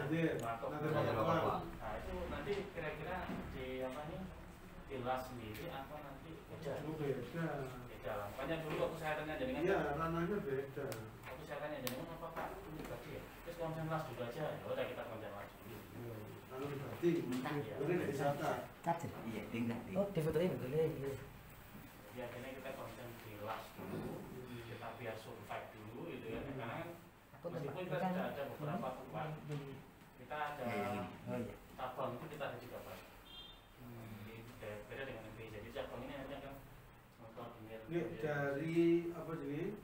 Nah itu nanti kira-kira di apa nih di las sendiri apa nanti beda? Beda lah. Banyak dulu waktu saya tanya jenengan. Iya, ranahnya beda. Waktu saya tanya jenengan apa Pak? Ini berarti ya. Terus konsen las dulu aja. Ya udah kita konsen las dulu. Kalau berarti boleh dari sana. Iya, tinggal. Oh, di fotonya boleh. Ya akhirnya kita konsen di las dulu. Kita biar survive dulu gitu ya. Karena kan meskipun kita sudah ada beberapa tempat, kita ada cabang itu kita ada juga Pak. Beda dengan MPI. Jadi cabang ini hanya kan mengkoordinir. Dari apa ini?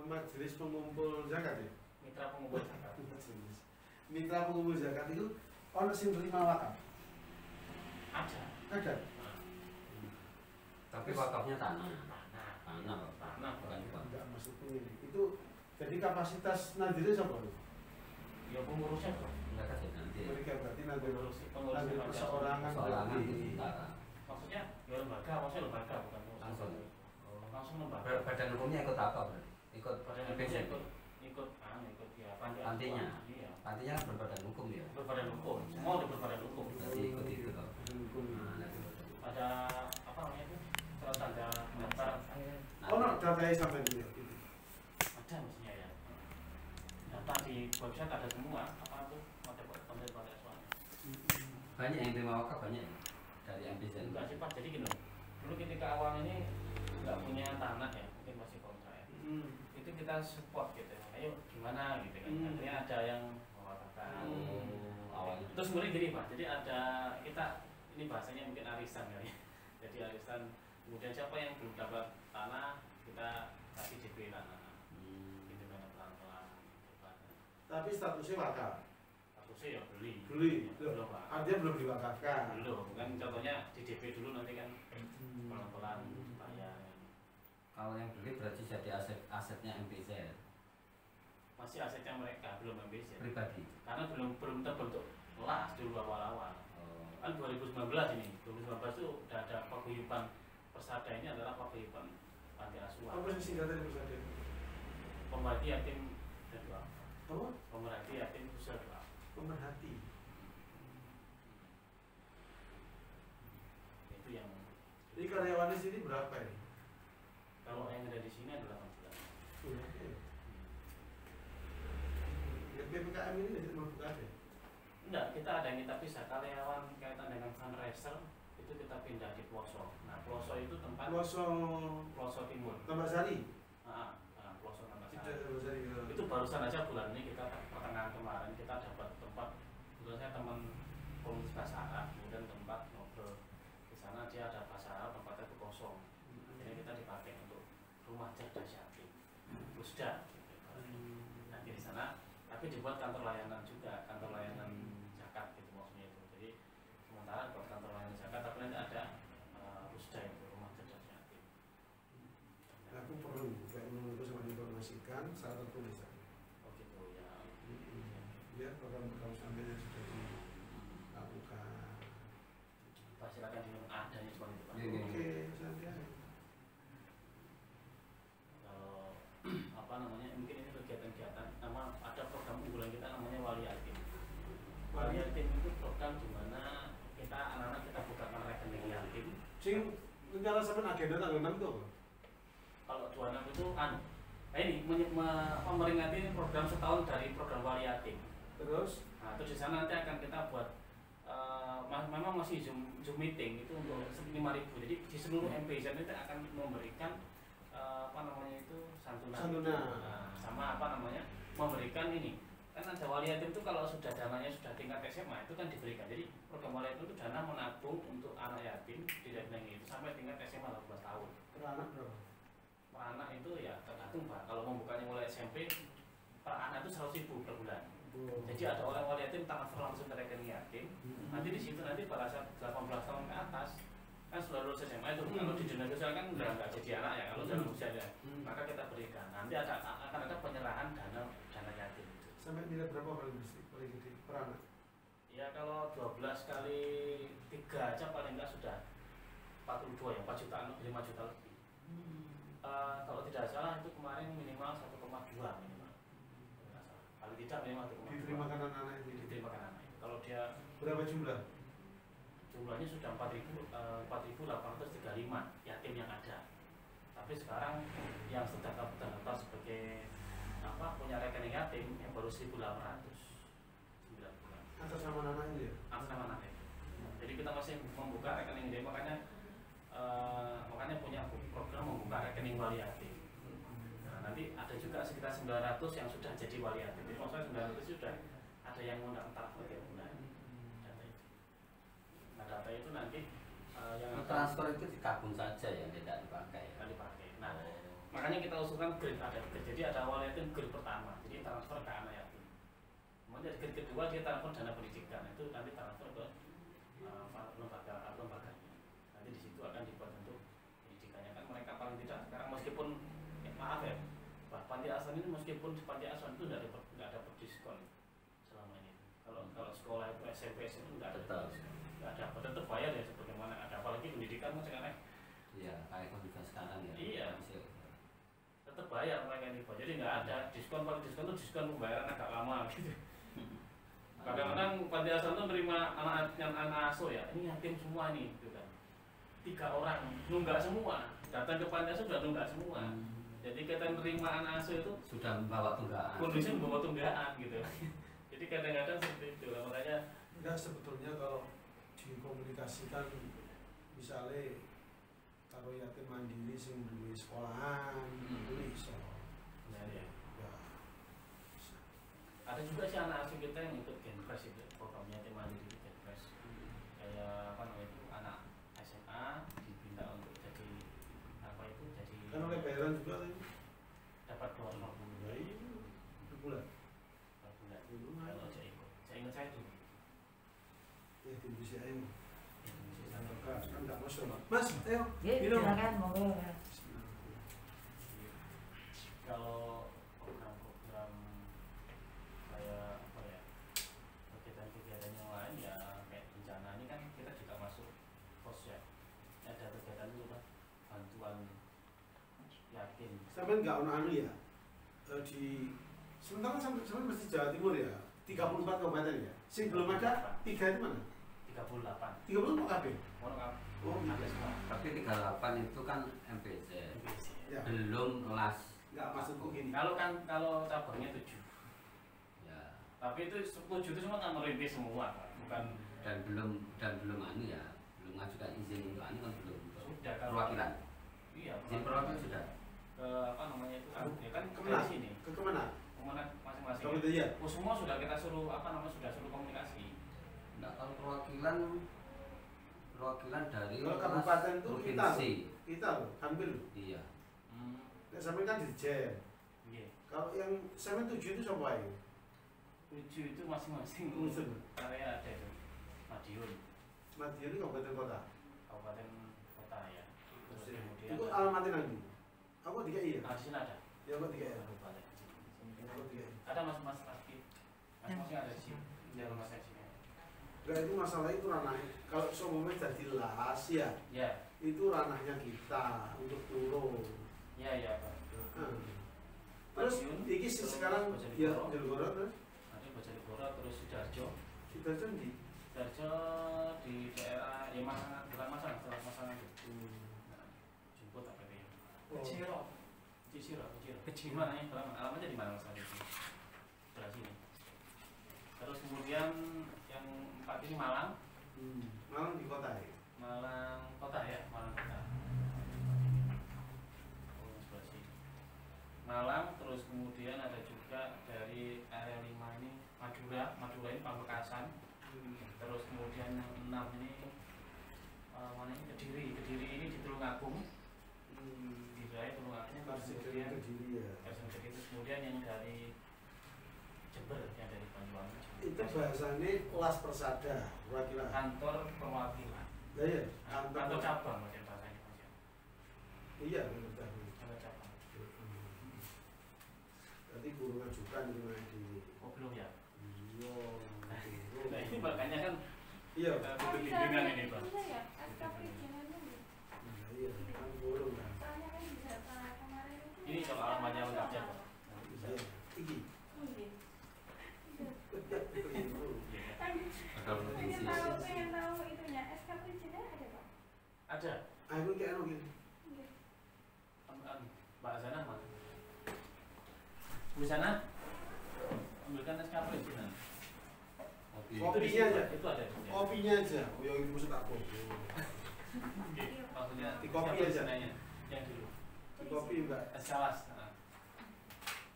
Majelis pengumpul zakat ya? Mitra pengumpul zakat. Mitra pengumpul zakat itu ono sing terima wakaf. Ada. Tapi wakafnya tanah. Tanah bukan Pak. Enggak masuk ini. Itu jadi kapasitas nadirnya siapa? Ya pengurusnya Pak. Enggak kasih nanti. Mereka berarti nadir Pengurus perseorangan. Soalangan di utara. Maksudnya ya lembaga, maksudnya lembaga bukan Langsung. Langsung lembaga. Badan hukumnya ikut apa berarti? Ikut Badan MPZ. ikut ya Pantinya. Iya. Pantinya kan berbadan hukum dia. Berbadan hukum. Semua udah berbadan hukum. Berarti ikut itu toh. Ada apa namanya itu? Tanda daftar. Oh, no, datanya sampai dulu. Ada mestinya ya. Data di website ada semua. Apa tuh? Konten soalnya. Banyak yang terima wakaf banyak ya? Dari MPZ. Enggak sih Pak. Jadi gini. Dulu ketika awal ini nggak punya tanah ya, mungkin masih kontrak ya. Itu kita support gitu. Ayo gimana gitu kan. Akhirnya ada yang mengatakan awalnya. terus kemudian gini Pak. Jadi ada kita ini bahasanya mungkin arisan kali ya. Jadi arisan kemudian siapa yang belum dapat tanah kita kasih DP tanah. Gitu kan pelan-pelan. Tapi statusnya wakaf. Statusnya ya beli. Belum Pak. Artinya belum diwakafkan. Belum. Kan contohnya di DP dulu nanti kan pelan-pelan bayar. Kalau yang beli berarti jadi asetnya MPZ. Masih asetnya mereka, belum MPZ. Pribadi. Karena belum terbentuk las dulu awal-awal. Kan 2019 ini, 2019 itu udah ada paguyuban Persada ini adalah paguyuban panti asuhan. Apa sih singkatan Persada? Pemerhati yatim dan doa. Apa? Pemerhati yatim khusus doa. Pemerhati. Itu yang. Jadi karyawannya sini berapa ini? Kalau yang ada di sini adalah 8 bulan. Ya, PPKM ini tidak membuka ada? Enggak, kita ada yang kita pisah. Karyawan kaitan dengan fundraiser itu kita pindah di Ploso. Nah, Ploso itu tempat Ploso Timur. Tambak Sari? Ploso Tambak Tidak, Sari. Tambak Sari. Itu barusan aja bulan ini kita pertengahan kemarin kita dapat tempat. Kebetulan teman komunitas bahasa Arab, kemudian tempat ngobrol di sana dia ada bahasa Arab, tempatnya itu kosong. Jadi kita dipakai untuk rumah cerdas yatim, Pusda. Nanti di sana, tapi dibuat kantor layanan juga, kantor layanan zakat gitu maksudnya itu. Jadi sementara buat kantor layanan zakat, tapi nanti ada Pusda itu rumah cerdas yatim. Aku perlu kayak menunggu sama informasikan secara tertulis. Oh gitu ya. Ya, program-program sampainya sudah dilakukan. Pak silakan diminum adanya cuma itu Pak. Oke, santai. Apa namanya mungkin ini kegiatan-kegiatan ada program unggulan kita namanya Wali Yatim. Wali Yatim itu program di mana kita anak-anak kita bukakan rekening yatim. Sing rencana sampai agenda tanggal 6 tuh. Kalau 26 itu nah ini memperingati program setahun dari program Wali Yatim. Terus Terus di sana nanti akan kita buat memang masih zoom meeting itu untuk 5.000. Jadi di seluruh MPZ itu akan memberikan apa namanya itu santunan. Sama apa namanya memberikan ini kan ada wali yatim itu kalau sudah dananya sudah tingkat SMA itu kan diberikan. Jadi program wali yatim itu dana menabung untuk anak yatim di rekening itu sampai tingkat SMA 12 tahun. per anak berapa? Per anak itu ya tergantung Pak. Kalau membukanya mulai SMP per anak itu 100.000 per bulan. Jadi ada orang wali yatim transfer langsung ke rekening yatim. Nanti di situ nanti pada saat 18 tahun ke atas kan sudah lulus SMA itu kalau di dunia sosial kan udah nggak jadi anak ya kalau sudah lulus aja maka kita berikan nanti akan ada penyerahan dana yatim itu. Sampai nilai berapa paling gede per anak? Ya kalau 12 kali 3 aja paling nggak sudah 42 ya 4 juta 5 juta lebih. Kalau tidak salah itu kemarin minimal 1,2 minimal paling paling tidak memang diterima anak-anak itu. diterima anak. Kalau dia Berapa jumlah? jumlahnya sudah 4.835 yatim yang ada. Tapi sekarang yang sudah terdaftar sebagai punya rekening yatim yang baru 1.800 9 bulan. Atas nama anak itu ya? Atas nama anak itu. Jadi kita masih membuka rekening ini, makanya punya program membuka rekening wali yatim. Nah, nanti ada juga sekitar 900 yang sudah jadi wali yatim. Jadi maksudnya 900 sudah ada yang mendaftar sebagai bulan. Data itu. Nah, data itu nanti yang transfer itu ditabung saja ya, tidak dipakai. Dipakai. Nah, makanya kita usulkan grade ada. Jadi ada wali yatim grade pertama. Jadi transfer ke anak yatim. Kemudian grade kedua dia transfer dana pendidikan. Itu nanti transfer ke lembaganya. Nanti di situ akan dibuat untuk pendidikannya. Kan mereka paling tidak sekarang meskipun maaf ya, panti asuhan ini meskipun di panti asuhan itu nggak dapat diskon selama ini. Kalau sekolah itu SMP itu nggak ada diskon, nggak ada, tetap bayar ya sebagaimana ada. Apalagi pendidikan kan sekarang. Iya, kayak kondisi sekarang ya. Iya. Tetap bayar mereka ini, jadi nggak ada diskon. Paling diskon itu diskon pembayaran agak lama gitu. Kadang-kadang panti asuhan itu menerima anak asuh ya, ini yatim semua nih, gitu kan. 3 orang nunggak semua, datang ke panti asuhan sudah nunggak semua. Jadi kita menerima anak asuh itu sudah membawa tunggaan. kondisi membawa tunggaan gitu. Jadi kadang-kadang seperti itu lah, makanya Enggak, sebetulnya kalau dikomunikasikan misalnya karo yatim mandiri sing duwe sekolahan itu iso. ya. Ya. Ada juga sih anak asuh kita yang ikut Genpres itu, programnya yatim mandiri Genpres. Kayak anak SMA dibina untuk jadi Kan oleh bayaran juga kan. dapat 250 Ya iya, per bulan. per bulan. Kalau saya ikut, saya ingat saya itu. Ya di Indonesia ini. Indonesia Kan enggak masuk. Mas, ayo. Ya, Minum. silakan monggo. Kalau program-program kayak kegiatan-kegiatan yang lain ya kayak bencana ini kan kita juga masuk pos ya. Ada kegiatan itu kan bantuan yatim. Sampai enggak ono ya. Di sementara sampai mesti Jawa Timur ya. 34 kabupaten ya. Sing belum ada 3 itu mana? 38. 30 kok kabeh. Ono kan? Oh, Ada semua. Tapi 38 itu kan MPZ. Ya. Belum kelas. Enggak maksudku gini. Kalau cabangnya 7. Ya. Tapi itu 7 itu semua kan merintis semua kan? Bukan Dan belum anu ya, belum ngajukan izin untuk anu kan belum. sudah kalau Perwakilan. iya Izin perwakilan sudah. ke itu kan ya kan Kemana? dari sini Kemana? kemana masing-masing Kalau itu ya. oh, semua sudah kita suruh sudah suruh komunikasi. Enggak, kalau perwakilan dari Kalau kabupaten itu provinsi. Kita loh, ambil. Iya. Nek sampe kan dirjen. Iya. Kalau yang sampe 7 itu sapa ae? 7 itu masing-masing Unsur. area ada itu Madiun Madiun itu kabupaten kota. kabupaten kota ya. Terus kemudian Itu alamatnya nanti. Aku DKI ya? di sini ada Ya aku DKI. kabupaten Aku DKI. ada mas-mas lagi masing-masing ada di sini di rumah saya sini Nah itu masalah itu ranahnya. Kalau semuanya jadi las ya, ya itu ranahnya kita untuk turun. ya Pak. Terus Madiun, iki terus sekarang ya Bojonegoro. Bojonegoro terus Ada Bojonegoro terus Sidoarjo Sidoarjo di Sidoarjo di daerah ya bukan Masalah setelah Masalah itu jemput apa itu ya Keciro di mana ya alamatnya di mana Mas Ali sebelah sini. Terus kemudian yang 4 ini Malang Malang di kota ya. Malang kota ya Malang kota. Oh sebelah sini Malang. Terus kemudian ada juga dari area 5 ini Madura ini Pamekasan. Terus kemudian yang 6 ini mana ini Kediri ini di Tulungagung. Di daerah Tulungagung. Terus kemudian Kediri ya. terus kemudian yang dari Jember, yang dari Banyuwangi. Itu bahasanya kelas persada perwakilan. Kantor perwakilan. Ya ya. Kantor cabang macam bahasanya Mas ya. Iya benar. Kantor cabang. Berarti guru ngajukan di mana di. Oh belum ya. Iya. Nah ini makanya kan Iya. butuh bimbingan ini Pak. Bisa ya, SKP gimana nih? Iya. Kan guru kan. Soalnya kan bisa kemarin itu. Ini kalau alamatnya lengkapnya Pak. Iya. Iki. Iya. ambilkan es cappuccino. Kopinya aja. Itu ada. Kopinya aja. Oh yang itu maksud aku. Maksudnya Di kopi aja. Yang dulu. Di kopi Mbak. Es cawas.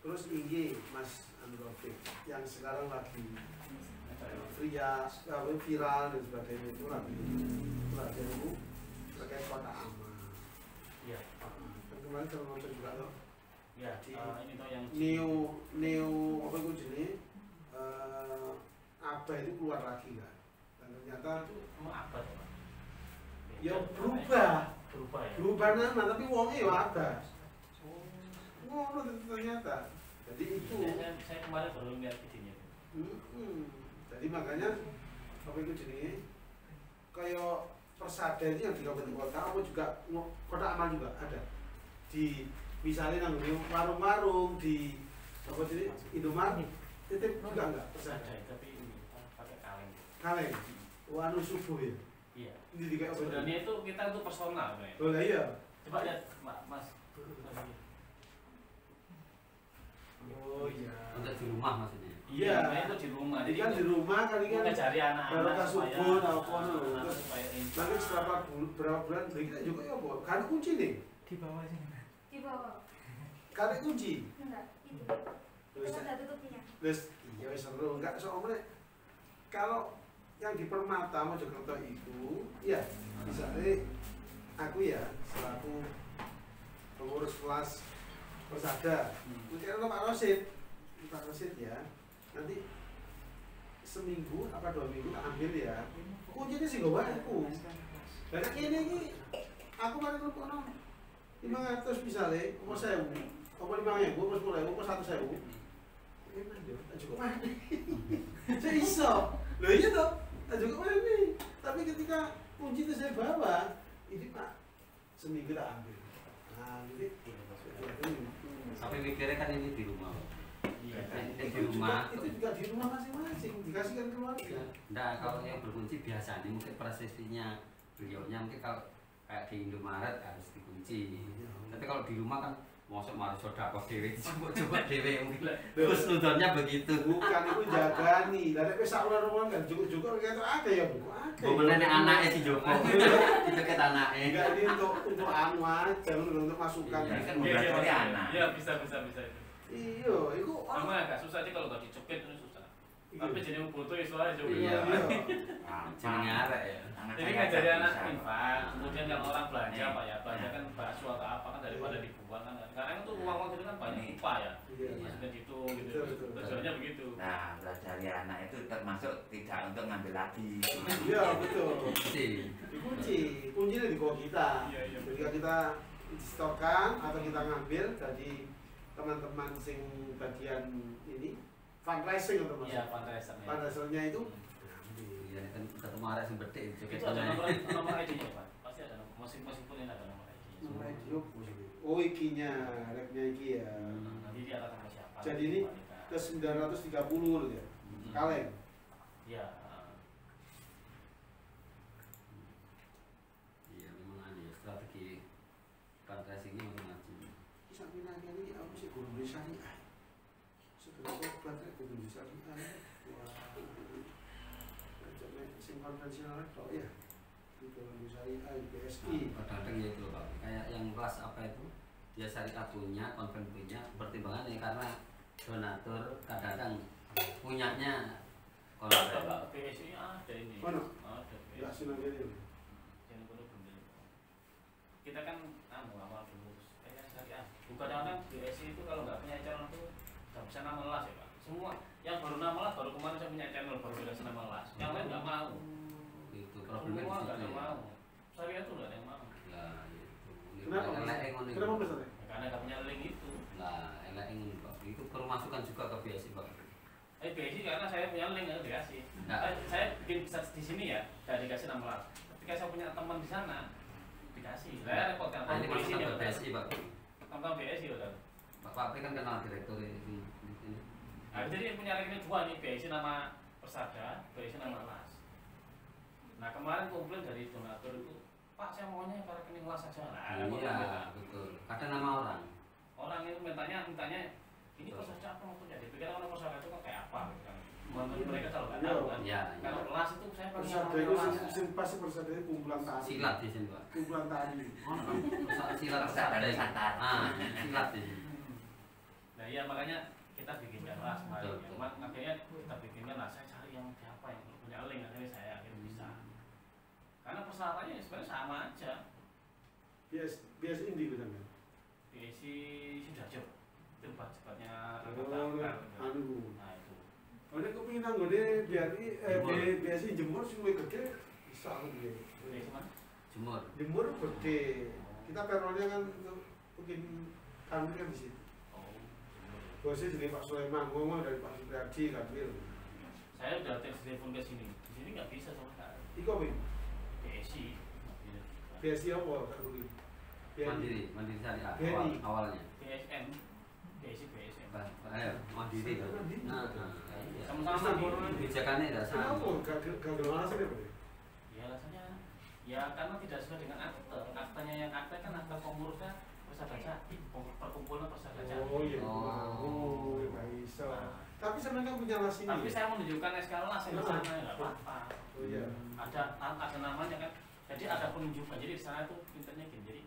Terus ini Mas Android yang sekarang lagi viral dan sebagainya itu lagi itu terkait kota aman. Iya. Kemarin saya nonton juga loh. Iya. Ini tuh yang Neo apa itu jenis Abah itu keluar lagi kan. Dan ternyata itu emang apa tuh? ya berubah. Berubah ya. Berubah nama tapi wongnya ya Abah. Ngono ternyata. Jadi itu. Saya kemarin baru lihat videonya. Jadi makanya apa itu jenis kayak Persada itu yang di kabupaten kota apa juga kota aman juga ada di misalnya nang warung-warung di apa jenis Indomaret titip juga enggak Persada tapi ini pakai kaleng wanu subuh ya iya ini di kayak sebenarnya itu kita untuk personal ya. Oh iya Coba lihat Mas. Oh iya Untuk di rumah maksudnya. Iya, itu di rumah. Jadi kan di rumah kali kan ngajari anak-anak supaya subuh apa terus supaya nanti setelah berapa bulan kita juga ya apa kan kunci nih Di bawah sini. Di bawah. kan kunci Enggak, itu. terus Kita ada tutupnya. terus iya wis seru enggak soalnya kalau yang di Permata Mojokerto itu ya misalnya aku ya selaku pengurus kelas Persada mungkin Pak Rosid ya nanti seminggu apa 2 minggu tak ambil ya kuncinya sih gak aku dan ini aku mari ngelupono 500 misalnya umur 1000 apa 5.000 umur 10.000 umur 1.000 cukup mana saya iso loh iya toh cukup mana tapi ketika kunci itu saya bawa ini Pak seminggu tak ambil nah jadi Sampai mikirnya kan ini di rumah. iya Di rumah. itu juga di rumah masing-masing dikasihkan keluarga. Nah kalau yang berkunci biasanya mungkin prosesinya beliaunya mungkin kalau kayak di Indomaret harus dikunci. Tapi kalau di rumah kan masuk malah soda kok dewe coba dewe mungkin terus nontonnya begitu. Bukan itu jaga nih dari pesak ular kan cukup kayak itu ada ya bu Bukan nenek anaknya si Joko itu ke anaknya. enggak ini untuk anu aja untuk masukan Iya, kan Membelajarin anak. Iya, bisa. iya itu Memang agak susah sih kalau nggak dicekit itu susah. Tapi jadi foto itu aja. Iya. Gampang. Jenenge arek ya. Jadi ngajari anak infak, kemudian kalau orang belanja Pak ya, belanja kan bakso atau apa kan daripada dibuang kan. Karena itu uang itu kan banyak upah ya. iya Maksudnya gitu. Betul. Tujuannya begitu. Nah, belajar anak itu termasuk tidak untuk ngambil lagi. iya betul Kunci. dikunci kuncinya di bawah kita Iya. ketika kita stokkan atau kita ngambil dari teman-teman sing bagian ini fundraising atau Iya, fundraiser. fundraisernya itu Iya kan ketemu arek sing bedhe Itu ada nomor ID-nya Pak. Pasti ada nomor meskipun ini ada nomor ID. nomor radio oh ikinya reknya iki ya Nanti dia akan sama siapa. Jadi ini ke 930 loh ya kaleng Iya. Iya memang ada ya strategi fundraising ini macam-macam. bisa minangnya ini aku sih guru di syariah sebenarnya baterai guru di syariah wah sing konvensional tok ya di guru di syariah BSI Kadang-kadang ya itu Pak, kayak yang kelas apa itu dia syariah punya, konven punya, pertimbangannya karena donatur kadang-kadang punyanya konven. Kalau BSI ada ini. Mana? Ada. ya sinangnya ini Jangan perlu benda. Kita kan awal dulu kayak syariah. Bukan kadang BSI itu kalau nggak punya channel itu nggak bisa nama las ya Pak. Semua yang baru nama las baru kemarin saya punya channel baru dikasih nama las. Yang lain nggak mau. Itu problemnya Semua di nggak situ ada yang ya. mau. Syariah itu nggak ada yang mau. Lah itu. kenapa Elek ngono iku. kenapa besar Karena nggak punya link itu. Lah elek ngono Pak. Itu permasukan juga ke BSI Pak. BSI karena saya punya link nggak dikasih. Nah. Saya bikin di sini ya, nggak dikasih nama las. Ketika saya punya teman di sana dikasih. Saya repot kan. Nah, ini BSI masukkan nih, ke BSI Pak. Tentang BSI udah. Pak Papri kan kenal direktur ini. Nah, jadi punya rekening dua nih, BSI nama Persada, BSI nama las. Nah kemarin komplain dari donatur itu, Pak saya maunya ke rekening las saja. Nah, Iya, betul. Kadang nama orang. orang itu mintanya ini Persada apa maksudnya? Dipikir nomor Persada itu kan kayak apa? mereka kalau nggak Iya. tahu kan. Ya, Kalau ya. kelas itu saya pengen Persada itu pasti persada itu kumpulan tani. Silat di sini, Pak. Kumpulan tani. Oh, silat Persada Nusantara. silat di sini. Nah iya makanya kita bikinkan kelas kemarin. Betul, Ya. betul. Akhirnya kita bikinkan lah. Saya cari yang siapa yang punya link akhirnya saya akhirnya bisa. Karena persyaratannya sebenarnya sama aja. Bias indi gitu kan. PSI Sidoarjo itu cepat-cepatnya Oh, anu. nah itu Nek kepengin nanggone biasa Jemur sing luwih gede bisa nggih. PSI mana? Jemur. Jemur gede. Kita peronnya kan mungkin kantor kan di situ. Oh, Bosnya jadi Pak Sulaiman, ngomong dari Pak Supriyadi Kanwil. saya udah telepon ke sini. Di sini nggak bisa sama sekali. Iku apa ini? PSI nggak bisa. Biasa apa Kak Ruli? Mandiri syariah BNI. awalnya. PSM PSM Ayo, mandiri kan. Nah, iya. sama-sama mandiri. Kebijakannya tidak sama. Kenapa? Gak gelongan sih Pak? Ya alasannya ya karena tidak sesuai dengan akte. Aktenya yang akte kan akte pengurusnya persada jati, perkumpulan persada jati. Oh iya. Oh. Gak bisa. Nah, Tapi sebenarnya kan punya las ini. tapi saya menunjukkan eskalasi di sana ya nggak apa-apa. Oh iya. Ada namanya kan. Jadi ada penunjukan. Jadi di sana itu intinya gini. Jadi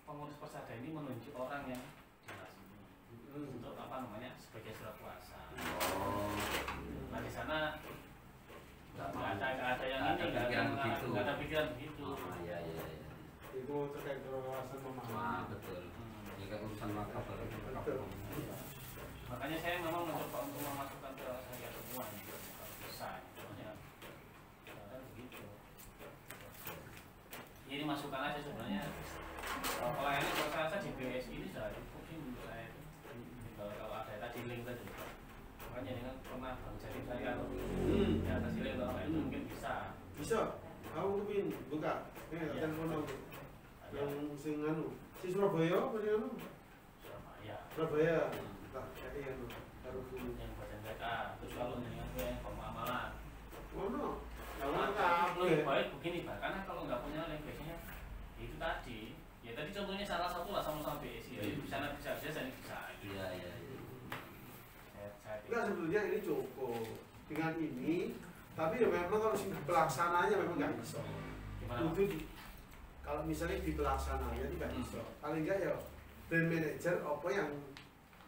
pengurus persada ini menunjuk orang yang jelas ini untuk apa namanya sebagai surat kuasa. Oh. Nah di sana nggak ada yang Nggak ada ini pikiran begitu. nggak ada pikiran begitu. Oh, iya. Itu terkait kewawasan Wah, pemahaman. betul. Ya kayak urusan wakaf baru Betul. Makanya saya memang mencoba untuk memasukkan ke saya semua ini besar, soalnya kan begitu. Ini masukan aja sebenarnya. Kalau ini kalau saya rasa di BSI ini sudah cukup sih menurut saya itu. Kalau ada tadi link tadi, makanya dengan pernah Bang Jadi saya kalau di atas link atau apa itu mungkin bisa. Bisa. Aku kepin buka. Ini Iya. telepon aku. Ada Yang sing anu. Si Surabaya apa sing anu? Surabaya. Surabaya. Tak kayak anu. Taruh dulu. Yang badan mereka terus kalau dengan yang pemahaman. Ono. Kalau Maka kabeh. lebih baik begini Pak, karena kalau nggak punya link biasanya itu tadi. Ya tadi contohnya salah satu lah sama-sama BSI. Ya, di sana bisa aja, sana bisa. Iya. Saya Enggak sebetulnya ini cukup dengan ini. Tapi ya memang kalau sing pelaksananya memang nggak bisa. gimana Pak? Itu kalau misalnya di pelaksananya tidak bisa. Paling enggak ya brand manager apa yang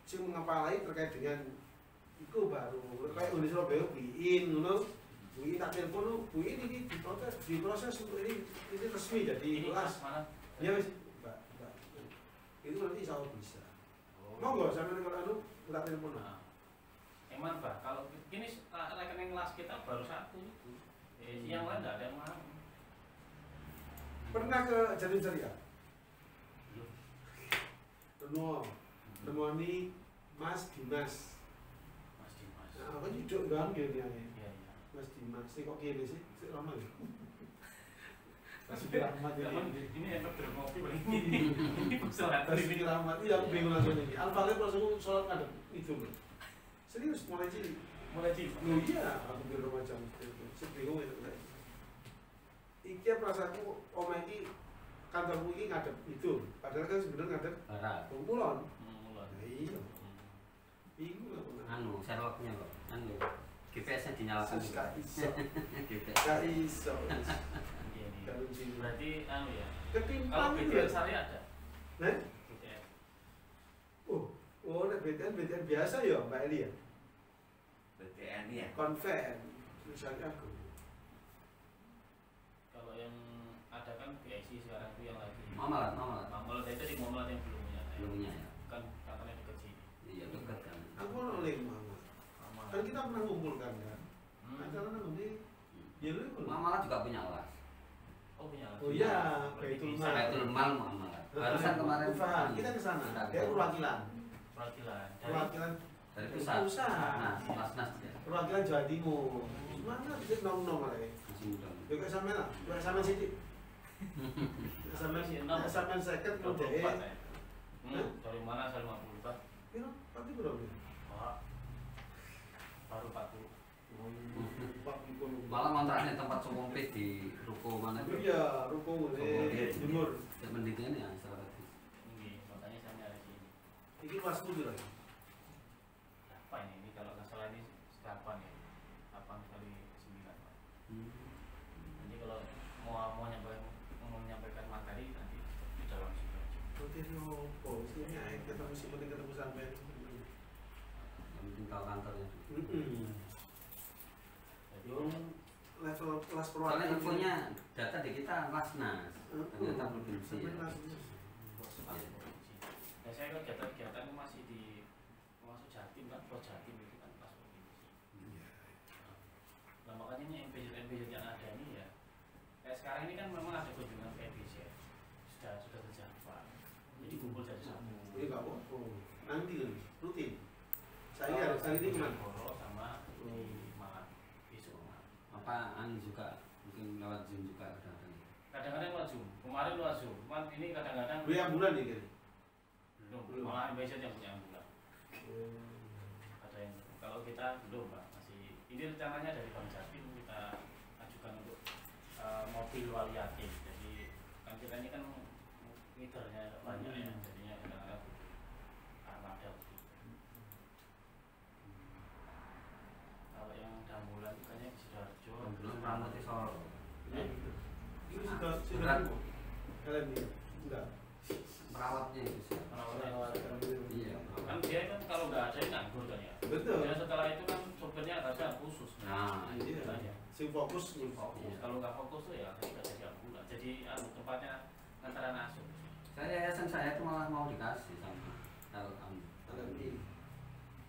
sing mengepalai terkait dengan itu baru kayak Uni Surabaya BIN ngono. BIN tak telepon lu, BIN ini diproses untuk ini resmi jadi Ini kelas. mana? Ya wis, Mbak. Itu nanti insya Allah bisa. Oh. Monggo sampeyan kalau anu tak telepon. Nah, emang Pak, kalau ini rekening kelas kita baru satu itu. Yang lain nggak ada yang mau. Pernah ke Jatim Syariah? Belum. Temoni Mas Dimas. Mas Dimas. Nah, aku juga enggak gini aja. Iya. Mas Dimas, sih kok gini sih? Sik lama ya. Mas Rahmat ini. Ini efek berkopi paling ini. Ini pesawat Mas ini. Rahmat ini aku bingung langsung ini. Al-Fatihah pas aku sholat ngadep itu loh. Serius mulai cilik. Mulai di. Oh iya, aku bingung macam itu. Saya bingung itu. Iki perasaanku omah iki kantorku iki ngadep itu. Padahal kan sebenarnya ngadep Barat. Kulon. Mulai. Nah, iya. Bingung aku. Anu, Sherlocknya loh. Anu, GPS-nya dinyalakan. Gak iso. GPS. Gak iso. Iya, iya. Gak lucu. Berarti anu ya. Kalau Ketimpang itu BTN ya. syariah ada. Nah, BTN. oh, nek BTN biasa ya, Mbak Eli ya. BTN ya. Konven. Misalnya aku. Kalau yang ada kan PSI sekarang itu yang lagi. Mamalat. Mamal itu di Mamal yang belum punya. Belum punya ya. Kan katanya dekat sini. Iya, dekat kan. Aku oleh mama. Mamal. Kan kita pernah ngumpulkan kan. Acara nang ndi? Ya lu ikut. Mamalat juga punya kelas. Oh punya. Oh iya, Berarti Baitul bisa. Mal. Baitul Mal Mamalat. Barusan kemarin Ufah, kita ke sana. Dia perwakilan. Perwakilan. Perwakilan dari pusat. Pusat. Nas ya. perwakilan Jawa Timur. Mana bisa nom-nom ae. Masih muda. Yo kok sampean lah, kok sampean sithik. Sampean seket kok dhek. 24 ya. Dari mana saya 50 Pak? Piro? Pati piro? Pak. Baru 40. Malah kontraknya tempat sompit di ruko mana tuh? Iya, ruko ngene Timur. Ya pendidikan ya salah satu. Ini makanya saya nyari sini. Iki kelas 10 lagi. Apa ini? Ini kalau nggak salah ini kapan ya? sih penting ketemu sampean. Yang penting tahu kantornya. Yung level kelas Soalnya perwakilan. infonya data di kita Lasnas, ternyata provinsi. Sampai Ya. Lasnas. Ya saya kan kegiatan masih masuk Jatim kan, pos Jatim itu kan pas provinsi. Nah makanya ini MPZ yang ada ini ya, kayak sekarang ini kan memang ada kunjungan ke MPZ, sudah terjadwal. Jadi kumpul jadi satu. Ini nggak apa-apa. Nanti rutin. Saya hari ini kemana? Boro sama di Malang, besok Malang. Apa juga mungkin lewat Zoom juga kadang-kadang. Kadang-kadang lewat Zoom, kemarin lewat Zoom, cuman ini kadang-kadang Beli ambulan nih kan? belum, malah MPZ yang punya ambulan. Ada yang kalau kita belum Pak, masih ini rencananya dari Bank Jatim kita ajukan untuk mobil wali yatim. Jadi kan kita ini kan meternya banyak ya, jadinya kadang-kadang armada begitu. Kalau yang ambulan itu kayaknya di Sidoarjo. Belum Pramoti Solo. Ini sudah berat. kalian ini enggak. Perawatnya itu sih. Iya. Kan dia kan kalau nggak ada ini nganggur kan ya. Betul. Dan setelah itu kan sopirnya harusnya khusus. Nah, Iya. Aja. Sing fokus nih. Fokus. Iya. Kalau nggak fokus tuh ya tidak jadi ambulan. Jadi tempatnya antara asuh. saya yayasan saya itu malah mau dikasih sama Telkom. Ini.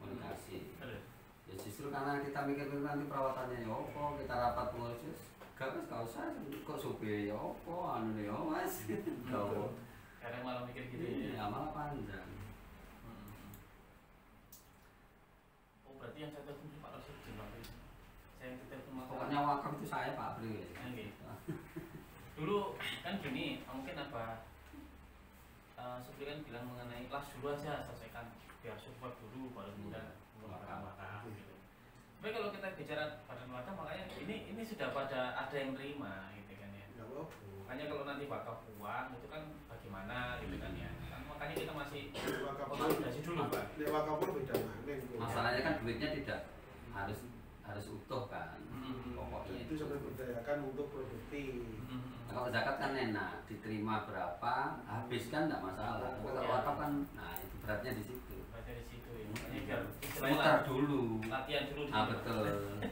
Mau dikasih. Terus. Ya justru karena kita mikir nanti perawatannya ya opo, kita rapat pengurus gak usah kok supir ya opo, anu ya mas. Gak Kadang malah mikir gitu ya. ya malah panjang. Oh berarti yang saya telepon Pak Rosidi waktu itu. Saya yang telepon masalah. Pokoknya wakaf itu saya Pak April ya. Oke. Dulu kan gini, mungkin apa? Supir kan bilang mengenai kelas dulu aja selesaikan biar support dulu baru kemudian wakaf gitu. Tapi kalau kita bicara badan wakaf makanya ini sudah pada ada yang terima gitu kan ya. Enggak apa-apa. Makanya kalau nanti wakaf uang itu kan bagaimana gitu kan ya. Kan makanya kita masih Wakaf konsolidasi dulu Pak. Nek wakafnya beda mana? Masalahnya kan duitnya tidak harus utuh kan. Pokoknya Itu sampai berdayakan untuk produktif. Kalau zakat kan enak, diterima berapa, habis kan tidak masalah. Tapi kalau wakaf kan, nah itu beratnya di situ. Baca di situ ya. Makanya biar istilahnya Putar dulu. latihan dulu di Ah situ. betul.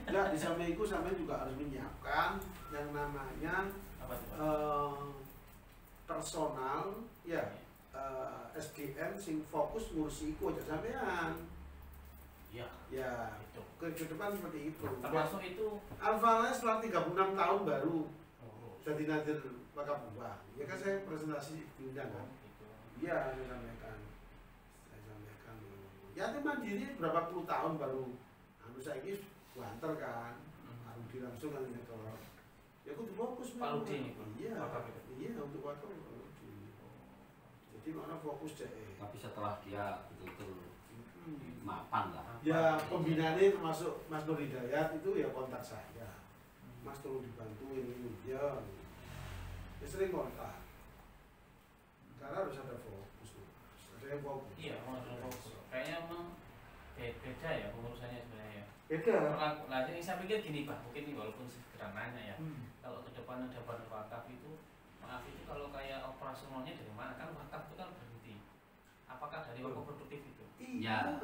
Enggak, di samping itu sampai juga harus menyiapkan yang namanya Apa tuh Pak? personal ya SDM sing fokus ngurusi iku aja sampean. Iya. Ya, Itu. ke depan seperti itu. Termasuk itu Alfalnya setelah 36 tahun baru oh, jadi nadir wakaf uang. Ya kan saya presentasi diundang kan. itu. Iya, saya sampaikan. Ya itu mandiri berapa puluh tahun baru anu saiki banter kan. Arudi langsung kan ini kalau ya aku fokus Pak Rudi ini, Pak? Iya. Wakaf itu? Iya, untuk wakaf Pak Rudi. Jadi mana fokus cek. Tapi setelah dia betul-betul mapan lah. Ya pembinaannya termasuk Mas Nur Hidayat itu ya kontak saya. Mas tolong dibantu ini ya. Ya sering kontak. Karena harus ada fokus. Ada yang fokus. Iya, mau fokus. Kayaknya memang beda ya pengurusannya sebenarnya ya. Beda. Nah, ini saya pikir gini Pak, mungkin ini walaupun sekedar nanya ya. Kalau ke depan ada badan wakaf itu, maaf itu kalau kayak operasionalnya dari mana? Kan wakaf itu kan berhenti. Apakah dari wakaf produktif itu? Iya.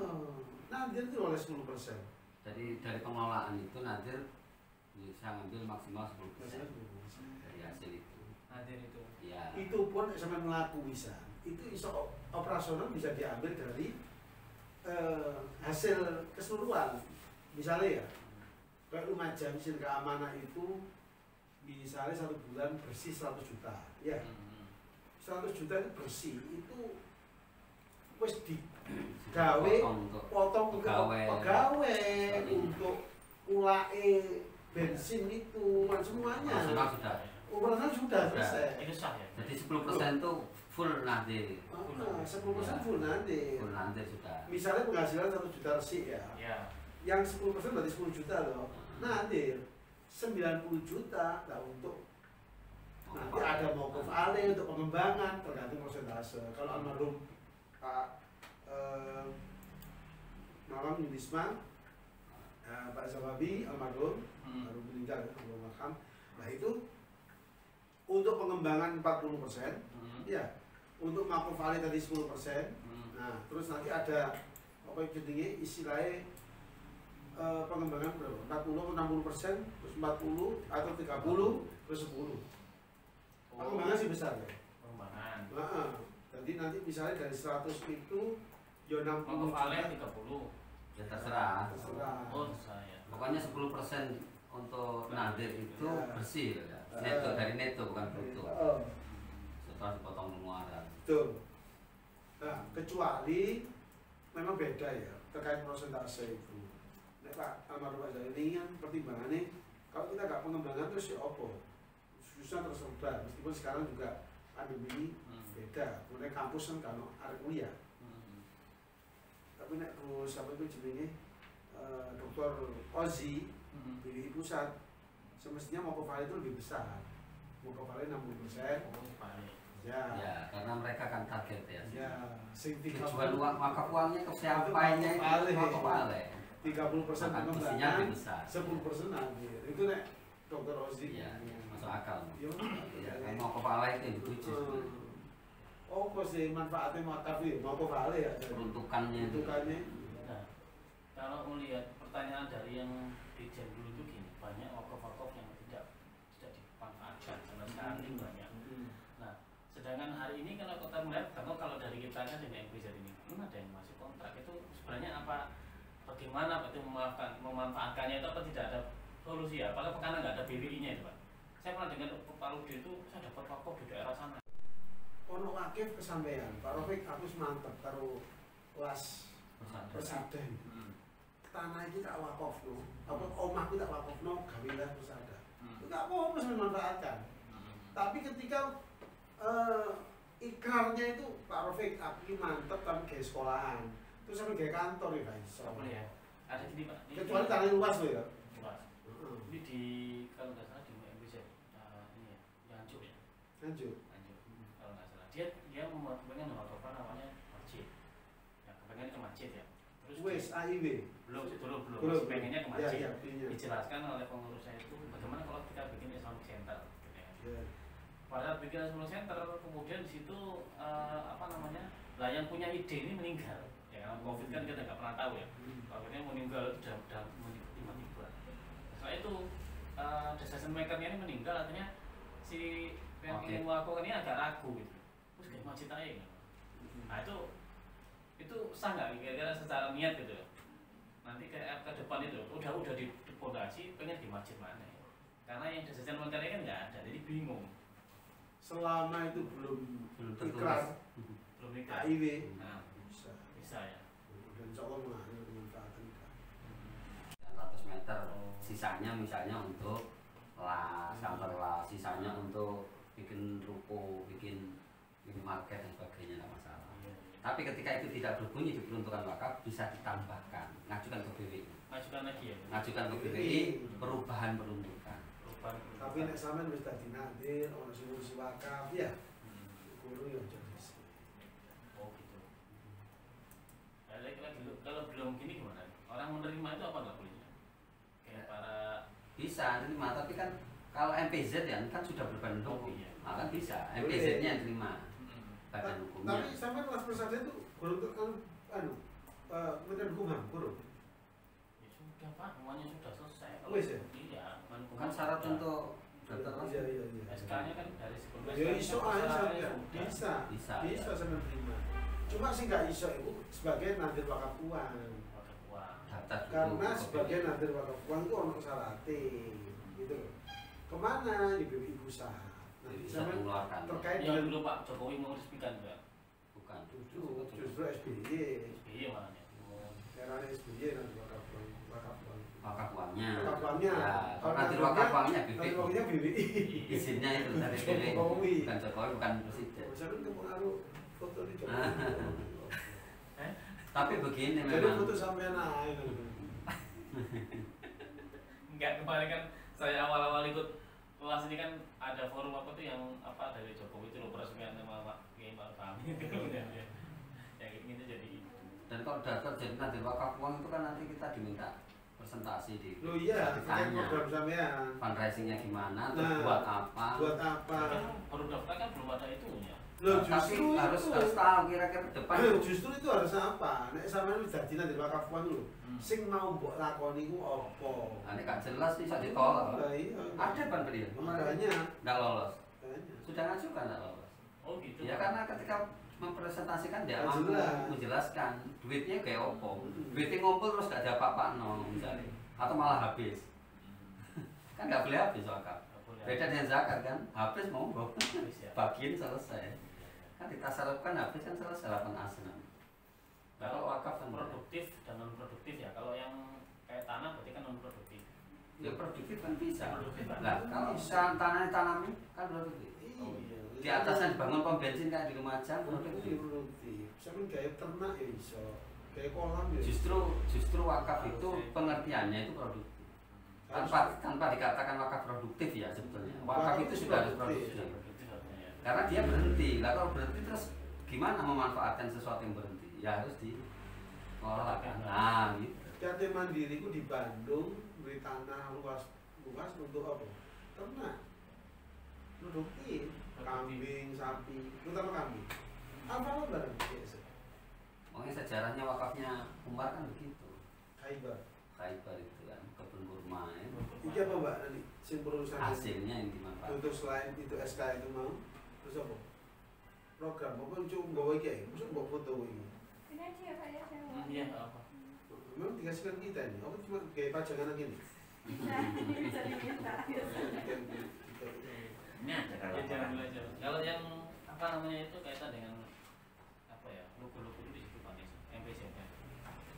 Nadir itu oleh 10%. Jadi dari pengelolaan itu Nadir bisa ngambil maksimal 10% dari hasil itu. Nadir itu. Ya. Itu pun sampai melaku bisa. Itu iso operasional bisa diambil dari hasil keseluruhan. Misalnya ya, kayak Lumajang mesin keamanan itu misalnya 1 bulan bersih 100 juta. Ya, 100 juta itu bersih. Itu wis digawe potong untuk pegawai untuk ulake bensin itu semuanya. Operasional sudah. Operasional sudah selesai. Itu sah ya. Jadi 10% itu full Nadir. 10% full nanti. Full Nadir sudah. Misalnya penghasilan 1 juta resik ya. Ya. Yang 10% berarti 10 juta loh. Nanti 90 juta nah untuk nanti ada mauquf alaih untuk pengembangan tergantung persentase. Kalau almarhum Pak Malam Yunisma, Pak Zawabi almarhum baru meninggal belum makam. Nah itu untuk pengembangan 40%, ya untuk mauquf alaih tadi 10%. Nah, terus nanti ada apa jenenge istilahnya pengembangan berapa? 40 atau 60%, terus 40 atau 30, terus 10. Pengembangan sih besar ya. Pengembangan. Nah, jadi nanti misalnya dari 100 itu ya 60 Wakaf Ale juta. 30. Ya terserah. Terserah. Oh, saya. Pokoknya 10% untuk nadir itu Ya. bersih ya. Neto dari neto bukan bruto. Setelah dipotong pengeluaran. Betul. Nah, kecuali memang beda ya terkait persentase itu. Nek Pak almarhum Pak Zaini kan pertimbangannya kalau kita nggak pengembangan terus ya opo susah tersebar meskipun sekarang juga pandemi ini beda. Kemudian kampus kan kalau arek kuliah. Tapi nek terus apa itu jenenge Dr. Ozi BDI pusat semestinya mau kepala itu lebih besar. Mau kepala 60%. Oh, balik. Ya. Ya, karena mereka kan target ya. Ya, sing Tujuan uang wakaf uangnya ke siapanya itu wakaf Ale. 30% Maka mestinya pengembangan, lebih besar. 10% nadir. Itu nek Dr. Ozi. Iya, masuk akal. Yo. Ya, mau kepala itu yang dituju. Oh, kok sih manfaatnya wakaf itu? Mau kepala ya? Peruntukannya itu. Peruntukannya. Nah, kalau melihat pertanyaan dari yang di Jen dulu itu gini, banyak wakaf-wakaf yang tidak dimanfaatkan sama sekali banyak. Nah, sedangkan hari ini kalau kita melihat, kalau dari kita kan dengan MPZ ini, ada yang masih kontrak itu sebenarnya apa? Bagaimana Pak itu memanfaatkannya itu apa tidak ada solusi ya? Apakah karena nggak ada BWI-nya itu Pak? Saya pernah dengar Pak Rudi itu saya dapat wakaf di daerah sana. Ono wakif kesampaian. Pak Rofik aku semantep karo kelas presiden. Tanah iki tak wakafno. Apa omahku tak wakafno gawelah persada. Itu enggak apa-apa memanfaatkan. Tapi ketika ikrarnya itu Pak Rofik aku mantep tapi kayak sekolahan. Terus sampai kayak kantor ya guys. Nggak boleh ya? Ada gini Pak. Kecuali tanah luas loh ya. Luas. Ini di kalau nggak salah di MPZ ini ya, Nganjuk ya. Lanjut. Nganjuk. Kalau nggak salah. Dia pengen mewakafkan namanya masjid. Ya, kepengen ke masjid ya. Terus Wes AIW. belum sih dulu belum. Belum. Masih pengennya ke Ya, masjid. ya, pilihnya. Dijelaskan oleh pengurus saya itu bagaimana kalau kita bikin Islamic Center. Gitu ya. Ya. Pada saat bikin Islamic Center kemudian di situ apa namanya? Lah yang punya ide ini meninggal. Ya, COVID kan kita nggak pernah tahu ya. Akhirnya meninggal udah tiba-tiba. Setelah itu decision makernya ini meninggal, artinya si yang ingin melakukan ini agak ragu gitu. Terus kayak masjid aja gitu. Nah itu sah nggak kira-kira secara niat gitu. Nanti ke depan itu udah di pondasi pengen di masjid mana ya? Karena yang decision makernya kan nggak ada, jadi bingung. Selama itu belum tertulis. ikrar Belum nikah. AIW Nah, bisa ya. dan insya Allah mengambil kemanfaatan. 100 meter sisanya misalnya untuk las, kantor las, sisanya untuk bikin ruko, bikin minimarket dan sebagainya tidak masalah. Tapi ketika itu tidak berbunyi diperuntukkan wakaf bisa ditambahkan, ngajukan ke BWI. Ngajukan lagi ya. Ngajukan ke BWI perubahan peruntukan. Perubahan. Tapi nek sampean wis dadi nadir, ono sing ngurusi wakaf ya, guru ya jadi. Oh gitu. Kalau belum gini gimana? Orang menerima itu apa nggak boleh? Kayak para Bisa terima, tapi kan kalau MPZ ya kan sudah berbadan Oh, hukum, iya. kan bisa MPZ-nya yang terima badan hukumnya. Tapi sampean kelas persada itu guru untuk Kementerian Hukum HAM, guru. ya sudah Pak, semuanya sudah selesai. Kalau Wes ya? Iya, Kan syarat untuk daftar las Iya iya iya. SK-nya kan dari sebelum Ya iso aja sampean. bisa. Bisa. Bisa, Bisa ya. sampean terima. Cuma sih nggak iso itu sebagai nadir wakaf uang. Pakai uang. daftar dulu Karena ke sebagai BWI. nadir wakaf uang itu ono syaratnya gitu loh. Kemana di BWI pusat? Nanti bisa sampean mengeluarkan terkait Ya dengan dulu Pak Jokowi mau resmikan juga. bukan justru SBY. SBY malahnya. Era SBY nanti wakaf uang. wakaf uangnya. Wakaf uangnya. Ya, Kalau nanti nadirnya- wakaf uangnya Nadir uangnya BWI. BWI. Izinnya itu dari BWI. Jokowi. Bukan Jokowi, bukan presiden. Sampean kepengaruh foto di Jokowi. Tapi begini Jadi memang. foto sampean ae. Enggak, kemarin kan saya awal-awal ikut kelas ini kan ada forum apa tuh yang apa dari Jokowi itu loh peresmian sama Pak Kiai Ma'ruf Amin gitu ya. Yang ini jadi Dan kalau daftar jadi nadir wakaf uang itu kan nanti kita diminta presentasi di Loh iya, terkait ditanya program sampean. fundraisingnya gimana, terus Nah, buat apa. Buat apa? kan baru daftar kan belum ada itunya. Loh, Tapi justru harus itu. harus tahu kira-kira ke depan. Justru itu harus apa? Nek sampean wis dadi nanti wakafuan lho. Sing mau mbok lakoni ku apa? Nah, ini gak jelas bisa ditolak. Lah iya. Ada ban beliau Makanya. nggak lolos. Makanya. Sudah ngajukan nggak lolos. Oh gitu. Ya karena ketika mempresentasikan dia Nggak mampu jelas. menjelaskan duitnya kayak opo. Duitnya ngumpul terus gak ada apa-apa no misalnya. Atau malah habis. Kan nggak boleh habis wakaf. Nggak boleh. Beda dengan zakat kan, habis monggo. Habis ya. Bagian selesai. Kan ditasarufkan habis kan selesai 8 asnam. Nah, kalau wakaf kan produktif dan non produktif ya. Kalau yang kayak tanah berarti kan non produktif. ya produktif kan bisa. Produktif kan. Nah, kalau bisa tanahnya tanami kan produktif. Oh iya. Di atasnya dibangun pom bensin kayak di rumah aja produktif. Produktif. Sampeyan gawe ternak ya iso. Gawe kolam ya. Justru wakaf itu pengertiannya itu produktif. Tanpa dikatakan wakaf produktif ya sebetulnya. Wakaf itu sudah harus produktif. Produktif artinya ya. Karena dia berhenti. Lah kalau berhenti terus gimana memanfaatkan sesuatu yang berhenti? Ya harus dikelola kan. Nah, gitu. Yatim mandiri ku di Bandung duwe tanah luas untuk apa? Ternak. Produktif. Kambing, sapi, terutama kambing. Apa barang biasa? Makanya sejarahnya wakafnya Umar kan begitu. Khaybar. Khaybar itu kan kebun kurma ya. Iki apa Mbak nanti? Sing perusahaan Hasilnya yang dimanfaatkan. Untuk selain itu SK itu mau terus apa? Program apa cuma nggawa iki ya? Masa mbok foto iki. Ini aja ya Pak ya, saya mau. Iya nggak apa. Memang dikasihkan kita ini. Apa cuma kayak pajangan gini? Bisa, bisa diminta. Ini ada kalau Ya, jangan belajar. Kalau yang apa namanya itu kaitan dengan apa ya logo-logo itu di situ Pak Nis, MPC nya.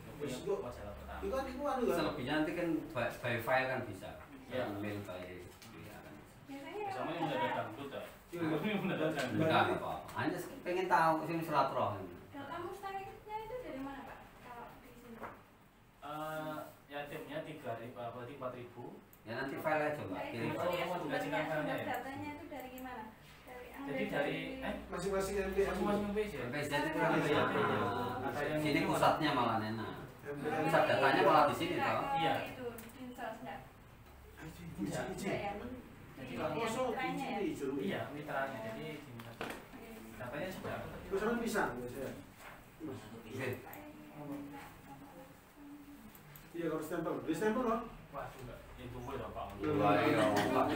Logo Terus yang kok- masalah pertama. Itu kan anu kan. Selebihnya nanti kan by file kan bisa. Ya. Email by ya kan. Biasanya Sama yang udah ada dangdut ya. Iya. Yang udah ada dangdut. Enggak apa-apa. Hanya pengen tahu sih silaturahim. data mustahilnya itu dari mana Pak? Kalau di sini. Yatimnya 3.000 berarti 4.000. Ya nanti file aja Mbak. Nah, Kirim. itu Oh, ya, mau dikasihkan sumber filenya ya? datanya itu dari gimana? Jadi dari Masing-masing MPM. masing-masing MPC. MPZ itu Ada kan yang- ada. ada yang Sini itu, pusatnya malah enak. MPM. Pusat datanya malah di sini toh. Iya. Itu dinsos enggak? Enggak. Enggak ya. Jadi Iya, kalau Kosong mitranya ya? di jeruk. iya mitranya jadi datanya seberapa tadi? Kosongan pisang biasanya. Mas. Oke. Iya kalau stempel, di stempel loh. Wah juga yang tunggu ya Pak. Wah, iya, Pak.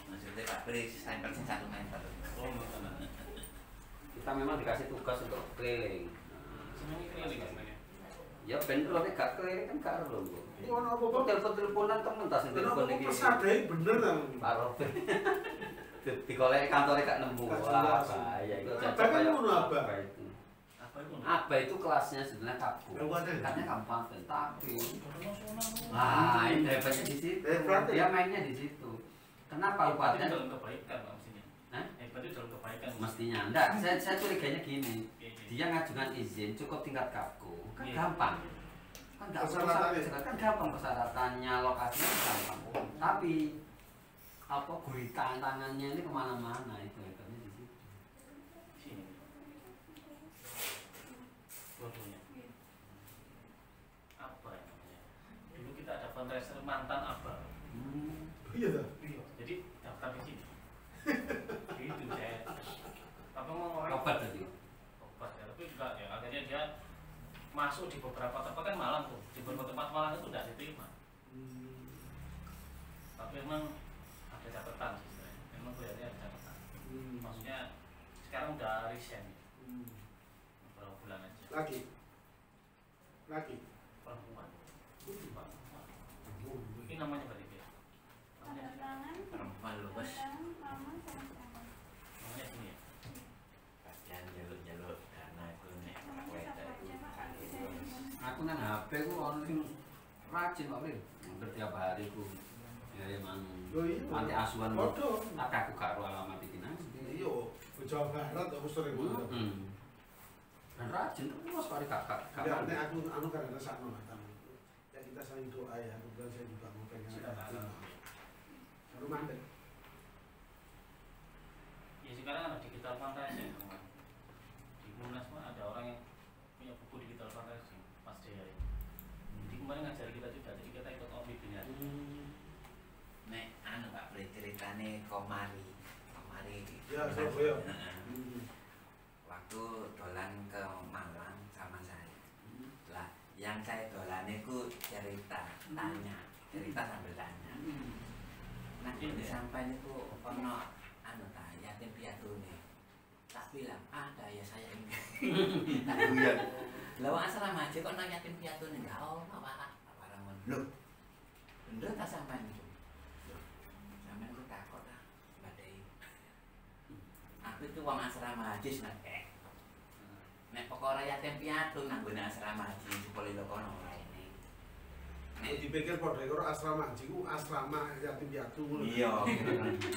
maksudnya Pak beri stempel sing 1 meter. Oh enggak. Kita memang dikasih tugas untuk keliling. Semuanya keliling sebenarnya. Ya bener tapi gak keliling kan gak perlu. Ini ono Kok apa-apa? telepon-teleponan temen tas Ono telepon apa-apa iki. pesadai bener ta. Pak Robert. Dikolek kantornya gak nemu. Gak Wah, jelas. bahaya itu. Abah kan Kayak ngono, Abah. apa itu. Apa itu? Apa itu kelasnya sebenarnya kabku. Kabupaten. Katanya kabupaten tapi Nasional. ah ini hebatnya di situ. Hebat, ya? Dia mainnya di situ. Kenapa Hebat itu kabupaten? dalam kebaikan Pak mestinya. Hah? Hebat itu dalam kebaikan. Mestinya. Enggak, saya curiganya gini. Oke. Dia ngajukan izin cukup tingkat kapku. Kan Iya. gampang. Kan enggak usah Persyaratannya. kan gampang persyaratannya, lokasinya gampang. Tapi apa gurita tangannya ini kemana-mana itu hebatnya di situ. Sini. Dua-duanya. Apa ya namanya? Dulu kita ada fundraiser mantan Abah. Iya ta. Iya. Jadi daftar di sini. Gitu saya. Apa mau orang Obat tadi. obat ya, tapi enggak ya. Akhirnya dia masuk di beberapa tempat kan Malang tuh. Di beberapa tempat Malang itu tidak diterima. Tapi memang ada catatan sih sebenarnya. Memang kelihatannya ada catatan. Maksudnya sekarang udah resign beberapa bulan aja. Lagi. Lagi. Perempuan. Perempuan. Ini namanya berarti dia. Tanda Namanya, tangan, Perempuan luwes. tangan, mama sama siapa? namanya sini ya. Bagian jalur-jalur dana itu nek Namanya weta siapa itu aja Pak? kali Bisa itu. di- Aku nang HP ku ono sing rajin Pak Bril. Hampir tiap hari ku. Ya emang Loh iya. nanti asuhan Podo. tapi aku gak ro alamat iki nang. Iya, Jawa Barat aku sering ngono. Dan rajin terus kali kakak Ya, nek aku anu kan rasakno matamu. Ya kita saling doa ya, kebetulan saya juga mau pengen ada. Baru mandek. Ya sekarang ada digital fundraising teman. Di Munas mah ada orang yang punya buku digital fundraising Mas Jaya ini. Jadi kemarin ngajari kita juga, jadi kita ikut webinar. Nek anu Pak beri ceritane Komari cari. Ya, Surabaya. Waktu dolan ke Malang sama saya. Lah, yang saya dolan itu cerita sambil tanya. Nah, ini sampai itu ono anu ta yatim piatu nih. Tak bilang ada ya saya ini. Tak guyon. Lah asrama aja kok nang yatim piatu nih enggak apa barang loh. Bener tak sampean itu. Sampean ku takut ah, badai. Aku itu wong asrama haji nek. Nek pokoknya yatim piatu nang gone asrama haji supaya lo kono ora ini. Nek dipikir padha karo asrama haji ku asrama yatim piatu ngono. Iya.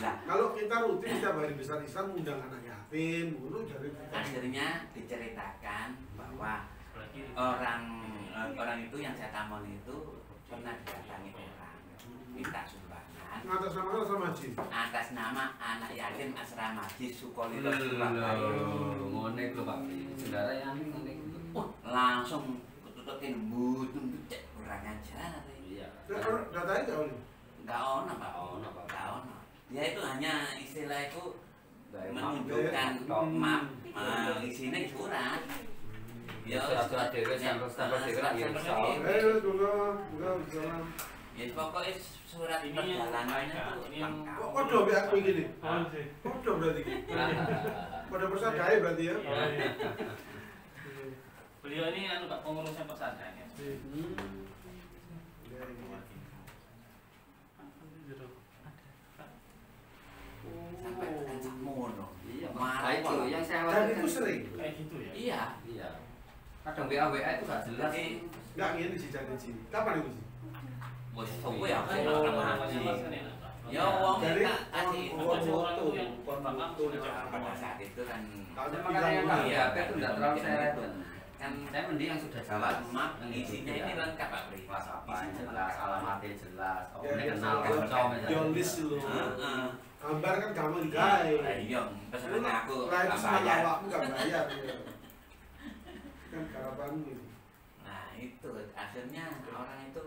Lah, Kalau kita rutin setiap hari besar Islam undang anak yatim, ngono dari kita. akhirnya diceritakan bahwa Berarti orang itu yang saya tamon itu pernah didatangi orang minta sumbangan Ngatas nama asrama haji. atas nama anak yatim asrama haji Sukolilo Surabaya. Ngene lho Pak. Saudara yang ngene. Langsung tututin butun cek kurang ajar. Iya. Datanya enggak oleh. Enggak ono Pak. Ono, Pak. Enggak ono. Dia itu hanya istilah itu Dari menunjukkan map isinya surat. Ya surat dhewe sampel dhewe lah ya iso. Bunga jalan. Ya pokoknya surat Ini perjalanan yang- itu ini yang- lengkap. Kok podo mbek aku gini? Ah. Podo berarti. Podo persadae berarti ya. beliau ini anu Pak pengurusnya pesantren ya. Sampai tekan sakmono. Iya, Marah itu kok. yang saya Dan khawatirkan. itu sering. Kayak gitu ya. Iya. Iya. Kadang WA itu gak jelas. Jadi Enggak ngene sih jadi sih. Kapan itu sih? bos suwe ya kan Oh, orang namanya haji. Mas kan ya. Ya wong Dari minta kasih itu. Apa sih orang itu yang bakal Nah, pada saat itu kan Saya makanya kalau iya, HP itu tidak terlalu saya repot. kan Saya mending yang sudah jawab jelas. map Yang isinya itu, ini ya. lengkap Pak Pri. Kelas apa Isinya jelas, lengkap. alamatnya jelas. Oh, Ya, ini ya, kenal soalnya konco misalnya. Your list dulu. Heeh. Gambar kan gampang digawe. Lah iya, pesanannya aku Lah itu tak sama bayar. awakmu enggak bayar. Ya. Kan harapanmu itu. Nah itu akhirnya orang itu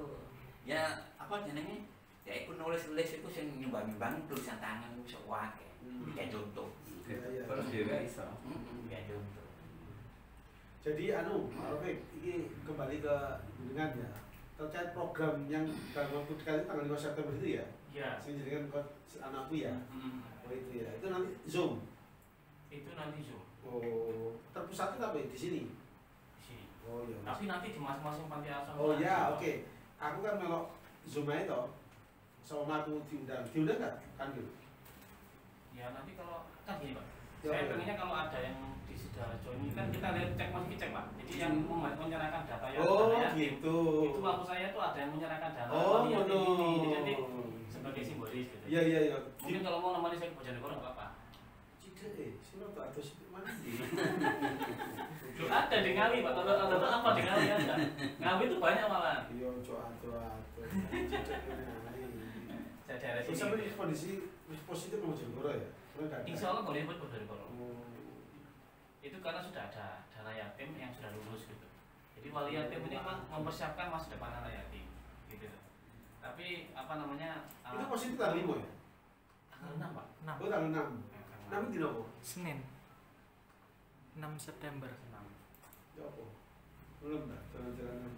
ya apa jenenge ya aku nulis itu sing nyumbang tulisan tangan itu sok wae kayak contoh. Terus dia iso. Kayak contoh. Jadi anu, Pak Rafiq, ini kembali ke dengan ya terkait program yang dalam waktu dekat itu tanggal 5 September itu ya. Iya. Saya jadikan anakku ya. Hmm. Oh itu ya. Itu nanti Zoom. Itu nanti Zoom Oh, terpusatnya apa ya? Di sini. di sini. Oh iya. Tapi nanti di masing-masing panti asuhan. Oh ya, oke. Aku kan melok Zoom aja toh. Sama aku diundang. Diundang nggak? Kan gitu. Ya nanti kalau kan gini Pak. Ya, Saya ya. pengennya kalau ada yang di Sidoarjo ini kan kita lihat cek masih cek Pak. Jadi yang menyerahkan data ya. Oh data yatim. gitu. Itu waktu saya tuh ada yang menyerahkan data Oh yatim no. ini. Jadi sebagai simbolis gitu. Iya iya iya. Mungkin kalau mau namanya saya ke Bojonegoro nggak apa-apa. Cide, sini tuh atau sini mana di? Loh, ada di Ngawi Pak. Kalau apa di Ngawi ada. Ngawi itu banyak malah. Iya, coba. Saya daerah Terus sini. sampai kondisi positif mau Bojonegoro ya? Sebenarnya nggak ada. Insya Allah boleh buat Bojonegoro. Oh. Itu karena sudah ada dana yatim yang sudah lulus gitu. Jadi wali yatim ini kan mempersiapkan masa depan anak yatim gitu. Tapi apa namanya? Itu positif tanggal 5 ya? tanggal 6 Pak. Oh tanggal 6. Tanggal 6 itu apa? Senin 6 September. 6. Ya apa? Belum dah, jalan-jalan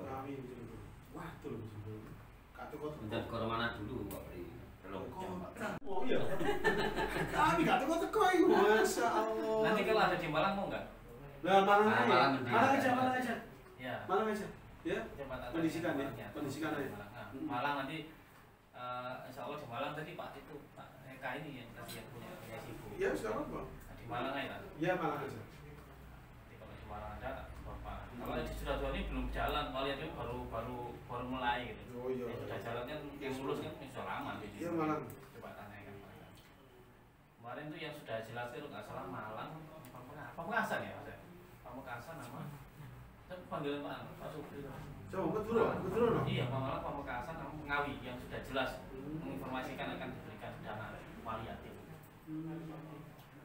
kami Bojonegoro. Wah, tuh loh Bojonegoro. Kata kota. Menjadi ke mana dulu Pak Pri? Belum jam Pak. Oh iya. Kami gak teko-teko itu, Masya Allah. Nanti kalau ada di Malang mau nggak? Lah Malang Ah, aja. Malang mending. Malang aja. Ya. Malang aja. Ya. Jembatan Pendidikan ya? Malang, Pendidikan aja. Malang. Nah, Malang nanti insya Allah di Malang tadi Pak itu Pak Eka ini yang tadi yang punya Sibu. Ya, sekarang apa? Nah, di Malang aja. Ya Malang aja. Jadi kalau di Malang ada Bapak. Kalau di Sidoarjo ini belum jalan, kalau yatim baru mulai gitu. Oh iya. Yang sudah jalan kan yang lulus kan sudah lama di Iya Malang. Coba tanyakan Pak. Kemarin tuh yang sudah jelas itu nggak salah Malang, Pamekasan ya Mas? Pamekasan nama. Tapi panggilan Pak Supri. Coba betul no. Iya, Malang Pamekasan sama Ngawi yang sudah jelas menginformasikan akan diberikan dana wali yatim.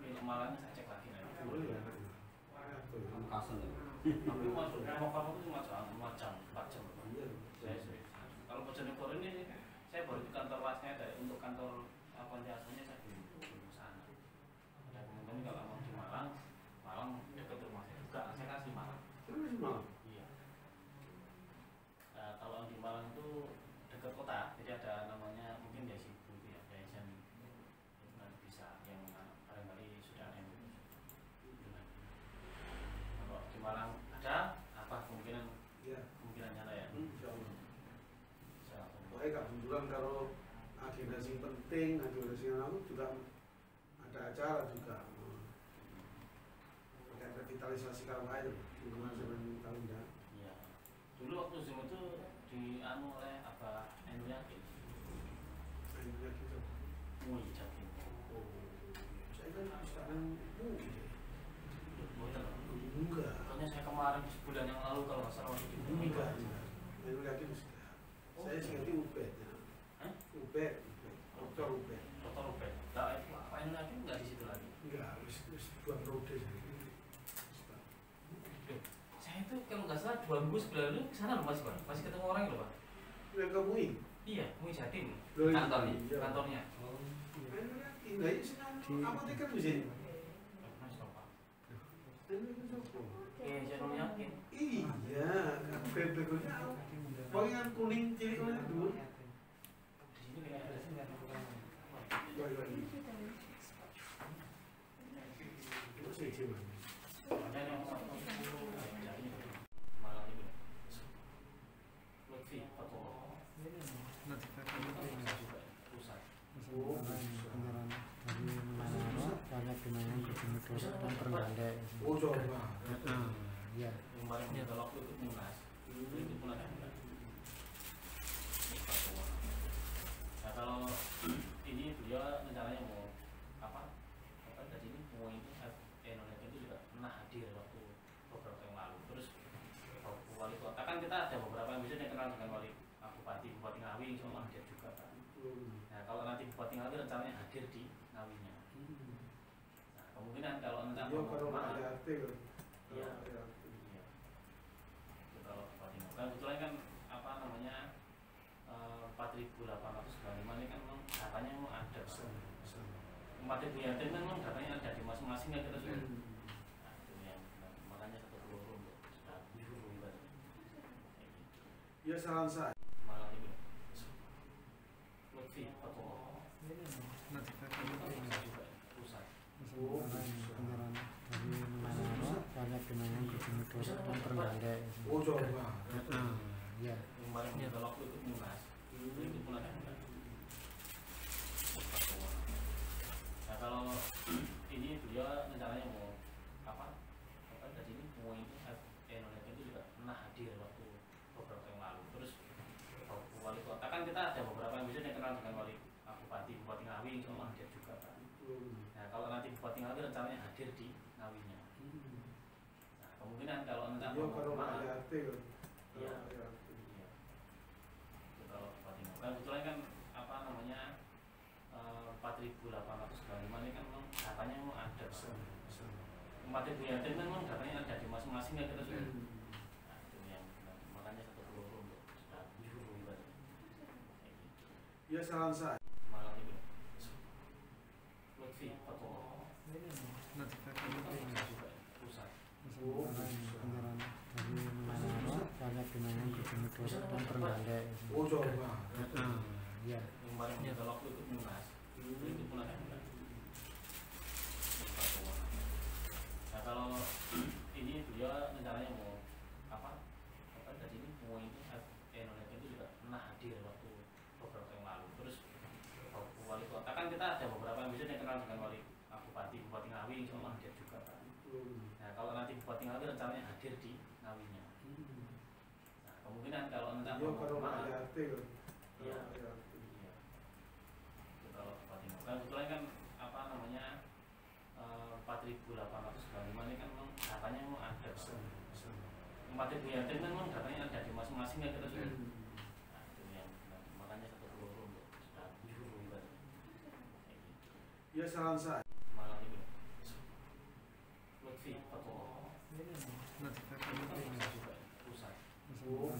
Untuk Malang saya cek lagi nanti. Oh iya. Kasen ya. Tapi masuk kamu itu cuma 4 jam. Iya. Saya serius. Kalau Bojonegoro ini saya baru di kantor wasnya ada untuk kantor apa asuhannya saya belum. Malang. Iya. Kalau di Malang itu dekat kota, jadi ada namanya mungkin Desi Bu itu ya, Yayasan itu nanti bisa yang barangkali sudah ada yang kalau di Malang ada apa kemungkinan Ya. nyata ya? Insyaallah. Bisa. Pokoknya kebetulan kalau agenda sing penting, agenda sing anu juga ada acara juga. Kayak revitalisasi Kalawai itu, di rumah Semen Talunda. Iya. Dulu waktu Zoom itu dianu oleh apa Enu Yakin, Akhirnya kita, Mui Yakin. oh, saya kan sekarang Betul. enggak, Pokoknya saya kemarin sebulan yang lalu kalau nggak salah waktu di enggak. Akhirnya yakin sudah. Saya singati Ubed, ya. Hah? Ubed, Dr. Ubed. Dokter Rupet. Nah, Pak Enu Yakin nggak di situ lagi. Enggak, wis dua periode saya. Saya itu kalau nggak salah 2 minggu sebelum lalu kesana loh masih Pak, masih ketemu orang loh Pak. Yang kamu Iya, Mui Jatim, Kantornya? kantornya. Akhirnya yakin, lah ini senang apoteker di sini. Mas Pak. Akhirnya yakin siapa? Jangan Yakin. Iya, backgroundnya yang kuning cilik itu. Di sini kayaknya ada. Itu sih cuman. Ada yang malam itu. Lutfi, Fatullah. Pusat. Oh, banyak genangan di sini terus dan tergandeng. oh coba. Ya. Yang kemarin kalau waktu itu Munas, itu pun ada enggak? Fatullah. Nah kalau ini beliau rencananya mau apa tadi ini mau ini Indonesia itu juga pernah hadir waktu beberapa yang lalu. Terus wali kota kan kita ada beberapa yang bisa dikenal dengan wali Bupati Ngawi sama hadir juga kan. Nah kalau nanti Bupati Ngawi rencananya hadir di Ngawinya. Nah kemungkinan kalau nanti Iya, kalau mana? ada arti. Iya. Iya. Itu kalau Bupati Ngawi kan kebetulan kan apa namanya 4.895 ini kan memang datanya memang ada. 4.000 yatim kan memang datanya ada di masing-masing ya kita sudah. Nah, itu yang makanya satu peluru untuk sudah disuruh ibadah. Ya saran saya. Malam itu Lutfi, Fatullah. Pusat. Oh, banyak genangan di sini terus dan tergandeng. oh coba. Ya. Yang kemarin kalau waktu itu Munas, itu pun ada enggak? Fatullah. Nah kalau ini beliau rencananya mau apa tadi ini mau ini Indonesia itu juga pernah hadir waktu beberapa yang lalu. Terus wali kota kan kita ada beberapa yang bisa dikenal dengan wali Bupati Ngawi sama hadir juga kan. Nah kalau nanti Bupati Ngawi rencananya hadir di Ngawinya. Nah kemungkinan kalau nanti Iya, kalau mana? ada arti. Iya. Iya. Itu kalau Bupati Ngawi kan kebetulan kan apa namanya 4.895 ini kan memang datanya memang ada. 4.000 yatim kan memang datanya ada di masing-masing ya kita sudah. Nah itu yang makanya satu peluru untuk sudah disuruh ibadah. Ya saran saya. Malam itu Lutfi, Fatullah. Pusat. Oh, banyak genangan di sini terus dan tergandeng. oh coba. Ya. Yang kemarin kalau waktu itu Munas, itu pun ada enggak? Fatullah. Nah kalau ini beliau rencananya mau apa tadi ini mau ini Indonesia itu juga pernah hadir waktu beberapa yang lalu. Terus wali kota kan kita ada beberapa yang bisa dikenal dengan wali Bupati Ngawi sama hadir juga kan. Nah kalau nanti Bupati Ngawi rencananya hadir di Ngawinya. Nah kemungkinan kalau nanti Iya, kalau mana? ada arti. Iya. Iya. Itu kalau Bupati Ngawi kan kebetulan kan apa namanya 4.895 ini kan memang datanya memang ada. 4.000 yatim kan memang datanya ada di masing-masing ya kita sudah. Nah itu yang makanya satu peluru untuk sudah disuruh ibadah. Ya saran saya. Malam itu Lutfi, Fatullah. Pusat. Oh,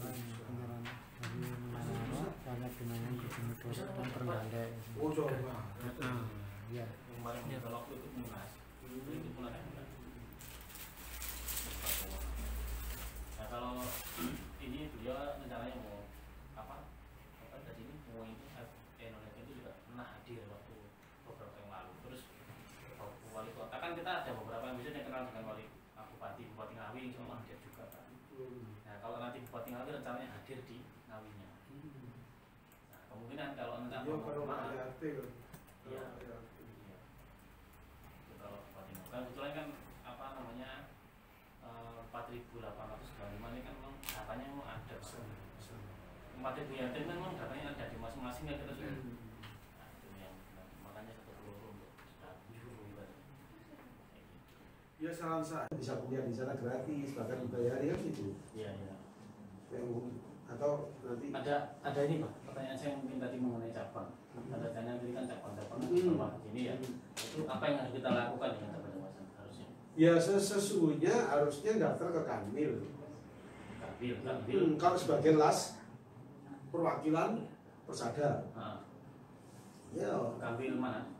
banyak genangan di sini terus dan tergandeng. oh coba. Ya. Yang kemarin kalau waktu itu Munas, itu pun ada enggak? Fatullah. Nah kita ada beberapa ambisien yang kenal dengan wali Bupati Ngawi, insya Allah hadir juga Pak. Nah kalau nanti Bupati Ngawi rencananya hadir di Ngawinya. Nah kemungkinan kalau nanti Iya, kalau Pak, ada RT kan. iya, iya. Itu kalau Bupati Ngawi, kan kebetulan kan apa namanya 4.895 ini kan memang datanya memang ada. 4.000 yatim kan memang datanya ada di masing-masing ya kita sudah. Nah itu yang makanya satu peluru untuk sudah nyuruh kita. Ya saran saya bisa kuliah di sana gratis, bahkan dibayari kan gitu. Iya iya. Atau nanti Ada ini Pak, pertanyaan saya mungkin tadi mengenai cabang. Ada tanya tadi kan cabang-cabang ini ya. Itu apa yang harus kita lakukan dengan cabang-cabang harusnya? ya sesungguhnya harusnya daftar ke Kanwil. Kanwil. Kalau sebagai las perwakilan Persada. Nah, Ya, Kanwil mana?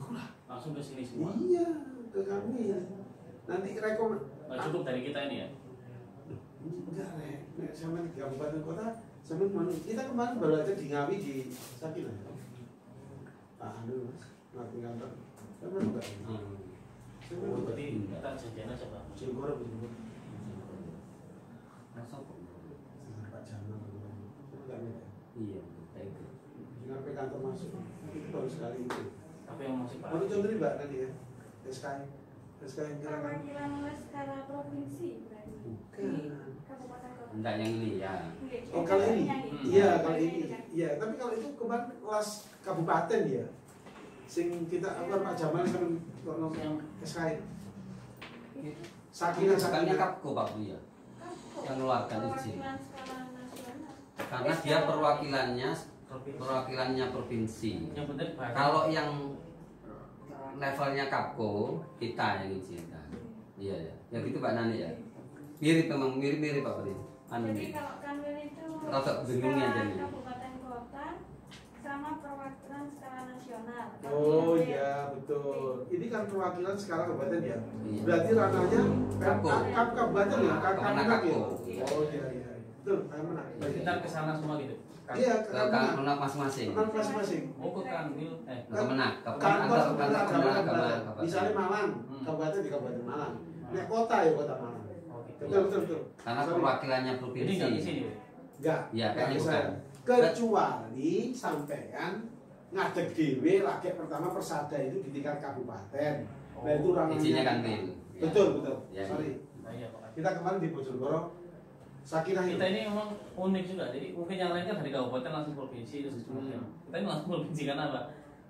lah. Langsung ke sini semua. Iya, ke Kanwil. Nanti Nggak cukup dari kita ini ya? Enggak, Nek. Sama di kabupaten kota, sama kita kemarin baru aja di Ngawi di Sakinah. Pak Anu, Mas, ngaku kantor. Sama enggak? Oh, berarti kita janjian aja Pak. Jengkor, Jengkor. Masa kok? Pak Jamal. Enggak ada. Iya, baik. Sampai kantor masuk. Itu baru sekali itu. Apa yang masih Pak? Baru contoh nih Mbak tadi ya. SK yang kira kan. Perwakilan skala provinsi berarti di Bukan. kabupaten kota. Enggak yang ini ya. Oh kalau ini, iya kalau ini, Iya. iya. Tapi kalau itu kemarin kelas kabupaten ya. Sing kita apa Pak Jamal sama yang SK. Sakinah Bukannya Sakinah. Kapko Pak Bu ya. Yang ngeluarkan izin. Perwakilan skala nasional. Karena dia perwakilannya provinsi. Yang penting Pak. Kalau yang levelnya Kapko kita yang izinkan. Iya ya. Ya gitu Pak Nani ya. Mirip memang mirip Pak Bri. Anu Jadi nih. kalau Kanwil itu Rada bingungnya skala jadi. kabupaten kota sama perwakilan skala nasional. Oh iya betul. Ini kan perwakilan skala kabupaten ya. Iya. Berarti ranahnya Kapko. kabupaten ya, Kemana Kapko. Kapko. Oh iya iya. Betul, mana? Berarti kita ke sana semua gitu. Iya, Ke Kemenak masing-masing. masing-masing. Oh ke Kanwil. Ke Kemenak. Kantor sebenarnya Kemenak. kabupaten. Misalnya Malang, kabupaten di Kabupaten Malang. Nek kota ya kota Malang. Oh gitu. Betul. Karena Sorry. perwakilannya Jadi provinsi. nggak di sini. Enggak. Iya, kayaknya bisa. bukan. Kecuali sampean ngadeg dhewe lagi pertama Persada itu di tingkat kabupaten. Nah itu ranahnya. Izinnya kan Wil. Betul. Ya, Sorry. Nah, iya Pak. Kita kemarin di Bojonegoro Sakinah Kita ini memang unik juga. Jadi mungkin yang lain kan dari kabupaten langsung provinsi terus kemudian. Kita ini langsung provinsi karena apa?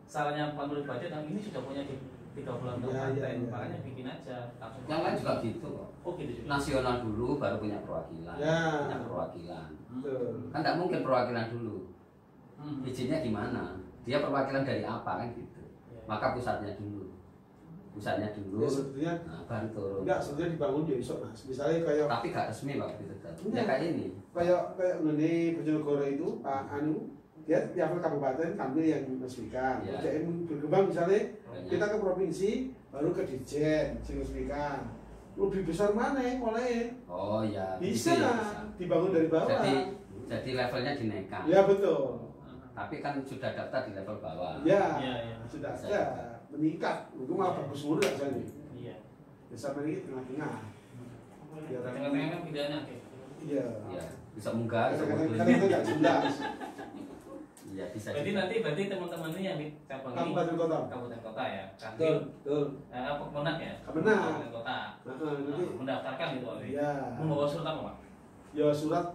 Salahnya Pak Nur Bajet yang ini sudah punya di 3 bulan kabupaten, iya. makanya bikin aja langsung. Yang lain juga gitu kok. Oh gitu juga. Nasional dulu baru punya perwakilan. Ya. Punya perwakilan. Betul. Kan tidak mungkin perwakilan dulu. Hmm. Izinnya gimana? Dia perwakilan dari apa kan gitu. Iya. Maka pusatnya dulu. Pusatnya dulu. Ya sebetulnya Nah, baru turun. enggak sebetulnya dibangun ya besok Mas. Misalnya kayak Tapi gak resmi Pak gitu kan. Enggak. Ya kayak ini. kayak ngene Bojonegoro itu Pak Anu dia level kabupaten kami yang resmikan. Ya. Jadi berkembang misalnya Banyak. kita ke provinsi baru ke Dirjen yang resmikan. Lebih besar mana mulai? Oh ya. Bisa gitu ya, dibangun dari bawah. Jadi levelnya dinaikkan. Ya betul. Tapi kan sudah daftar di level bawah. Ya, Iya. sudah Bisa ada juga. meningkat. Itu malah bagus mulu rasanya. Iya. Ya sama ini tengah-tengah. Ya, Tengah-tengah kan pilihannya oke. Iya. Ya, bisa munggah, bisa mundur. Kadang-kadang nggak jelas. Iya, bisa. Berarti juga. berarti teman-teman ini yang di cabang ini Kabupaten kota. kabupaten kota ya, Betul, Kanwil, betul. apa Kemenak ya? Kemenak. Kabupaten kota. Nanti Mendaftarkan gitu Pak. Iya. Membawa surat apa Pak? Ya surat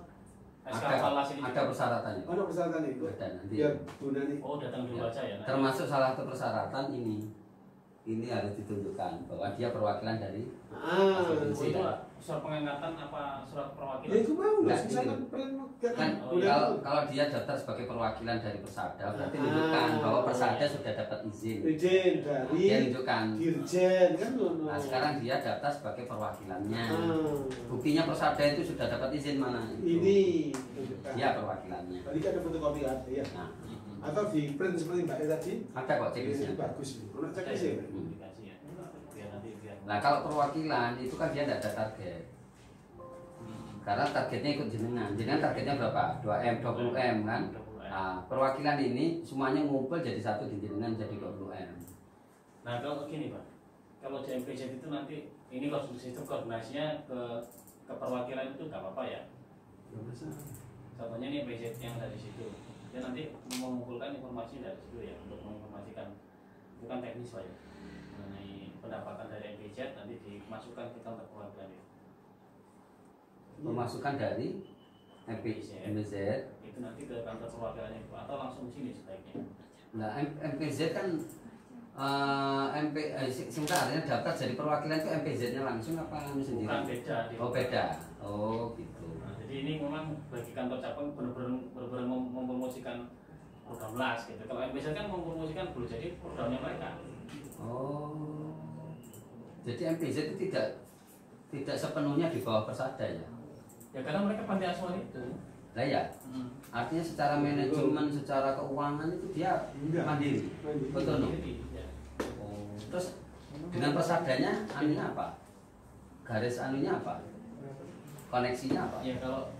SK evaluasi ini. Ada persyaratannya. ada persyaratan itu. Ada nanti. Biar gunanya. Oh datang dulu Ya. aja ya. Termasuk salah satu persyaratan ini harus ditunjukkan bahwa dia perwakilan dari Ah, Oh, itu lah, surat pengangkatan apa surat ya perwakilan? itu mau Nggak, nggak bisa ini. kan kan Oh, iya. kalau dia daftar sebagai perwakilan dari Persada berarti Ah. menunjukkan bahwa Persada sudah dapat izin. Izin dari Dia tunjukkan. Dirjen kan ngono. Nah, sekarang dia daftar sebagai perwakilannya. Ah. Buktinya Persada itu sudah dapat izin mana? Itu. Ini tunjukkan. Dia perwakilannya. Tadi kan ada fotokopi kan ya. Nah, Atau di print seperti Mbak E tadi. ada kok Ini checklistnya. bagus nih. Ono checklist ya. Publikasi ya. Biar nanti biar. Nah, kalau perwakilan itu kan dia tidak ada target. Karena targetnya ikut jenengan. Jenengan targetnya berapa? 2M, 20M kan? 20M. Nah, perwakilan ini semuanya ngumpul jadi satu di jenengan jadi 20M. Nah kalau gini Pak, kalau di MPZ itu nanti ini kalau sistem koordinasinya ke perwakilan itu nggak apa-apa ya. Nggak masalah. Contohnya ini MPZ yang dari situ, dia nanti mengumpulkan informasi dari situ ya untuk menginformasikan, bukan teknis Pak ya, mengenai pendapatan dari MPZ nanti dimasukkan ke kantor perwakilan itu. Pemasukan dari MPZ. Itu nanti ke kantor perwakilannya itu atau langsung sini sebaiknya. Nah, MPZ kan sebenarnya daftar jadi perwakilan itu MPZ-nya langsung apa sendiri? Bukan, beda. Oh beda. Oh gitu. Nah, jadi ini memang bagi kantor cabang benar-benar mempromosikan program LAS gitu. Kalau MPZ kan mempromosikan boleh jadi programnya mereka. Oh. Jadi MPZ itu tidak sepenuhnya di bawah Persada ya? Ya karena mereka panti asuhan itu. Lah ya. Artinya secara manajemen, secara keuangan itu dia Enggak. mandiri. Betul no? Jadi, ya. Oh. Terus dengan Persadanya anunya apa? Garis anunya apa? Koneksinya apa? Ya kalau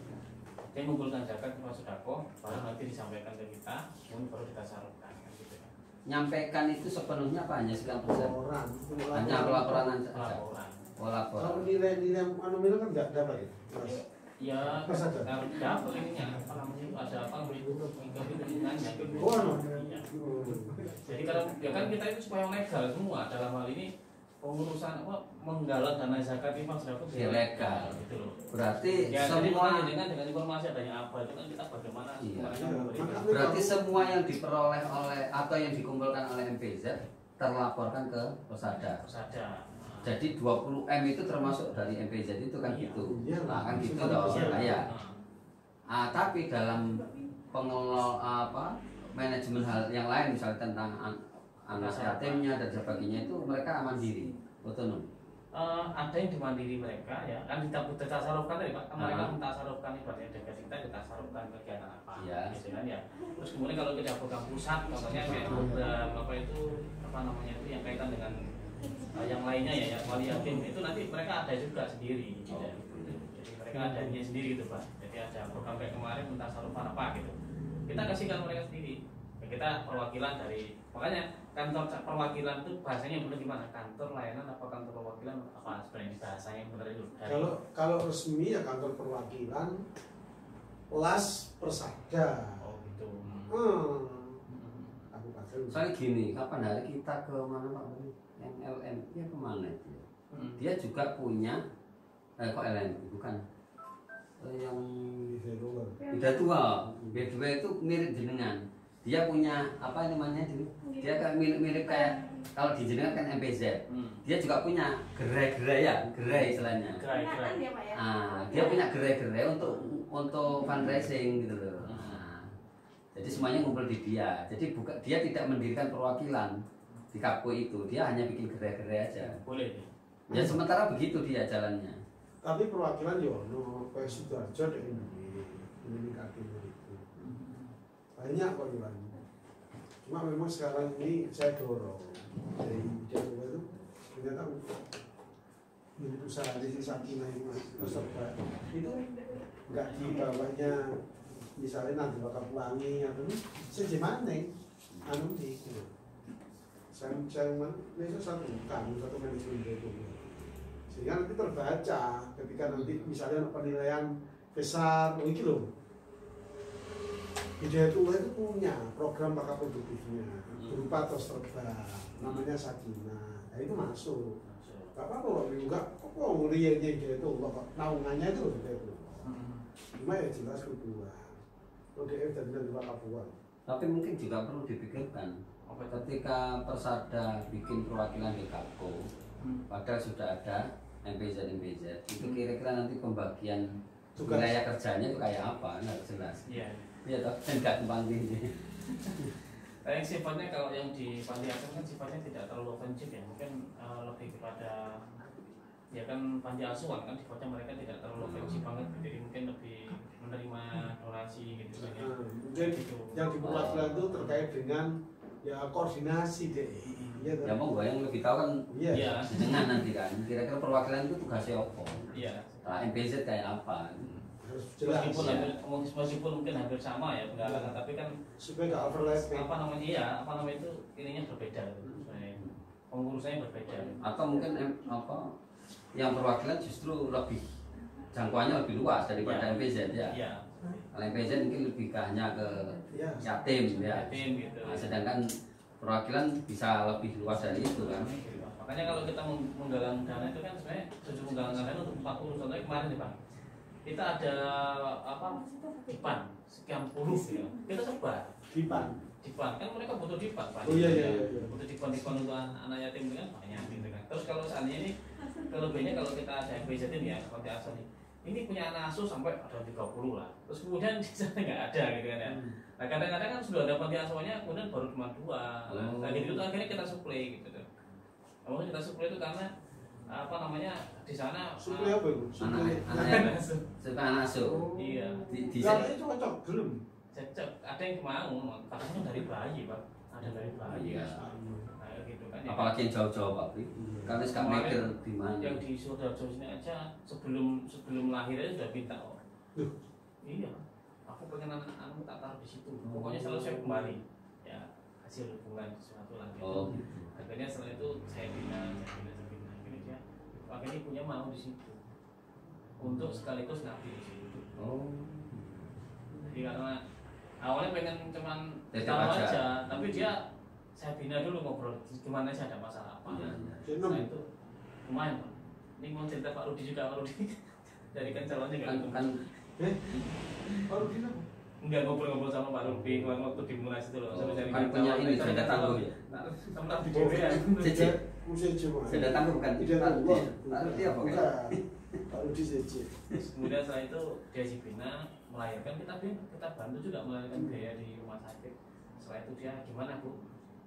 dia mengumpulkan zakat ke Sodako, baru nanti disampaikan ke kita, kemudian baru kita salurkan kan gitu kan. Nyampaikan itu sepenuhnya apa hanya sekian persen? Laporan. Hanya pelaporan saja. Pelaporan. Oh lapor. Kalau nilai anu kan nggak dapat ya. Mas? Ya, Pas ada. kalau dapat ininya apa namanya ada apa hitungannya gitu. Oh, anu. Iya. Jadi kalau ya kan kita itu supaya legal semua dalam hal ini pengurusan apa menggalang dana zakat di Sodako Ilegal. gitu loh. Berarti Ya, jadi semua dengan informasi adanya apa itu kan kita bagaimana Iya. mereka Iya. memberikan. berarti semua yang diperoleh oleh atau yang dikumpulkan oleh MPZ terlaporkan ke Persada. Saja. Jadi 20M itu termasuk dari MPZ itu kan Iya. gitu. Iya. Nah, kan gitu Iya. dong. Iya. Nah, ya. Tapi dalam pengelola manajemen hal yang lain misalnya tentang anak yatimnya dan sebagainya itu mereka mandiri, otonom. Ada yang dimandiri mereka ya kan kita tasarufkan tadi Pak, mereka Ah. mentasarufkan ibaratnya delegasi kita tasarufkan kegiatan apa Iya. gitu kan ya. Terus kemudian kalau kita program pusat contohnya kayak program apa itu apa namanya itu yang kaitan dengan yang lainnya ya yang wali yatim itu nanti mereka ada juga sendiri gitu. Jadi mereka adanya sendiri gitu Pak. Jadi ada program kayak kemarin mentasarufkan apa gitu. Kita kasihkan mereka sendiri. Ya, kita perwakilan dari makanya kantor perwakilan itu bahasanya benar gimana? Kantor layanan apa kantor perwakilan apa sebenarnya bahasanya benar itu? Dari Kalau resmi ya kantor perwakilan LAS Persada. oh gitu. Kabupaten. Soalnya gini, kapan hari kita ke mana Pak? Yang LM dia kemana itu? Dia juga punya kok LM bukan yang Beda tua, B2 itu mirip jenengan. Dia punya apa namanya itu? Dia kayak mirip kayak kalau di jenengan kan MPZ. Dia juga punya gerai-gerai ya, gerai istilahnya. Gerai-gerai. Ya, Pak, ya? Dia punya gerai-gerai untuk fundraising gitu loh. Jadi semuanya ngumpul di dia. Jadi dia tidak mendirikan perwakilan di Kapko itu. Dia hanya bikin gerai-gerai aja. Boleh. Ya sementara begitu dia jalannya. Tapi perwakilan yo no kayak Sidoarjo deh ini kaki itu. Banyak kok Iwan. Cuma memang sekarang ini saya dorong dari Jawa itu ternyata ini usaha di Sakinah itu peserta itu nggak di bawahnya misalnya nanti bakal pelangi atau sejemane anu di saya itu satu manajemen itu sehingga nanti terbaca ketika nanti misalnya penilaian besar ini loh Hidayah Tua itu punya program bakat produktifnya berupa tos terbang namanya Sakinah, nah, itu masuk gak apa-apa enggak kok ngeliatnya Hidayah Tua kok naungannya itu loh Hidayah Tua cuma ya jelas kedua ODF dan bakat Papua. Tapi mungkin juga perlu dipikirkan ketika Persada bikin perwakilan di Kapko padahal sudah ada MPZ itu kira-kira nanti pembagian Tugas. wilayah kerjanya itu kayak apa nggak jelas. Iya. Iya toh kan nggak kembang tinggi. Yang sifatnya kalau yang di panti asuhan kan sifatnya tidak terlalu ofensif ya, mungkin lebih kepada ya kan panti asuhan kan sifatnya mereka tidak terlalu ofensif banget, jadi mungkin lebih menerima donasi gitu kan ya. Mungkin Gitu. yang di perwakilan itu terkait dengan ya koordinasi deh. Iya Ya mau gue yang lebih tahu kan Iya. Iya. dengan nanti kan kira-kira perwakilan itu tugasnya apa? Iya. Nah, MPZ kayak apa? Harus jelas Meskipun mungkin hampir sama ya penggalangan, tapi kan supaya nggak overlapping. apa namanya ya apa namanya itu ininya berbeda gitu. Sebenarnya. pengurusannya berbeda. Atau mungkin yang perwakilan justru lebih jangkauannya lebih luas daripada MPZ ya. Iya. Kalau MPZ mungkin lebih hanya ke Ya. yatim ya. Yatim gitu. Nah, sedangkan perwakilan bisa lebih luas dari itu kan. Makanya kalau kita menggalang dana itu kan sebenarnya tujuan menggalang dana untuk 40. Contohnya kemarin nih Pak, kita ada dipan sekian puluh gitu. Kita sebar Dipan. kan mereka butuh dipan Pak. Oh iya. Butuh dipan untuk anak yatim itu kan banyak gitu kan. Terus kalau seandainya ini kelebihannya kalau kita ada FBZ ini ya seperti asal ini punya anak asuh sampai ada 30 lah. Terus kemudian di sana nggak ada gitu kan ya. Nah kadang-kadang kan sudah ada panti asuhannya kemudian baru cuma 2. Nah gitu itu akhirnya kita suplai gitu tuh. Namun kita suplai itu karena di sana Suplai apa itu? Suplai Anak asuh. Iya. Di Kalau itu cocok belum? Ada yang mau katanya dari bayi Pak. Ada dari bayi Iya. kan. Nah gitu kan. Ya. Apalagi yang jauh-jauh Pak. Karena sekarang mikir di mana. Yang di Sidoarjo sini aja sebelum lahir aja sudah minta oh. Iya. Aku pengen anak-anakmu tak taruh di situ. Pokoknya selalu saya kembali. Ya hasil hubungan sesuatu lagi. Oh. Akhirnya setelah itu saya bina. Akhirnya dia akhirnya punya mau di situ. Untuk sekaligus ngabdi di situ. Oh. Jadi karena awalnya pengen cuman Tetep tahu aja. aja, tapi dia saya bina dulu ngobrol gimana sih ada masalah apa. Iya. Setelah itu lumayan Pak. Ini mau cerita Pak Rudi juga, Pak Rudi dari kan calonnya nggak Kan Kalau gini apa? nggak ngobrol-ngobrol sama Pak Rudi kemarin waktu dimulai situ loh. Sampai jadi kan punya ini sudah tangguh ya. sama Rudi Dewi ya. Cici. Usia cuma. Sudah tangguh bukan? Tidak Rudi. Rudi apa kan? Pak Rudi CC. Kemudian setelah itu dia si bina melahirkan kita bantu juga melahirkan biaya di rumah sakit. Setelah itu dia gimana Bu?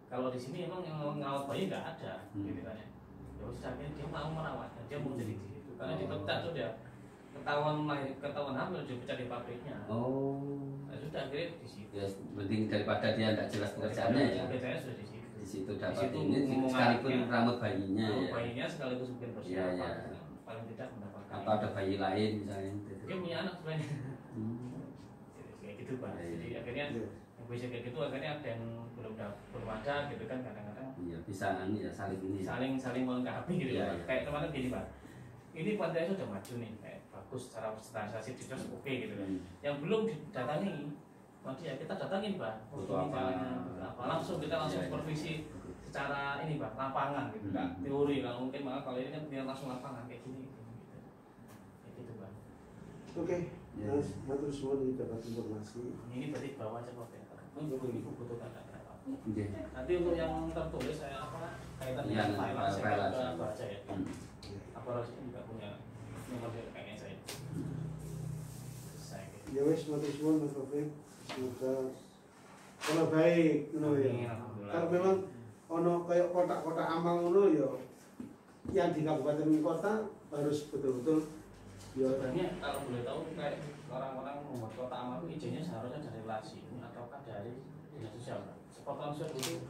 Kalau di sini emang yang ngawat bayi nggak ada, gitu kan ya. Ya wis akhirnya dia mau merawat, dan dia mau jadi di situ. Karena dipecat tuh dia ketahuan hamil dia pecat di pabriknya. Oh. Nah, sudah akhirnya di situ. Ya, penting daripada dia tidak jelas pekerjaannya ya. Pekerjaannya sudah di situ. Di situ Di dapat situ ini ngomong sekalipun anaknya, rambut bayinya Rambut ya. bayinya sekaligus mungkin Iya, persiapan. iya. Paling tidak mendapatkan. Atau ada bayi lain misalnya. Dia punya anak sebenarnya. Hmm. Kayak gitu Pak. Iya, iya. Jadi akhirnya yang bisa kayak gitu akhirnya ada yang belum ada gitu kan kadang-kadang Iya, bisa ya saling ini. saling melengkapi gitu Iya, Pak. iya. Kayak kemarin gini Pak. Ini pantai sudah maju nih, kayak bagus secara presentasi di terus oke gitu kan. Yang belum didatangi, maka ya kita datangin Pak. Butuh Ini apa? caranya, butuh apa. Langsung kita langsung Iya, iya. supervisi secara ini Pak, lapangan gitu kan. Teori kalau mungkin malah kalau ini kan dia langsung lapangan kayak gini gitu. Kayak gitu Pak. Oke, Ya. Mas, matur suwun dapat informasi. Ini berarti bawa aja Pak ya. Mungkin ibu butuhkan apa. Iya. Nanti untuk yang tertulis saya kaitan Iya, dengan file nanti saya file ke aja. baca ya. Hmm. Apa harus juga punya nomor kayaknya saya. Saya gitu. Ya wes, matur suwun Mas Taufik. Semoga kalau baik, ngono ya. Amin, alhamdulillah. Kalau memang ono kayak kotak-kotak amal ngono ya, yang di kabupaten kota harus betul-betul ya Sebenarnya kalau boleh tahu kayak orang-orang membuat kota amal itu izinnya seharusnya dari LASI ataukah dari dinas sosial. Sepotong itu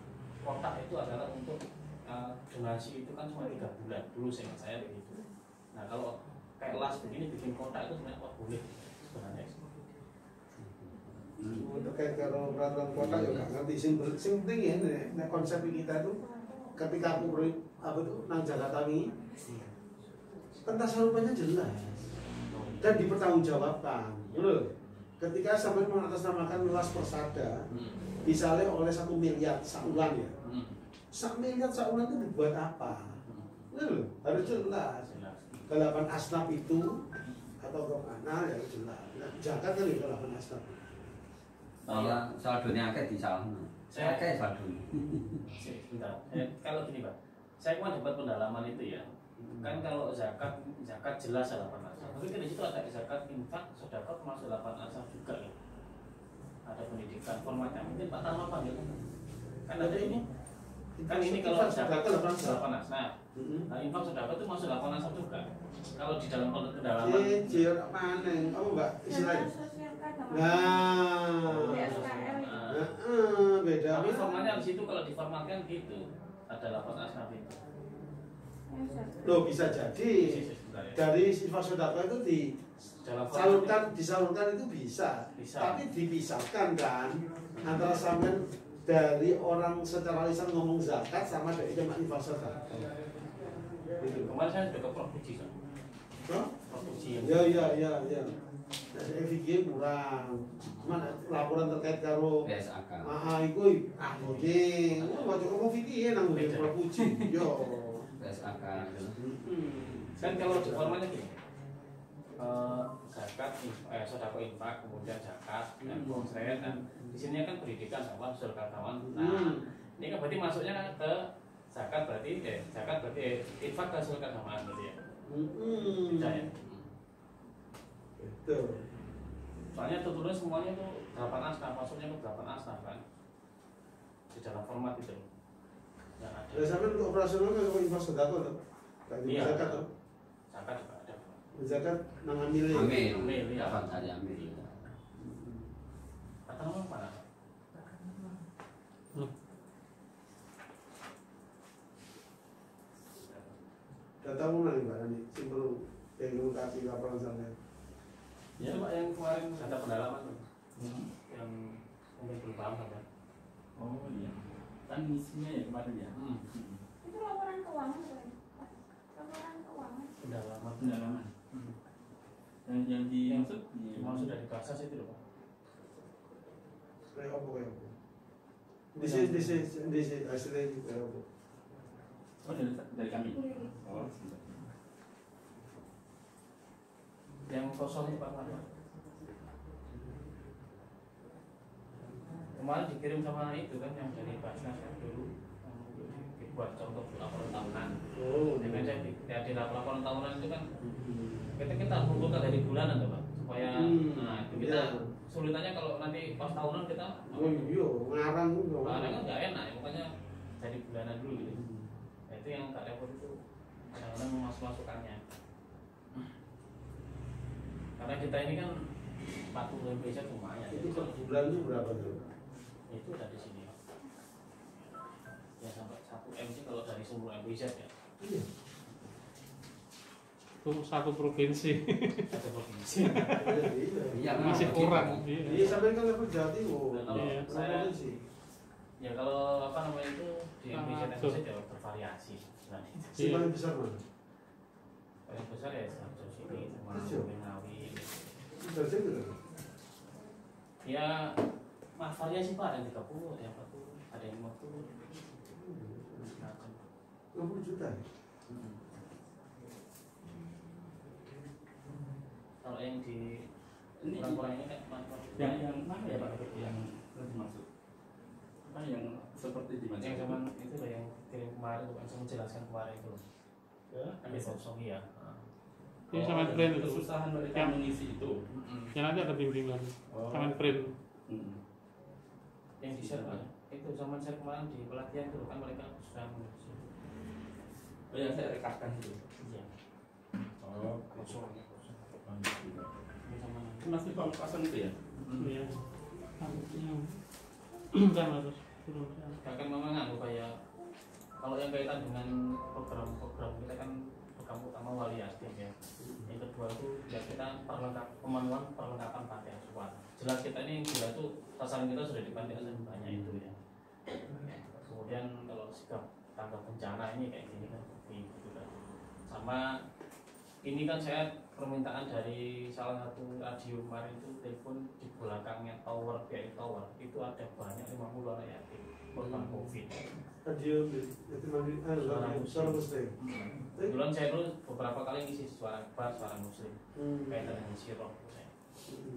kotak itu adalah untuk donasi itu kan cuma 3 bulan dulu saya begitu. Nah kalau kayak las begini bikin kotak itu sebenarnya kok boleh sebenarnya. terkait karo peraturan kota ya gak ngerti sing penting ya nek konsep kita itu ketika aku nang Jakarta ini pentas harupanya jelas dan dipertanggungjawabkan betul ketika sampai mengatasnamakan Las Persada misalnya oleh 1 miliar saulan ya 1 miliar saulan itu dibuat apa betul harus jelas 8 asnaf itu atau kemana ya jelas Jakarta kan itu 8 asnaf Soalnya saldonya akeh di sana. Saya Akeh saldonya. Sebentar. Kalau gini Pak, saya kan dapat pendalaman itu ya. Kan kalau zakat jelas 8 asal. Tapi kan di situ ada zakat infak, sedekah termasuk 8 asal juga ya. Ada pendidikan formatnya mungkin Pak tambah apa gitu. Kan ada ini. Kan ini kalau zakat 8 asal. Nah, infak sedekah itu masuk 8 asal juga. Kalau di dalam pendalaman Jir mana? Apa Mbak istilahnya? Nah, beda. tapi formatnya di situ kalau diformatkan gitu ada 8 asnaf itu. Loh bisa jadi dari sifat sodako itu disalurkan itu bisa, Bisa. tapi dipisahkan kan antara sampean dari orang secara lisan ngomong zakat sama dari cuma infak zakat. Gitu. Kemarin saya sudah ke Prof Puji, Pak. Hah? Prof Puji yang Ya. Nah, fikih kurang. Cuman laporan terkait karo PSAK. iku ahline. Wah, coba fikih nang ngene Prof Puji. Yo. PSAK. kan kalau di formatnya gini, zakat, sodako infak, kemudian zakat, dan konsret, dan di sini kan pendidikan sama surga kawan. Nah, ini kan berarti masuknya ke zakat berarti infak ke surga kawan gitu ya. Bisa ya. Betul. Soalnya tuturnya semuanya tuh 8 asnaf, masuknya ke 8 asnaf kan di dalam format itu. Yang ada. Lah sampean untuk operasional kan kok infak sedekah to? Iya. Zakat to? Zakat juga ada. Zakat nang amile. Amil, dapat dari amil. Kata nama mana? Data mana nih Mbak Ani? Sing perlu melengkapi laporan sampean. Ya Pak, yang kemarin data pendalaman tuh. Yang mungkin belum paham kan? Oh iya, kan isinya ya kemarin ya. Itu laporan keuangan bukan? Pak? Laporan keuangan. Pendalaman. Pendalaman. Yang dimaksud Maksud dari kasas itu loh Pak. Kayak apa kayak apa? Disi hasilnya kayak apa? Oh dari kami. Iya. Oh sebentar. Yang kosong itu Pak mana? Kemarin dikirim sama itu kan yang dari Basnas kan dulu dibuat contoh laporan tahunan. Oh, Ya kan saya di laporan tahunan itu kan kita kumpulkan dari bulanan tuh Pak supaya nah itu kita sulitannya kalau nanti pas tahunan kita oh iya, ngarang itu. karena kan nggak enak ya, makanya dari bulanan dulu gitu. Nah, itu yang tak repot itu kadang-kadang masukannya. Karena kita ini kan 40 MB lumayan. Itu Jadi per bulan itu berapa tuh? itu ada di sini Pak. Ya sampai 1 M sih kalau dari seluruh MB ya. Iya. Itu satu provinsi. Satu provinsi. Iya. Iya, Masih kurang. Iya, sampean kan level Jawa Timur. Dan kalau Iya. saya sih. ya kalau apa namanya itu di Indonesia Ah, Indonesia jauh bervariasi sebenarnya. Si paling besar mana? Paling besar ya Sarjo sini sama Sarjo. Ngawi. Berarti berapa? Ya variasi Pak, ada yang 30, ada yang 40, ada yang 50. Macam. 60 juta. Kalau yang di Ini kurang-kurang ini kan yang mana ya Pak? Pak? Yang dimaksud? Apa yang seperti di Yang zaman itu loh yang kirim kemarin bukan saya menjelaskan kemarin itu loh. Ya, Tapi kosong ya. Ini sama print itu. kesusahan mereka Yang- mengisi itu. Ya nanti ada bimbingan. Oh. Sama print. Yang di share Pak. Itu zaman saya kemarin di pelatihan itu kan mereka sudah mengisi. Oh yang saya rekatkan itu. Iya. Oh, Kosong. oh, gitu. Ini sama Masih pamekasan itu ya? Iya. Kan harus belum. kan memang anu kayak kalau yang kaitan dengan program-program kita kan program utama wali asli ya. Yang kedua itu ya kita perlengkapan panti asuhan. Jelas kita ini gila itu sasaran kita sudah di panti asuhan banyak itu ya. Kemudian kalau sikap tanggap bencana ini kayak gini kan gitu kan. Sama ini kan saya permintaan dari salah satu radio kemarin itu telepon di belakangnya tower BRI Tower itu ada banyak 50 anak yatim korban COVID. Radio itu mana? Suara Muslim. Kebetulan saya dulu beberapa kali ngisi suara akbar, suara muslim kaitan dengan sirah.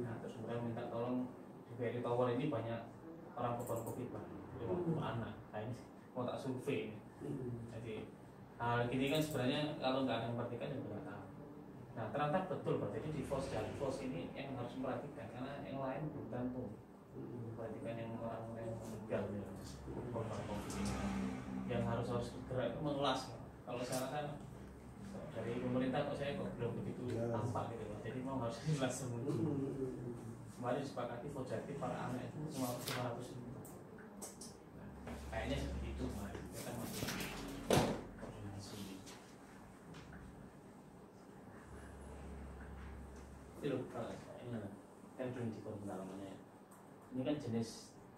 Nah terus kemudian minta tolong di BRI Tower ini banyak orang korban COVID Pak, 50 anak. Nah ini mau tak survei ini. Jadi hal gini kan sebenarnya kalau nggak ada yang perhatikan ya nggak tahu. Nah ternyata betul Pak, jadi di pos ini yang harus memperhatikan karena yang lain belum tentu perhatikan yang orang yang meninggal ya, korban COVID ini yang harus segera itu mengulas. Kalau saya rasa dari pemerintah kok saya kok belum begitu tampak gitu Pak, jadi mau harus jelas semua. Kemarin disepakati positif para anak itu cuma 500 ribu. Nah, kayaknya seperti itu kemarin kita masih koordinasi. Itu loh, ini kan belum di pendalamannya. Ini kan jenis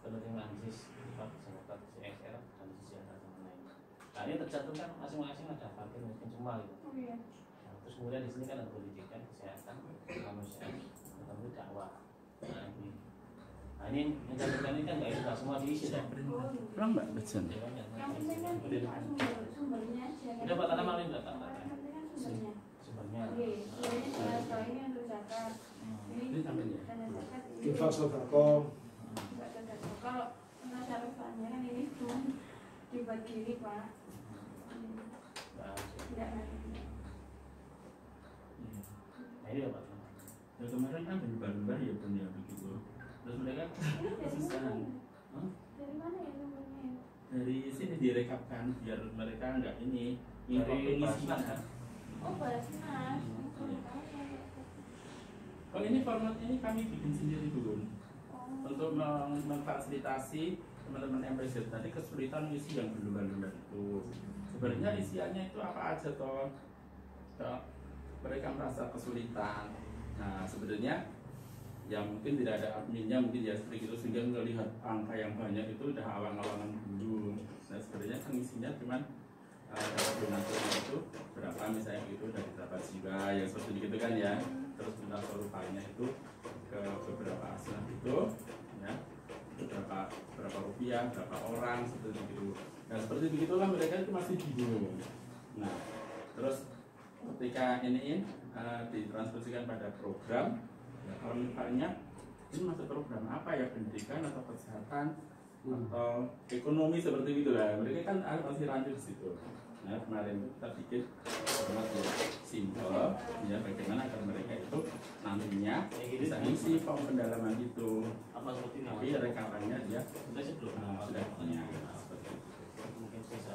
penerima analisis semoga CXR dan sejahtera dan lain. Nah ini tercantum kan masing-masing ada parkir miskin semua gitu. Oh iya. Nah, terus kemudian di sini kan ada pendidikan, kesehatan, kemanusiaan, tentu dakwah. Nah ini mencantumkan ini kan nggak semua diisi dong. Kurang mbak betul. Yang penting kan ini Pak, sumbernya aja. Udah Pak tanam malin nggak Yang penting kan sumbernya. sumbernya. Oke, sumbernya jelas kalau ini untuk zakat. Ini dana zakat ini. infak sedekah. Enggak sedekah. Kalau tasarufannya kan ini cuma dibuat gini Pak. Tidak ada. Nah ini Pak. Ya kemarin kan berubah-ubah ya punya begitu. Terus mereka Ini dari susah. mana? Dari mana ya sumbernya? Dari sini direkapkan biar mereka nggak ini Dari pengisian. Basnas, Oh, Basnas. Oh ini format ini kami bikin sendiri dulu untuk memfasilitasi teman-teman MPZ tadi kesulitan isi yang belum-belum itu. Sebenarnya isiannya itu apa aja toh? Mereka merasa kesulitan. Nah sebenarnya ya mungkin tidak ada adminnya mungkin ya seperti itu sehingga melihat angka yang banyak itu udah awang-awangan dulu. Nah sebenarnya kan isinya cuman dapat donaturnya itu berapa misalnya gitu dari berapa jiwa yang seperti itu kan ya. Terus donatur rupanya itu ke beberapa asal itu ya berapa rupiah berapa orang seperti itu. Nah seperti begitulah mereka itu masih bingung. Nah terus ketika ini ditransfusikan pada program ya, kalau misalnya ini masuk program apa ya pendidikan atau kesehatan atau ekonomi seperti itu lah mereka kan masih lanjut di situ. Nah kemarin kita bikin format yang simple ya bagaimana agar mereka itu nantinya bisa ngisi form pendalaman itu apa seperti ini? tapi rekamannya dia Sudah sebelum sudah punya mungkin bisa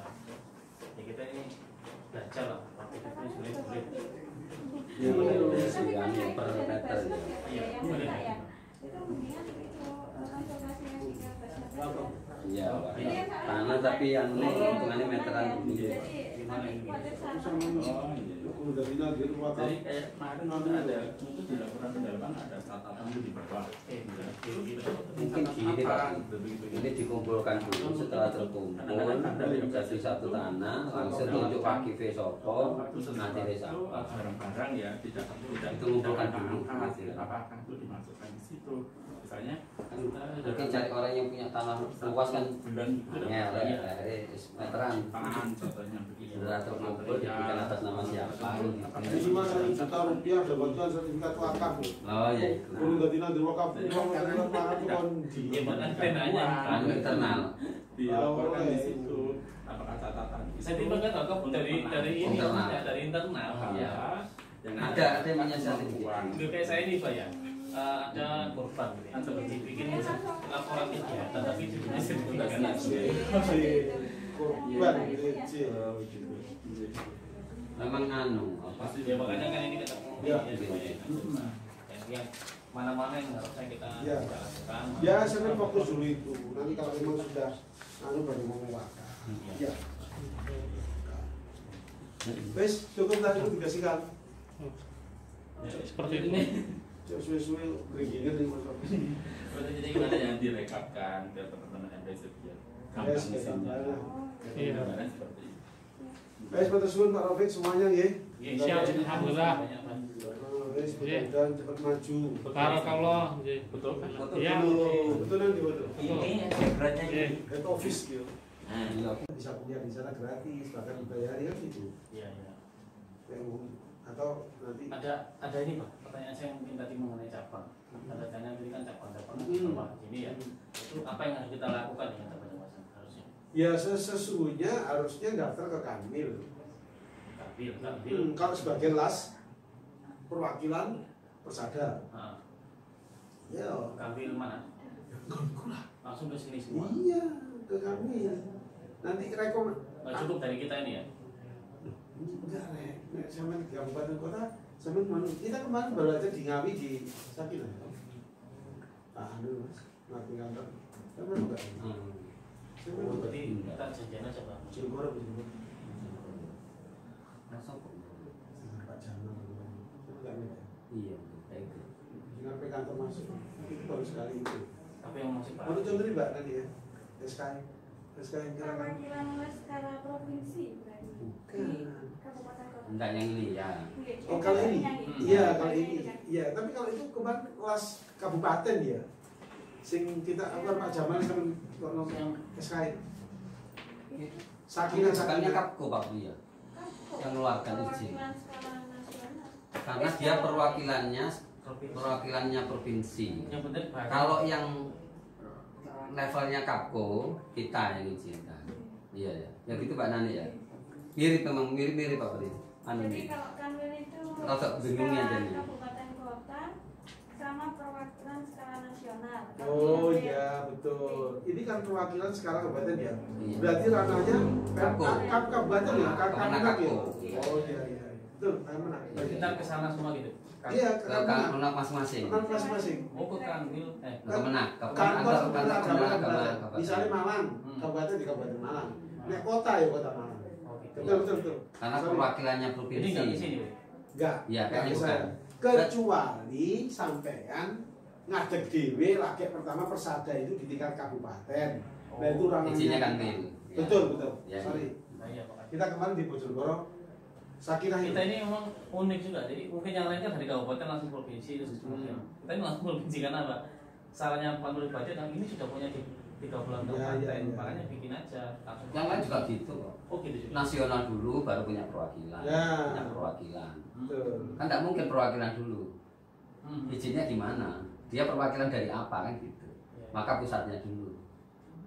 ya kita ini belajar lah waktu itu sulit. Iya, yang per meter. Iya, yang minta ya. Itu mendingan itu konsultasinya juga Basnas. Iya, tanah tapi yang hitungannya meteran. Jadi nanti kuadrat sama. oh iya. Dari nanti itu wakaf. Jadi kayak kemarin ada itu di laporan pendalaman ada catatan itu di bawah. Mungkin gini Pak, ini dikumpulkan dulu setelah terkumpul jadi satu tanah langsung tunjuk wakif sopo nanti desa barang-barang ya tidak Itu ngumpulkan dulu. apakah itu dimasukkan di situ misalnya mungkin cari orang yang punya tanah luas kan bulan itu meteran pangan contohnya begitu setelah terkumpul diberikan atas nama siapa Ini cuma 1 juta rupiah dapatkan sertifikat wakaf. oh ya itu Belum dari nanti wakaf. Uang yang mahal itu kan di. Ya bahkan keren aja. anu internal dilaporkan di situ apakah catatan Saya tiba kan wakaf dari ini Internal. ya, dari internal Iya. yang ada yang punya sertifikat Udah kayak saya ini Pak ya. Ada korban gitu ya. Seperti bikin laporan kegiatan tapi judulnya sertifikat. Korban kecil. memang anu apa Ya makanya kan ini ketemu Ya. yang mana-mana yang harusnya kita Ya. lakukan. Ya, saya fokus dulu itu. Nanti kalau memang sudah anu baru ngomong wakaf. Ya. Wes, cukup tadi itu dikasihkan. Seperti itu. Suwe-suwe beringingan di motor. jadi gimana yang direkapkan ke teman-teman MPZ biar gampang Yes, isinya Iya. gambaran seperti itu. Wes, matur suwun Pak Rafiq semuanya nggih. Ya, Siap, alhamdulillah. Wes, mudah-mudahan cepat maju. Barakallah. Betul kan? Iya. Betul kan di mana? Ini beratnya Iya. Head office gitu. Nah, Bisa kuliah di sana gratis, bahkan dibayari kan gitu. Iya, iya. Atau nanti Ada ini Pak, pertanyaan saya mungkin tadi mengenai cabang. Ada tanya tadi kan cabang-cabang ini ya. Itu apa yang harus kita lakukan dengan cabang-cabang harusnya? ya sesungguhnya harusnya daftar ke Kanwil. Kambil. Kalau sebagai las perwakilan persada. Nah, Ya, kambil mana? Langsung ke sini semua. iya ke Kanwil. Nanti rekom. Nggak cukup dari kita ini ya. Enggak, Nek. Sama di kabupaten kota, sama mana? Kita kemarin baru aja di Ngawi di Sakina. Anu mas, ngapain kantor? Sama enggak? Sama enggak? Berarti kita janjian aja Pak. Cilgor apa Cilgor? langsung Pak Jamal. Sama enggak nih? iya baik Ngapain kantor masuk? Itu baru sekali itu. Tapi yang masih baru. Menurut contoh Mbak tadi ya, SKI kira-kira. Perwakilan skala provinsi berarti. Bukan. Kabupaten kota. Enggak yang ini ya. Oh kalau ini, iya kalau ini, iya. Tapi kalau itu kemarin kelas kabupaten ya, sing kita apa Pak Jamal kan ngomong SKI. Sakinah Kapko Pak Buya yang mengeluarkan izin. Perwakilan skala nasional. Karena dia perwakilannya provinsi. Yang penting baru. Kalau yang levelnya Kapko kita yang izinkan. Iya ya. Ya gitu Pak Nani ya. Mirip memang mirip Pak Budi. Jadi kalau kanwil itu Rada bingung ya skala jadinya. kabupaten kota sama perwakilan skala nasional. Oh iya betul. Ini kan perwakilan sekarang kabupaten ya. Iya. Berarti ranahnya Kapko. kabupaten ya, Kemenang Kemenang ya. Kapko. Oh iya iya. Betul, Kemenang. Kita ke sana semua gitu. Iya, Kemenang. Kemenang masing-masing. Kemenang masing-masing. Mau ke Kanwil, Kemenang. Kantor sebenarnya Kemenang. kabupaten. Misalnya Malang, kabupaten di Kabupaten Malang. Nek kota ya kota Malang. Oh, gitu. Betul. Karena Sorry. perwakilannya Ini provinsi. nggak di sini. Enggak. Iya, kayaknya enggak bukan. bisa. Kecuali sampean ngadeg dhewe lagi pertama persada itu di tingkat kabupaten. Nah itu ranahnya. Izinnya kan Mil. Betul. Ya, Sorry. Nah, iya, Pak. Kita kemarin di Bojonegoro Sakinah Kita ini memang unik juga. Jadi mungkin yang lain kan dari kabupaten langsung provinsi terus kemudian. Kita ini langsung provinsi karena apa? Salahnya Pak Nurul Bajet yang ini sudah punya 3 bulan kabupaten, iya. makanya bikin aja langsung. Yang lain juga gitu kok. Oh gitu juga. Nasional dulu baru punya perwakilan. Ya. Punya perwakilan. Betul. Kan tidak mungkin perwakilan dulu. Hmm. Izinnya di mana? Dia perwakilan dari apa kan gitu. Iya. Maka pusatnya dulu.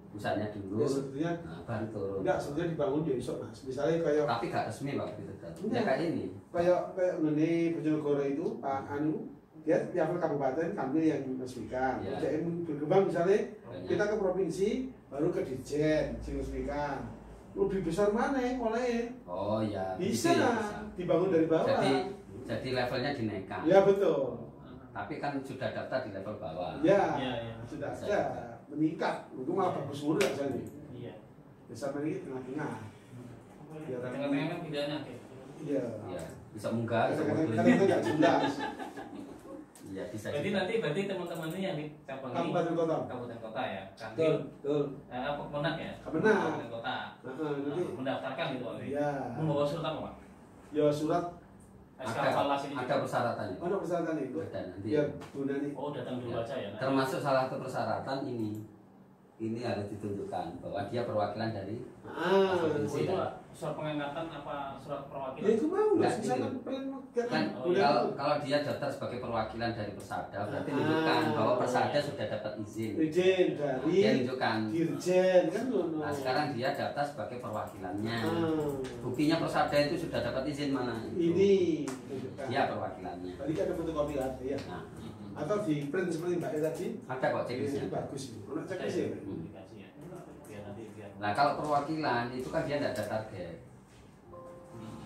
Pusatnya dulu. Ya sebetulnya Nah, baru turun. enggak sebetulnya dibangun ya iso Mas. Misalnya kayak Tapi gak resmi Pak gitu. Ya Enggak. kayak ini. kayak ngene Bojonegoro itu Pak Anu dia level kabupaten kami yang resmikan. Ya. Jadi berkembang misalnya Banyak. kita ke provinsi baru ke Dirjen sing resmikan. Lebih besar mana oleh Oh ya. bisa, gitu ya, bisa. dibangun dari bawah. Jadi levelnya dinaikkan. Ya betul. Tapi kan sudah daftar di level bawah. Ya, Iya. sudah Bisa ada juga. meningkat. Itu malah bagus mulu ya jadi. Iya. Bisa ini tengah-tengah. Ya, Tengah-tengah kan pidana kayak. Iya. Iya. Bisa munggah, bisa Kadang-kadang mundur. itu nggak jelas. Iya, bisa. Berarti juga. berarti teman-teman ini yang di cabang ini Kabupaten kota. kabupaten kota ya, Betul, Kanwil, betul. apa Kemenang ya? Kemenang. Kabupaten kota. Nanti Mendaftarkan gitu Pak. ya, Membawa surat apa Pak? ya surat SK Falas ini. Ada persyaratannya. mana persyaratan itu? Ada nanti. Ya, Bu Nani. Oh datang dulu Ya. aja ya. Termasuk salah satu persyaratan ini harus ditunjukkan bahwa dia perwakilan dari Ah, Oh, provinsi. itu surat pengangkatan apa surat ya perwakilan? itu mau Enggak, nggak? Misalkan gitu. kan Kan Oh, iya. kalau dia daftar sebagai perwakilan dari Persada berarti Ah. menunjukkan bahwa Persada sudah dapat izin. izin Dia dari menunjukkan. Dirjen kan ngono. Nah sekarang dia daftar sebagai perwakilannya. Ah, Buktinya Persada itu sudah dapat izin mana? Itu. ini tunjukkan. Dia perwakilannya. Tadi kan ada fotokopi kan, ya. Nah, Atau di print seperti Mbak E tadi. ada kok Ini checklistnya. bagus ini. Ono checklist ya. Publikasi ya. Biar nanti biar. Nah kalau perwakilan itu kan dia tidak ada target.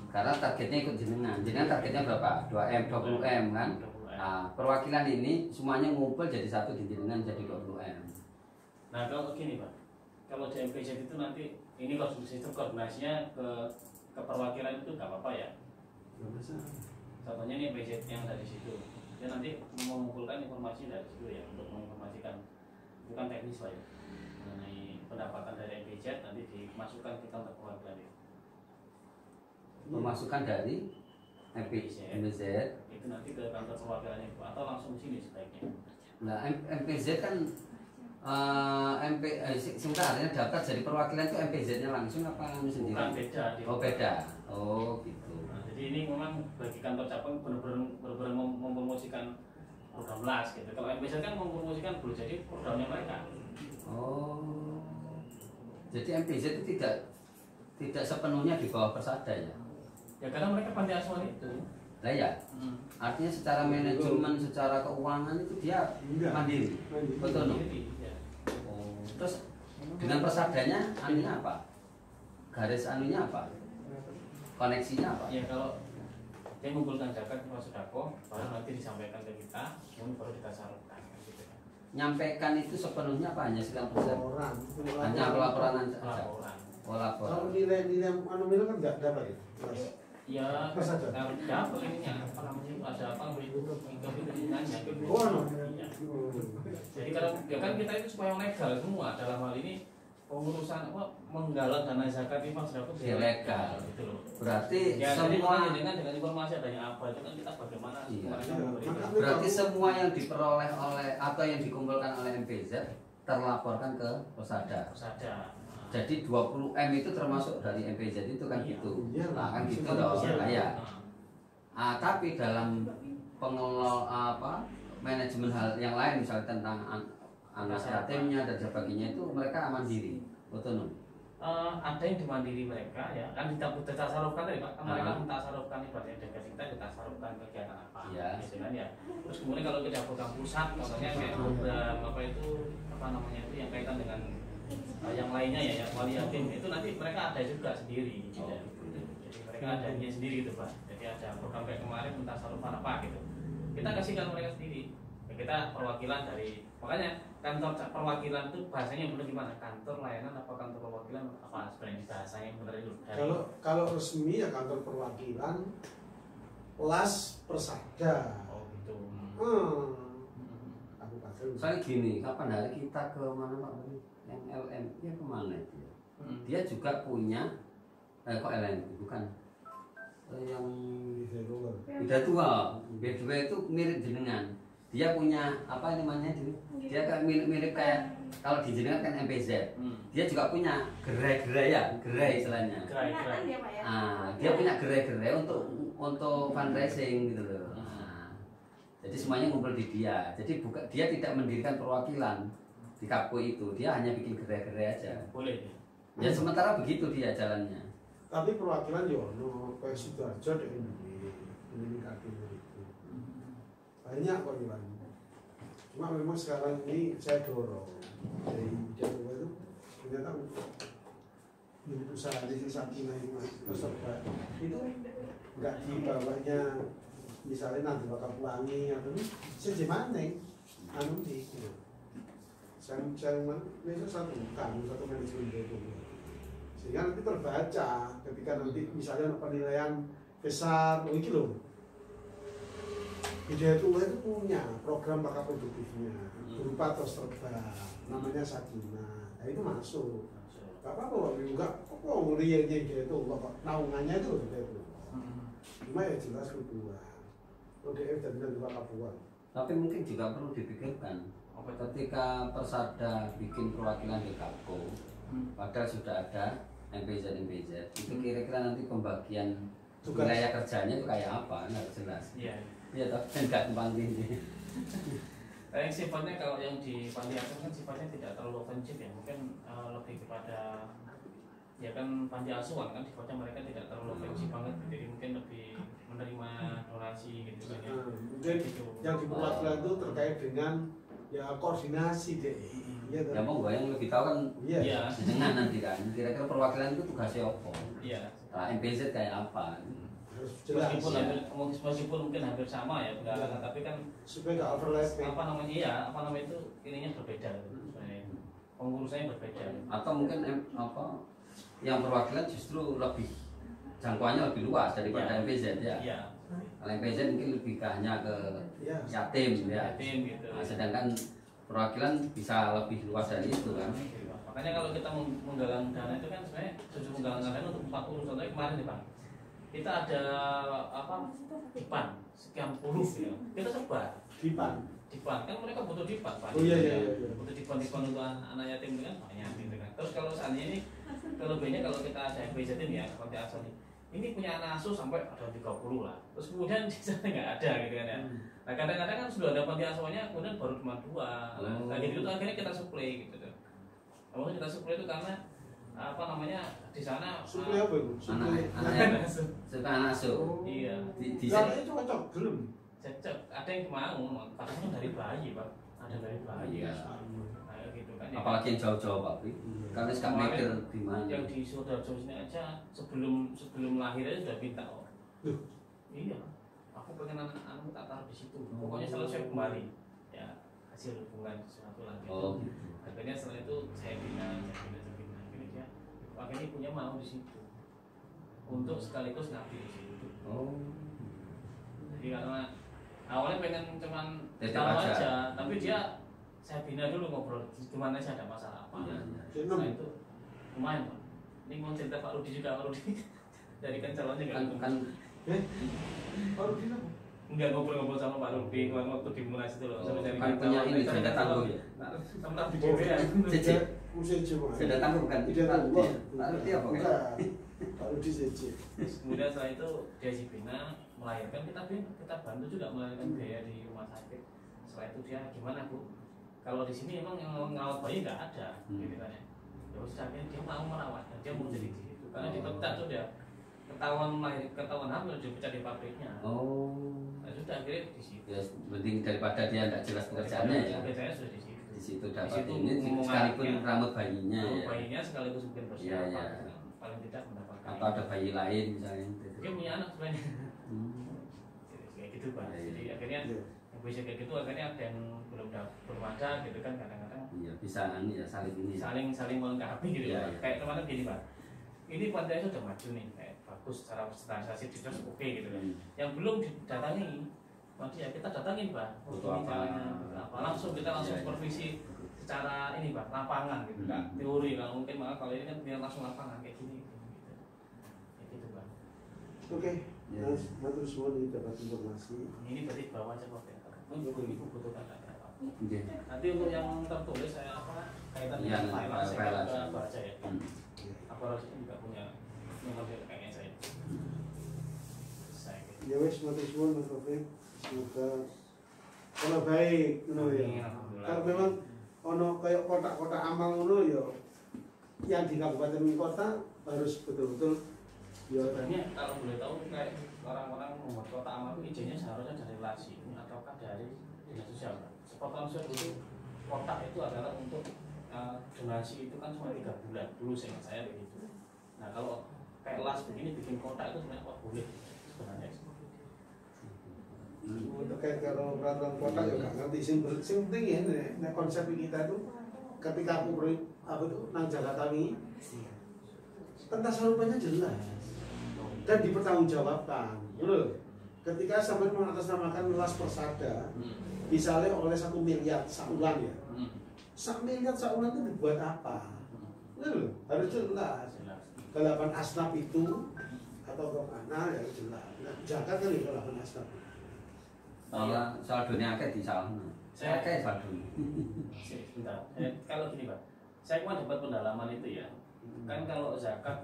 Karena targetnya ikut jenengan. Jenengan targetnya berapa? 2M, 20M kan? 20M. Nah, perwakilan ini semuanya ngumpul jadi satu di jenengan jadi 20M. Nah kalau gini Pak, kalau di MPZ itu nanti ini kalau sistem koordinasinya ke perwakilan itu nggak apa-apa ya. Nggak masalah. Contohnya ini MPZ yang dari situ, dia nanti mengumpulkan informasi dari situ ya untuk menginformasikan bukan teknis Pak ya mengenai pendapatan dari MPZ nanti dimasukkan ke kantor perwakilan itu. Pemasukan dari MPZ. Itu nanti ke kantor perwakilannya itu atau langsung sini sebaiknya. Nah, MPZ kan sebentar artinya daftar jadi perwakilan itu MPZ-nya langsung apa anu sendiri? Bukan beda. Oh beda. Oh gitu. Nah, jadi ini memang bagi kantor cabang benar-benar mempromosikan program LAS gitu. Kalau MPZ kan mempromosikan boleh jadi programnya mereka. Oh. Jadi MPZ itu tidak sepenuhnya di bawah Persada ya? Ya karena mereka panti asuhan itu. Lah ya. Artinya secara manajemen, secara keuangan itu dia Enggak. mandiri. Mandiri. Betul no? Jadi, ya. Oh. Terus dengan Persadanya anunya apa? Garis anunya apa? Koneksinya apa? Ya kalau dia mengumpulkan zakat ke sodako, baru nanti disampaikan ke kita, kemudian baru kita salurkan. Gitu. Nyampaikan itu sepenuhnya apa hanya 9%? Laporan. Hanya pelaporan aja. Laporan. Oh laporan. Kalau nilai anu mil kan nggak dapat ya. Mas? Ya, Apa saja? ya apa ininya? Apa namanya? Ada apa? Itu nanya. Oh, anu. Iya. Jadi kalau ya kan kita itu supaya legal semua dalam hal ini pengurusan apa menggalang dana zakat infak sedekah Ya, legal. gitu loh. Berarti Ya, jadi semua dengan informasi adanya apa itu kan kita bagaimana Iya. mereka memberikan. berarti semua yang diperoleh oleh atau yang dikumpulkan oleh MPZ terlaporkan ke Posada. Saja. Jadi 20 M itu termasuk dari MPZ itu kan Iya. gitu. Iya. Nah, kan gitu Iya. dong. Iya. Nah, ya. Tapi dalam pengelola manajemen hal yang lain misalnya tentang anak yatimnya dan sebagainya itu mereka mandiri, otonom. Ada yang dimandiri mereka ya kan ditasarufkan tadi Pak, kan mereka mentasarufkan ibaratnya dengan kita ditasarufkan kegiatan apa Iya. gitu kan ya. Terus kemudian kalau kita program pusat contohnya kayak program apa itu apa namanya itu yang kaitan dengan yang lainnya ya yang wali yatim itu nanti mereka ada juga sendiri gitu. Jadi mereka adanya sendiri gitu Pak. Jadi ada program kayak kemarin mentasarufkan apa gitu. Kita kasihkan mereka sendiri. Ya, kita perwakilan dari makanya kantor perwakilan itu bahasanya benar gimana? Kantor layanan apa kantor perwakilan apa sebenarnya bahasanya benar itu? Kalau resmi ya kantor perwakilan las Persada. Oh gitu. Kabupaten. Soalnya gini, kapan hari kita ke mana Pak? Yang LM, ya kemana itu? Dia juga punya, kok LM bukan? Yang Beda Tua, B2 itu mirip jenengan. Dia punya apa namanya? Dia kayak mirip kayak kalau di jenengan kan MPZ. Dia juga punya gerai-gerai ya, gerai istilahnya. Gerai-gerai. Dia punya gerai-gerai untuk fundraising gitu loh. Jadi semuanya ngumpul di dia. Jadi dia tidak mendirikan perwakilan di Kapko itu. Dia hanya bikin gerai-gerai aja. Boleh. Ya sementara begitu dia jalannya. Tapi perwakilan yo no kayak Sidoarjo deh ini kartunya itu. Banyak kok Iwan. Cuma memang sekarang ini saya dorong dari Jawa itu ternyata unit usaha di Sakina itu Mas itu nggak dibawanya misalnya nanti bakal pelangi atau ini sejemaneng anu di saya itu satu manajemen itu sehingga nanti terbaca ketika nanti misalnya penilaian besar oh ini loh Hidayah Tua itu punya program bakat produktifnya berupa tos terbang namanya Sakina. Nah itu masuk gak apa-apa juga kok ngeliatnya Hidayah Tua naungannya itu Hidayah Tua cuma ya jelas kedua ODF dan juga Kapuan. Tapi mungkin juga perlu dipikirkan ketika Persada bikin perwakilan di Kapko padahal sudah ada MPZ itu kira-kira nanti pembagian wilayah kerjanya itu kayak apa nggak jelas. Iya toh kan nggak tumpang tindih. Yang sifatnya kalau yang di panti asuhan kan sifatnya tidak terlalu ofensif ya mungkin lebih kepada ya kan panti asuhan kan sifatnya mereka tidak terlalu ofensif banget jadi mungkin lebih menerima donasi gitu kan ya. Mungkin yang di perwakilan itu terkait dengan ya koordinasi deh. Iya Ya mau gue yang lebih tahu kan iya. jenengan nanti kan kira-kira perwakilan itu tugasnya apa? Iya. MPZ kayak apa? Harus jelas. Meskipun mungkin hampir sama ya penggalangan tapi kan supaya nggak overlapping. Apa namanya ya apa namanya itu ininya berbeda pengurusannya berbeda. Atau mungkin yang perwakilan justru lebih jangkauannya lebih luas daripada MPZ ya. Iya. Kalau MPZ mungkin lebih hanya ke yatim ya. Yatim gitu. Nah, sedangkan perwakilan bisa lebih luas dari itu kan. Makanya kalau kita menggalang dana itu kan sebenarnya tujuan menggalang dana untuk 40 contohnya kemarin nih Bang. Kita ada apa dipan sekian puluh gitu. Kita sebar dipan kan mereka butuh dipan Pak. Oh iya. Butuh dipan untuk anak yatim itu kan banyak gitu kan. Terus kalau seandainya ini kelebihannya kalau kita ada MPZ ya seperti asal ini punya anak asuh sampai ada 30 lah. Terus kemudian di sana nggak ada gitu kan ya. Nah kadang-kadang kan sudah ada panti asuhannya kemudian baru cuma 2. Nah gitu itu akhirnya kita suplai gitu tuh. Maksudnya kita suplai itu karena apa namanya di sana suplai apa itu? Anak asuh. Iya. Di sana itu cocok belum? Cocok. Ada yang mau katanya dari bayi Pak. Ada dari bayi. Iya. Nah gitu kan. Apalagi yang jauh-jauh Pak. Karena sekarang mikir di mana. Yang di Sidoarjo sini aja sebelum lahir aja sudah minta iya. Aku pengen anakmu tak taruh di situ. Pokoknya selalu saya kembali. Ya hasil hubungan sesuatu lagi. Oh. Akhirnya setelah itu saya bina. Akhirnya dia akhirnya punya mau di situ. Untuk sekaligus nabi di situ. Oh. Jadi karena awalnya pengen cuman Titip tahu aja. aja, tapi dia saya bina dulu ngobrol gimana sih ada masalah apa. Iya, iya. Setelah itu lumayan Pak. Ini mau cerita Pak Rudi juga, Pak Rudi dari kan calonnya kan Kalau gini apa? enggak ngobrol-ngobrol sama Pak Rudi waktu di Munas itu loh. Sampai cari kan punya ini sudah tangguh ya. Tempat di dewe ya. Cici. Usia cuma. Sudah tangguh bukan? Tidak Pak tahu. Rudi. Pak Rudi apa kan? Enggak. Kalau di CC. Kemudian setelah itu dia si bina melahirkan, kita bantu juga melahirkan biaya di rumah sakit. Setelah itu dia gimana Bu? Kalau di sini emang yang ngerawat bayi nggak ada, gitu kan ya. Terus akhirnya dia mau merawat, dan dia mau jadi di situ. Karena di Pemda tuh dia ketahuan hamil dia pecah di pabriknya. Oh. Nah, sudah akhirnya di situ. Ya, penting daripada dia tidak jelas pekerjaannya ya. Pekerjaannya sudah di situ. Di situ Di dapat situ ini ngomong sekalipun anaknya, rambut bayinya rambut ya. bayinya sekaligus mungkin Iya, persiapan. iya. Paling tidak mendapatkan. Atau ada bayi lain misalnya. Dia punya anak sebenarnya. Hmm. Kayak gitu Pak. Iya, iya. Jadi akhirnya Iya. yang bisa kayak gitu akhirnya ada yang belum ada gitu kan kadang-kadang Iya, bisa ini ya saling ini. Ya. saling melengkapi gitu Iya, Pak. iya. Kayak kemarin gini Pak. Ini pantai sudah maju nih, kayak bagus secara standarisasi dinas oke gitu kan. Hmm. Yang belum didatangi, nanti ya kita datangin Pak. Butuh Ini apa? caranya, butuh apa. Langsung kita langsung Iya, iya. supervisi secara ini Pak, lapangan gitu kan. Hmm. Teori kalau mungkin malah kalau ini kan biar langsung lapangan kayak gini gitu. Kayak gitu Pak. Oke. Ya. Nah, matur suwun ini dapat informasi. Ini berarti bawa aja Pak. Ibu butuhkan ada apa. Iya. Nanti untuk yang tertulis saya apa kaitan Iya, dengan file nanti saya file ke baca ya. Hmm. Apa harus juga punya nomor kayaknya saya. Saya gitu. Ya wes matur suwun Mas Taufik. Semoga kalau baik ngono ya. Amin, alhamdulillah. Kalau memang ono kayak kotak-kotak amal ngono ya yang di kabupaten kota harus betul-betul ya Sebenarnya kalau boleh tahu kayak orang-orang membuat kota amal itu izinnya seharusnya dari LASI ataukah dari dinas sosial. Sepotong saya dulu kotak itu adalah untuk donasi itu kan cuma 3 bulan dulu seingat saya begitu. Nah kalau kayak LAS begini bikin kotak itu sebenarnya kok boleh sebenarnya. terkait karo peraturan kota ya gak ngerti sing penting ya nek konsep kita itu ketika aku apa itu nang Jakarta ini pentas rupanya jelas dan dipertanggungjawabkan betul ketika sampai mengatasnamakan las persada misalnya oleh 1 miliar saulan ya 1 miliar saulan itu dibuat apa betul harus jelas 8 asnaf itu atau kemana ya jelas Jakarta kan ya 8 asnaf. Malah saldonya akeh di sana. Saya Akeh saldonya. Sebentar. Kalau gini Pak, saya kemarin dapat pendalaman itu ya. Kan kalau zakat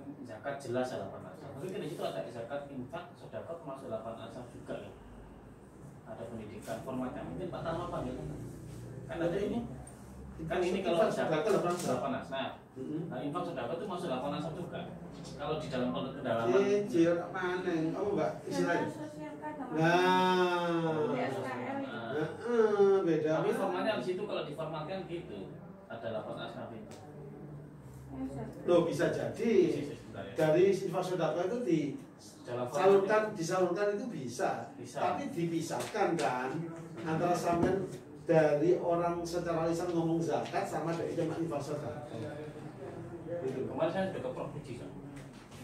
jelas 8 asal. Tapi kan di situ ada zakat infak, sedekah masuk 8 asal juga ya. Ada pendidikan formatnya mungkin Pak Tama panggil kan ada ini. Kan ini kalau zakat 8 asal. Nah infak sedekah itu masuk 8 asal juga. Kalau di dalam pendalaman Cicil mana? Apa Mbak istilahnya? Nah, beda. tapi formatnya di situ kalau diformatkan gitu ada 8 asnaf itu. Loh bisa jadi dari sifat sodako itu disalurkan itu bisa. Tapi dipisahkan kan antara sampean dari orang secara lisan ngomong zakat sama dari jemaah infak sodako. Gitu. Kemarin saya sudah ke Prof Puji kan.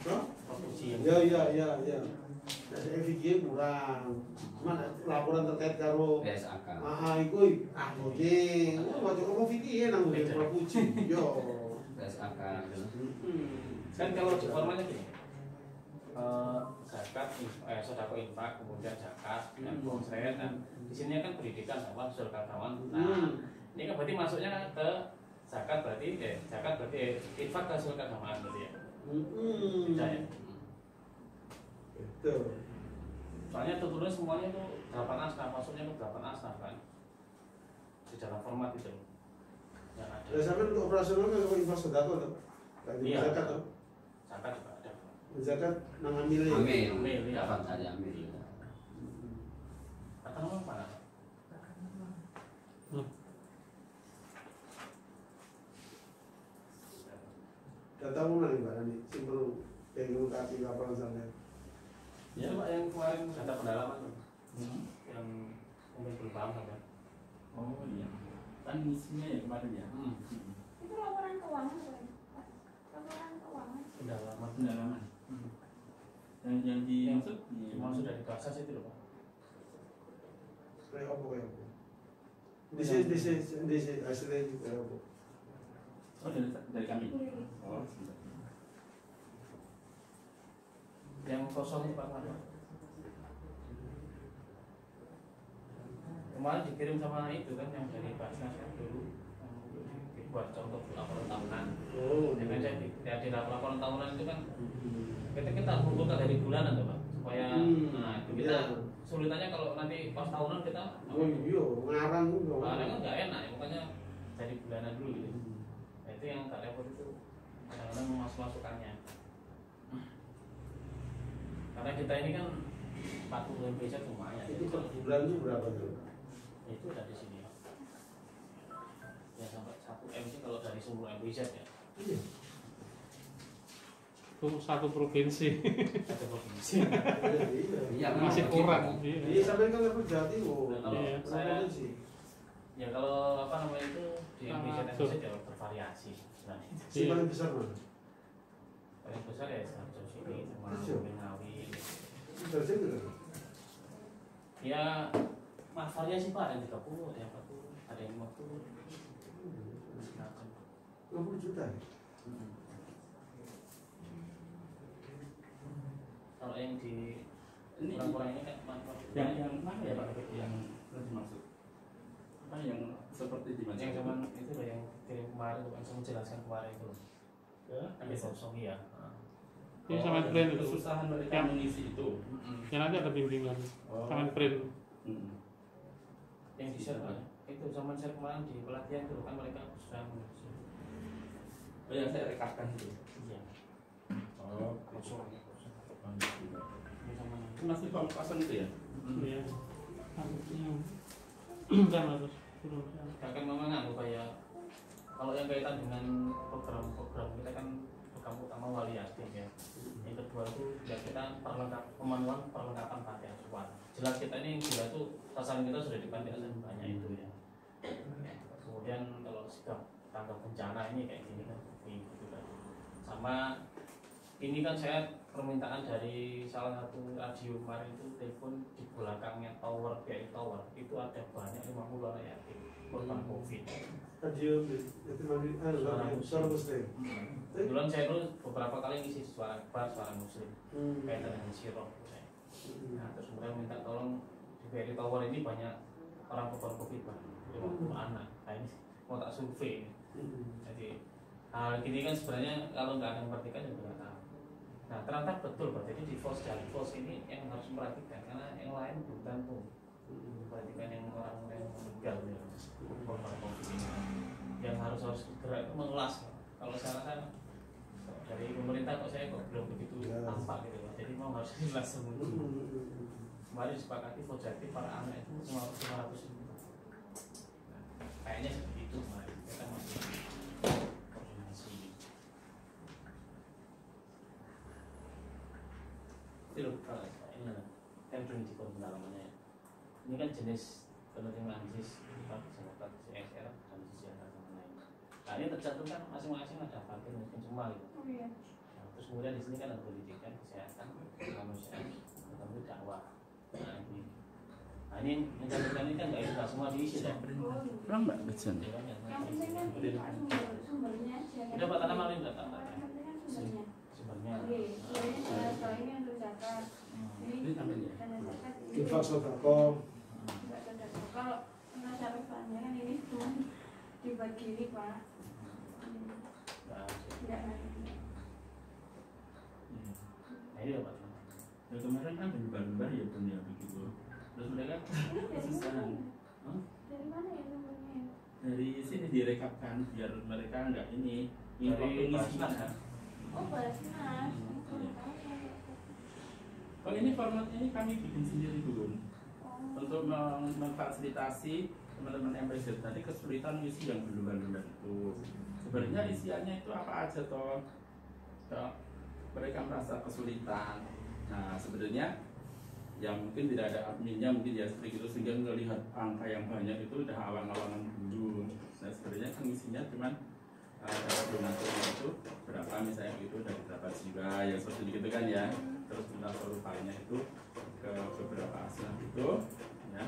Prof Puji yang Ya. Dari FIG kurang. Cuman laporan terkait karo PSAK. itu ahli. Wajah ngomong fikih nang Prof Puji. Yo. PSAK. kan kalau di formatnya gini zakat, sedekah infak, kemudian zakat dan konsret dan di sini kan pendidikan apa sosial kawan. Nah ini kan berarti masuknya ke zakat berarti infak ke sosial keagamaan berarti ya. Bisa ya. Betul. Soalnya tertulis semuanya itu 8 asnaf, masuknya ke 8 asnaf kan di dalam format itu yang ada. Ya sampai untuk operasional kan kalau infak sodako tuh. Iya. Zakat tuh. Zakat juga ada. Zakat nang amil. Amil. Dapat dari amil. Kata nama apa? Data mana nih Mbak Rani? Simpel yang mengungkapi laporan sampai. Ya Pak yang kemarin data pendalaman tuh. Yang mungkin belum paham sampai. Oh iya, kan isinya ya kemarin ya. Itu laporan keuangan bukan? Laporan keuangan. Pendalaman. Pendalaman. Yang dimaksud Dimaksud dari kasas itu loh Pak. kayak apa kayak apa. Di hasilnya kayak apa. Oh dari kami. Oh sebentar. Yang kosong Pak Marwan. Kemarin dikirim sama itu kan yang dari Basnas kan dulu buat contoh laporan tahunan. Oh. Dengan saya di laporan tahunan itu kan kita mengumpulkan dari bulanan tuh Pak supaya nah itu kita sulitannya kalau nanti pas tahunan kita Oh iya, ngarang itu. kan nggak enak ya, makanya dari bulanan dulu gitu. Nah, itu yang tak repot itu kadang-kadang masuk-masukannya. Karena kita ini kan 40 MPZ lumayan. Itu per bulan itu berapa tuh? Itu ada di sini. Ya sampai 1 M sih kalau dari 10 MPZ ya. Iya. Itu satu provinsi. Satu provinsi. Iya. Masih kurang. Iya, sampai kan level Jawa Timur. Kalau Iya. saya sih. ya kalau apa namanya itu di MPZ Betul. ya bervariasi sebenarnya. Si paling besar mana? Paling besar ya Sarjo sini sama Sarjo. Ngawi. Berarti berapa? Ya variasi Pak, ada yang 30, ada yang 40, ada yang 50. Macam. 50 juta. Kalau yang di Ini kurang-kurang ini kan yang mana ya Pak? Yang dimaksud? Apa yang seperti di yang zaman itu loh yang kirim kemarin bukan saya menjelaskan kemarin itu loh. Ada kosong ya. Ini sama print itu. Kesusahan mereka Yang- mengisi itu. Ya nanti ada bimbingan. Oh. Sama print. Yang di share Pak, itu zaman saya kemarin di pelatihan itu kan mereka sudah mengisi. Oh yang saya rekapkan itu. Iya. Oh, Kosong. Ini sama itu masih form kosong itu ya? Iya. Kan harus. kan memang anu kayak kalau yang kaitan dengan program-program kita kan program utama wali asing ya. Yang kedua itu ya kita perlengkapan panti asuhan. Jelas kita ini gila tuh sasaran kita sudah di panti asuhan banyak itu ya. Kemudian kalau sikap tanggap bencana ini kayak gini kan gitu kan. Sama ini kan saya permintaan dari salah satu radio kemarin itu telepon di belakangnya tower BI Tower itu ada banyak 50 orang yatim korban COVID. Radio itu mana? Suara Muslim. Kebetulan saya dulu beberapa kali ngisi suara akbar, suara muslim kaitan dengan sirop saya. Nah terus kemudian minta tolong di BI Tower ini banyak orang korban COVID Pak, 50 anak. Nah ini mau tak survei. Jadi hal gini kan sebenarnya kalau nggak ada yang memperhatikan juga nggak tahu. Nah ternyata betul Pak, jadi di FOS dan FOS ini yang harus memperhatikan karena yang lain belum tentu memperhatikan yang orang yang meninggal ya, korban COVID ini yang harus segera itu mengelas. Kalau saya rasa dari pemerintah kok saya kok belum begitu tampak gitu Pak, jadi mau harus jelas semua. Kemarin disepakati positif para anak itu 500.000. Nah, kayaknya seperti itu kemarin kita masih koordinasi. Itu loh, kalau ini kan belum di pendalamannya. Ini kan jenis penerimaan JIS, Demokrat, CSR, dan sejahtera dan lain. Nah ini tercantum kan masing-masing ada fakir miskin semua gitu. Oh iya. Nah, terus kemudian di sini kan ada pendidikan, kesehatan, kemanusiaan, ketemu dakwah. Nah ini mencantumkan ini kan nggak semua diisi ya. Kurang Mbak Bejan. Yang penting kan ini Pak, sumbernya aja kan. Udah Pak Tanam Malin nggak Pak? Yang penting kan sumbernya. Sumbernya. Oke, sumbernya kalau ini untuk zakat. Ini tambahin ya? Dana zakat ini. Infak sodako. Enggak sedekah. Kalau penasarufannya kan ini belum dibagi ini Pak. Enggak nanti. Nah ini loh Pak. Ya kemarin kan berubah-ubah ya pun ya begitu. Terus mereka Ini dari kesusahan. mana? Hah? Dari mana ya sumbernya? Dari sini direkapkan biar mereka nggak ini Dari pengisian. Basnas, Oh, Basnas. Oh ini format ini kami bikin sendiri dulu untuk memfasilitasi teman-teman MPZ tadi kesulitan isi yang belum-belum itu. Sebenarnya isiannya itu apa aja toh? Mereka merasa kesulitan. Nah sebenarnya yang mungkin tidak ada adminnya mungkin ya seperti itu sehingga melihat angka yang banyak itu udah awang-awangan dulu. Nah sebenarnya pengisinya cuman donatur itu berapa misalnya itu dari berapa jiwa yang seperti itu kan ya. Terus donatur lainnya itu ke beberapa asal itu ya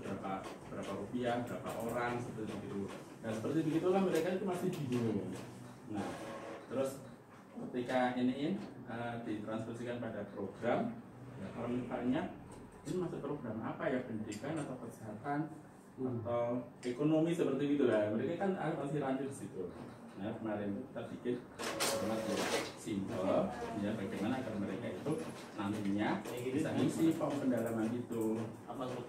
berapa rupiah, berapa orang, seperti itu. Nah seperti begitulah mereka itu masih bingung. Nah terus ketika ini ditransfusikan pada program, ya, orang bertanya ini masuk program apa ya, pendidikan atau kesehatan atau ekonomi seperti itu lah. Mereka kan masih rancu di situ. Nah kemarin kita bikin format yang simple, ya bagaimana agar mereka itu nantinya bisa ngisi form pendalaman itu.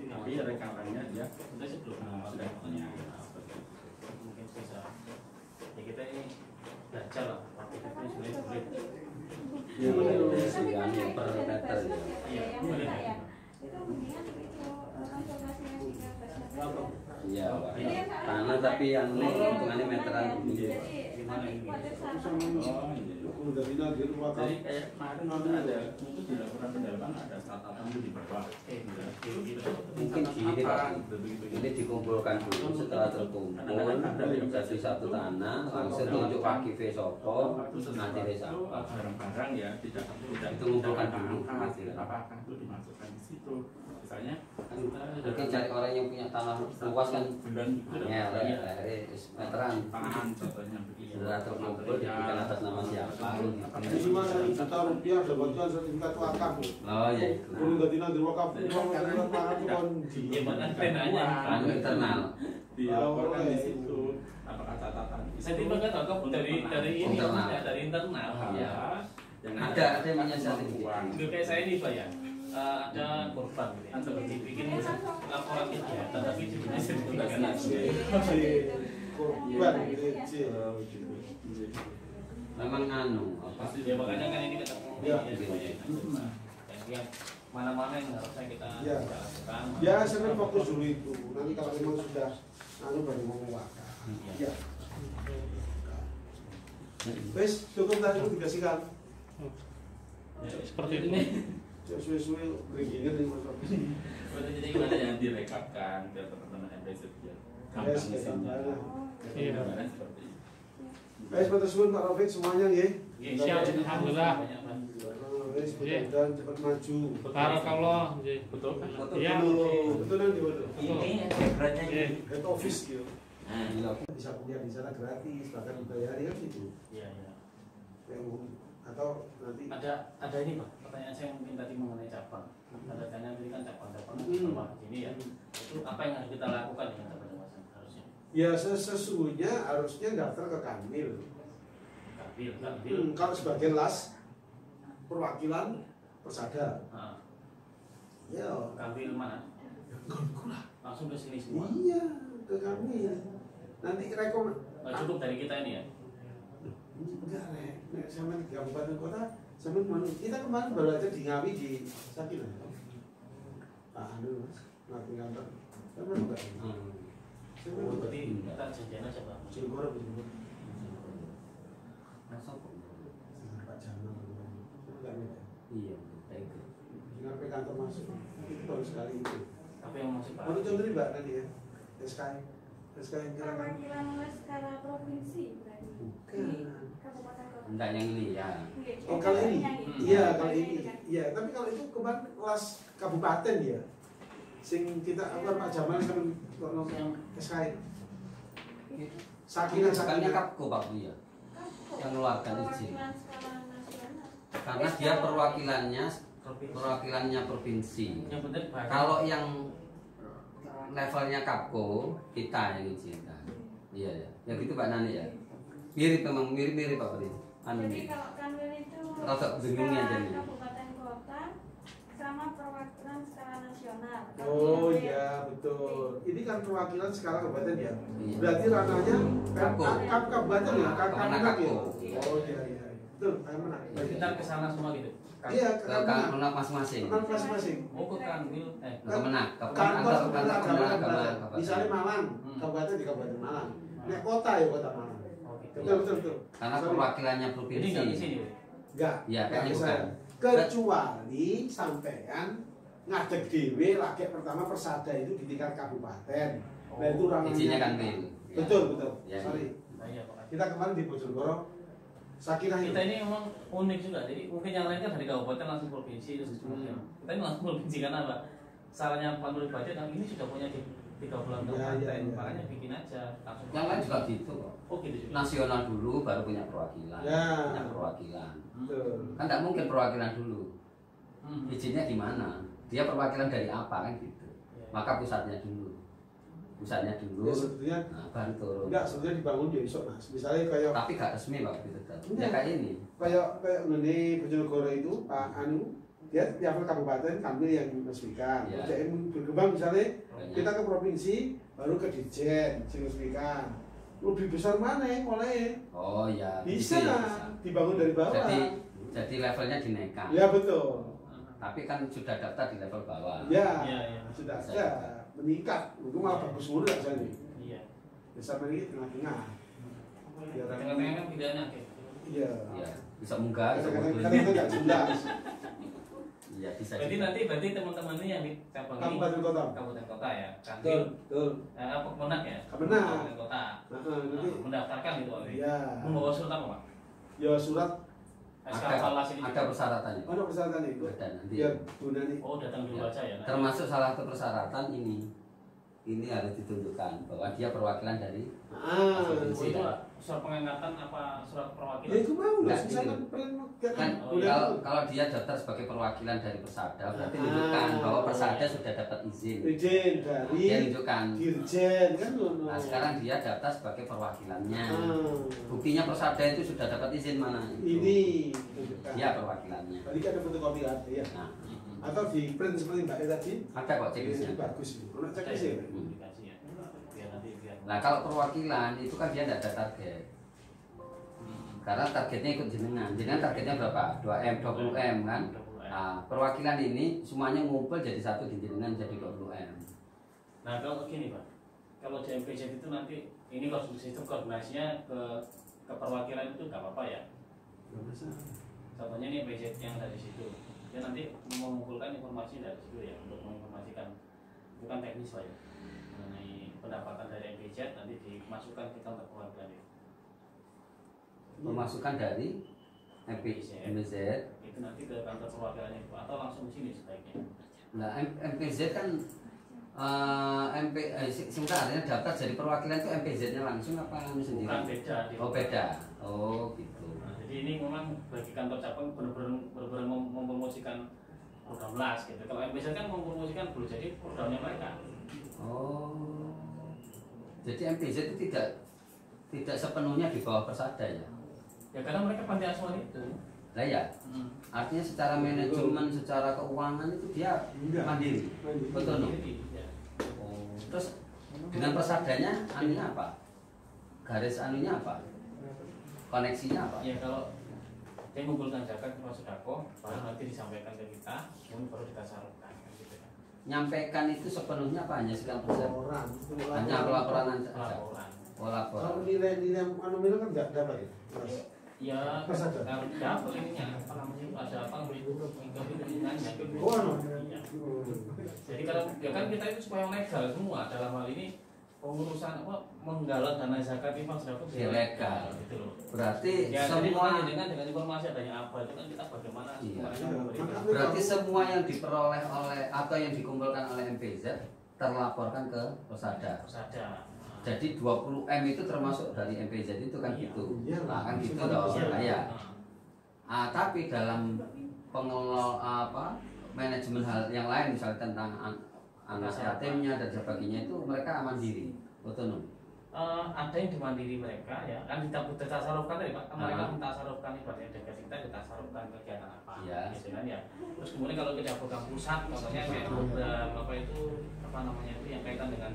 Tapi rekapannya dia sudah punya. Mungkin bisa ya kita ini belajar lah, waktu kita ini sebenarnya sulit. Ya, Tapi kan yang per meter ya. Iya, yang boleh. minta ya. Itu mendingan itu konsultasinya 13 meter. Iya, tanah tapi yang hitungannya meteran ini. Jadi nanti khawatir sama. Oh, iya. Dari nanti wakaf. Jadi kayak kemarin waktu ada mungkin di laporan pendalaman ada catatan di bawah. Mungkin gini Pak, ini dikumpulkan dulu, setelah terkumpul jadi satu tanah, langsung tunjuk wakif sopo, nanti siapa. Barang-barang ya tidak Itu ngumpulkan dulu, apakah itu dimasukkan di situ, misalnya Mungkin cari orang yang punya tanah luas kan bulan itu ya, meteran. pangan contohnya begitu. Setelah terkumpul diberikan atas nama siapa. Jadi mas juta rupiah dapatkan sertifikat wakaf. Oh iya itu. Kalau nggak nanti wakaf, uang wakaf itu kan Gimana penanya? Anu internal. Dilaporkan di situ apakah catatan Sertifikat wakaf dari ini Internal. ya, dari internal. Iya. yang Ada yang punya sertifikat. Itu kayak saya ini Pak ya. Ada korban gitu ya. Dibikin laporan kegiatan tapi judulnya sertifikat korban kecil. Memang anu apa? Ya makanya kan ini ketemu Ya. yang mana-mana yang harusnya kita Ya. lakukan. Ya sebenarnya fokus dulu itu. Nanti kalau memang sudah anu baru mau wakaf. Ya. Wes cukup tadi itu dikasihkan. Seperti ini. Suwe-suwe beringingan nih mas. jadi gimana ya direkapkan biar teman-teman MPC biar gampang Yes, isinya. gampang. Iya. Gambaran seperti itu. Wes matur suwun Pak Rafiq semuanya nggih. Siap, Alhamdulillah. Wes mudah-mudahan cepat maju. Barakallah. Betul kan? Iya. Betul nanti betul. Ini backgroundnya Iya. Head office gitu. Nah, Bisa kuliah di sana gratis, bahkan dibayari kan gitu. Iya, iya. Yang atau nanti Ada ini Pak, pertanyaan saya mungkin tadi mengenai cabang. Ada tanya tadi kan cabang-cabang Hmm. bawah ini ya. Itu apa yang harus kita lakukan dengan cabang-cabang harusnya? ya sesungguhnya harusnya daftar ke Kanwil. Kambil. Kalau sebagai las perwakilan persada. Nah, Ya, kambil mana? Langsung ke sini semua. iya ke Kanwil. Nanti rekom Cukup dari kita ini ya. enggak nek sama di kabupaten kota sama kita kemarin baru aja di Ngawi di Sakinah. Anu mas, ngapain kantor? Kamu enggak? Oh, berarti kita janjian aja Pak. Cilgora betul. Masuk. Pak Jamal. Enggak nih. Iya, thank you. Ngapain kantor masuk? Itu baru sekali itu. Apa yang masih Pak? Mau contohin Mbak tadi ya? SKI kira-kira. Perwakilan skala provinsi berarti. Di Kabupaten Kota. Enggak yang ini ya. Oh kali ini? Hmm. Iya kali ini. Iya, tapi kalau itu kemarin kelas kabupaten ya. Sing kita apa Pak Jamal kan kok yang SKI. Sakinah Bukannya Kapko Pak Bu ya? Yang mengeluarkan izin. Perwakilan skala nasional. Karena dia perwakilannya provinsi. Yang benar Pak. Kalau yang levelnya Kapko kita yang izinkan. Iya ya. Ya gitu Pak Nani ya. Mirip memang mirip Pak Budi. Anu Jadi nih. kalau Kanwil itu Rada bingungnya skala jadi. kabupaten kota sama perwakilan skala nasional. Oh iya betul. Ini kan perwakilan skala kabupaten ya. Iya. Berarti ranahnya Kapko. kabupaten ya, Kemenang Kemenang ya. Kapko. Oh iya iya. Betul, Kemenang. Kita ke sana semua gitu. Iya, Ke Kemenang. Kemenang masing-masing. Kemenang masing-masing. Mau ke Kanwil Kemenang. Kantor Kemenang. Kemenang. Misalnya Malang, kabupaten di Kabupaten Malang. Nek kota ya kota Malang. Oh, gitu. Betul. Karena perwakilannya Jadi provinsi. nggak di sini. Enggak. Iya, kayaknya bisa. bukan. Kecuali sampean ngadeg dhewe lagi pertama persada itu di tingkat kabupaten. Nah itu ranahnya. Izinnya kan Wil. Betul. Ya, Sorry. Nah, iya, Pak. Kita kemarin di Bojonegoro Sakinah itu. Kita ini memang unik juga. Jadi mungkin yang lain kan dari kabupaten langsung provinsi terus kita ini langsung provinsi karena apa? salahnya Pak Nuri Badi dan ini sudah punya 3 bulan kabupaten, makanya bikin aja langsung. Yang lain juga gitu kok. Oh gitu juga. Nasional dulu baru punya perwakilan. Punya perwakilan. Kan tidak mungkin perwakilan dulu. Izinnya di mana? Dia perwakilan dari apa kan gitu. Maka pusatnya dulu. Pusatnya dulu. Ya sebetulnya baru turun. Enggak, sebetulnya dibangun ya iso Mas. Misalnya kayak tapi gak resmi Pak gitu. Ya kayak ini. Kayak ngene Bojonegoro itu Pak Anu dia level kabupaten kami yang resmikan. Ya. Jadi berkembang misalnya kita ke provinsi baru ke Dirjen resmikan. Lebih besar mana mulai? Oh ya. Bisa, dibangun dari bawah. Jadi levelnya dinaikkan. Ya betul. Tapi kan sudah daftar di level bawah. Ya, sudah ada meningkat. Itu malah bagus mulu rasanya. Iya. Bisa ini tengah-tengah. Tengah-tengah kan pidana kayak. Iya. Iya. Bisa munggah, bisa mundur. Karena itu nggak jelas. Iya bisa. Berarti teman-teman ini yang di cabang ini kabupaten kota ya. Betul. Apa Kemenak ya? Kemenak. Kabupaten kota. Nanti mendaftarkan gitu Pak. Iya. Membawa surat apa Pak? Ya surat ada persyaratannya. Ada persyaratannya itu. Ada nanti. Ya gunanya. Oh datang dulu aja ya. Termasuk salah satu persyaratan ini harus ditunjukkan bahwa dia perwakilan dari itu surat pengangkatan apa surat perwakilan? Ya itu mau nggak misalkan kan kalau dia daftar sebagai perwakilan dari Persada berarti tunjukkan bahwa Persada sudah dapat izin dari dia tunjukkan Dirjen kan nah sekarang dia daftar sebagai perwakilannya buktinya Persada itu sudah dapat izin mana ini dia perwakilannya tadi ada fotokopi ada ya nah atau di print seperti Mbak tadi ada kok checklistnya bagus itu kalau checklist ya nah kalau perwakilan itu kan dia tidak ada target karena targetnya ikut jenengan targetnya berapa? 2M, 20M kan nah perwakilan ini semuanya ngumpul jadi satu di jenengan jadi 20M nah kalau gini Pak kalau di MPZ itu nanti ini kalau sistem koordinasinya ke perwakilan itu nggak apa-apa ya contohnya ini MPZ yang dari situ dia nanti mengumpulkan informasi dari situ ya untuk menginformasikan bukan teknis Pak ya mengenai pendapatan dari MPZ nanti dimasukkan ke kantor perwakilan itu memasukkan dari MPZ itu nanti ke kantor perwakilan itu atau langsung sini sebaiknya nah MPZ kan sebentar artinya daftar jadi perwakilan itu MPZ-nya langsung apa sendiri? Bukan beda. Oh beda. Oh gitu. Nah, jadi ini memang bagi kantor cabang benar-benar mempromosikan program LAS gitu. Kalau MPZ kan mempromosikan boleh jadi programnya mereka. Oh. Jadi MPZ itu tidak sepenuhnya di bawah Persada ya? Ya karena mereka panti asuhan itu. Lah ya. Artinya secara manajemen, secara keuangan itu dia mandiri. Betul no? Oh. Terus dengan Persadanya anunya apa? Garis anunya apa? Koneksinya apa? Ya kalau dia mengumpulkan zakat ke sodako, baru nanti disampaikan ke kita, kemudian baru kita salurkan. Gitu. Nyampaikan itu sepenuhnya apa hanya sekian persen? Hanya pelaporan saja. Oh laporan. Kalau nilai nominal kan nggak dapat ya? Ya, dapat ininya apa namanya itu ada apa nilainya. Oh, jadi kalau ya kan kita itu supaya legal semua dalam hal ini pengurusan apa menggalang dana zakat infak sedekah ilegal gitu loh. Berarti ya, semua dengan informasi adanya apa itu kan kita bagaimana berarti semua yang diperoleh oleh atau yang dikumpulkan oleh MPZ terlaporkan ke Persada. Jadi 20M itu termasuk dari MPZ itu kan gitu. Nah, kan gitu dong. Ya. Tapi dalam pengelola manajemen hal yang lain misalnya tentang anak yatimnya dan sebagainya itu mereka mandiri, otonom. Ada yang dimandiri mereka ya kan kita tasarufkan tadi Pak mereka mentasarufkan ibaratnya delegasi kita ditasarufkan kegiatan apa gitu kan ya terus kemudian kalau kita program pusat contohnya kayak program apa itu apa namanya itu yang kaitan dengan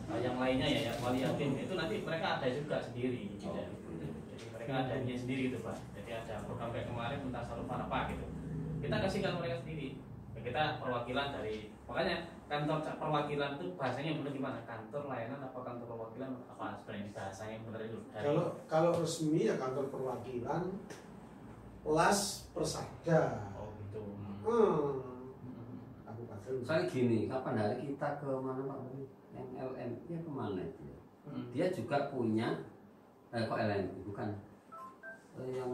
yang lainnya ya wali yatim itu nanti mereka ada juga sendiri gitu. Jadi mereka ada sendiri gitu Pak jadi ada program kayak kemarin mentasarufkan apa gitu kita kasihkan mereka sendiri ya, kita perwakilan dari makanya kantor perwakilan itu bahasanya benar gimana kantor layanan apa kantor perwakilan apa sebenarnya bahasanya benar itu dari kalau resmi ya kantor perwakilan LAS Persada gitu Soalnya gini kapan hari kita ke mana Pak MLM ya kemana itu dia juga punya kok LM bukan yang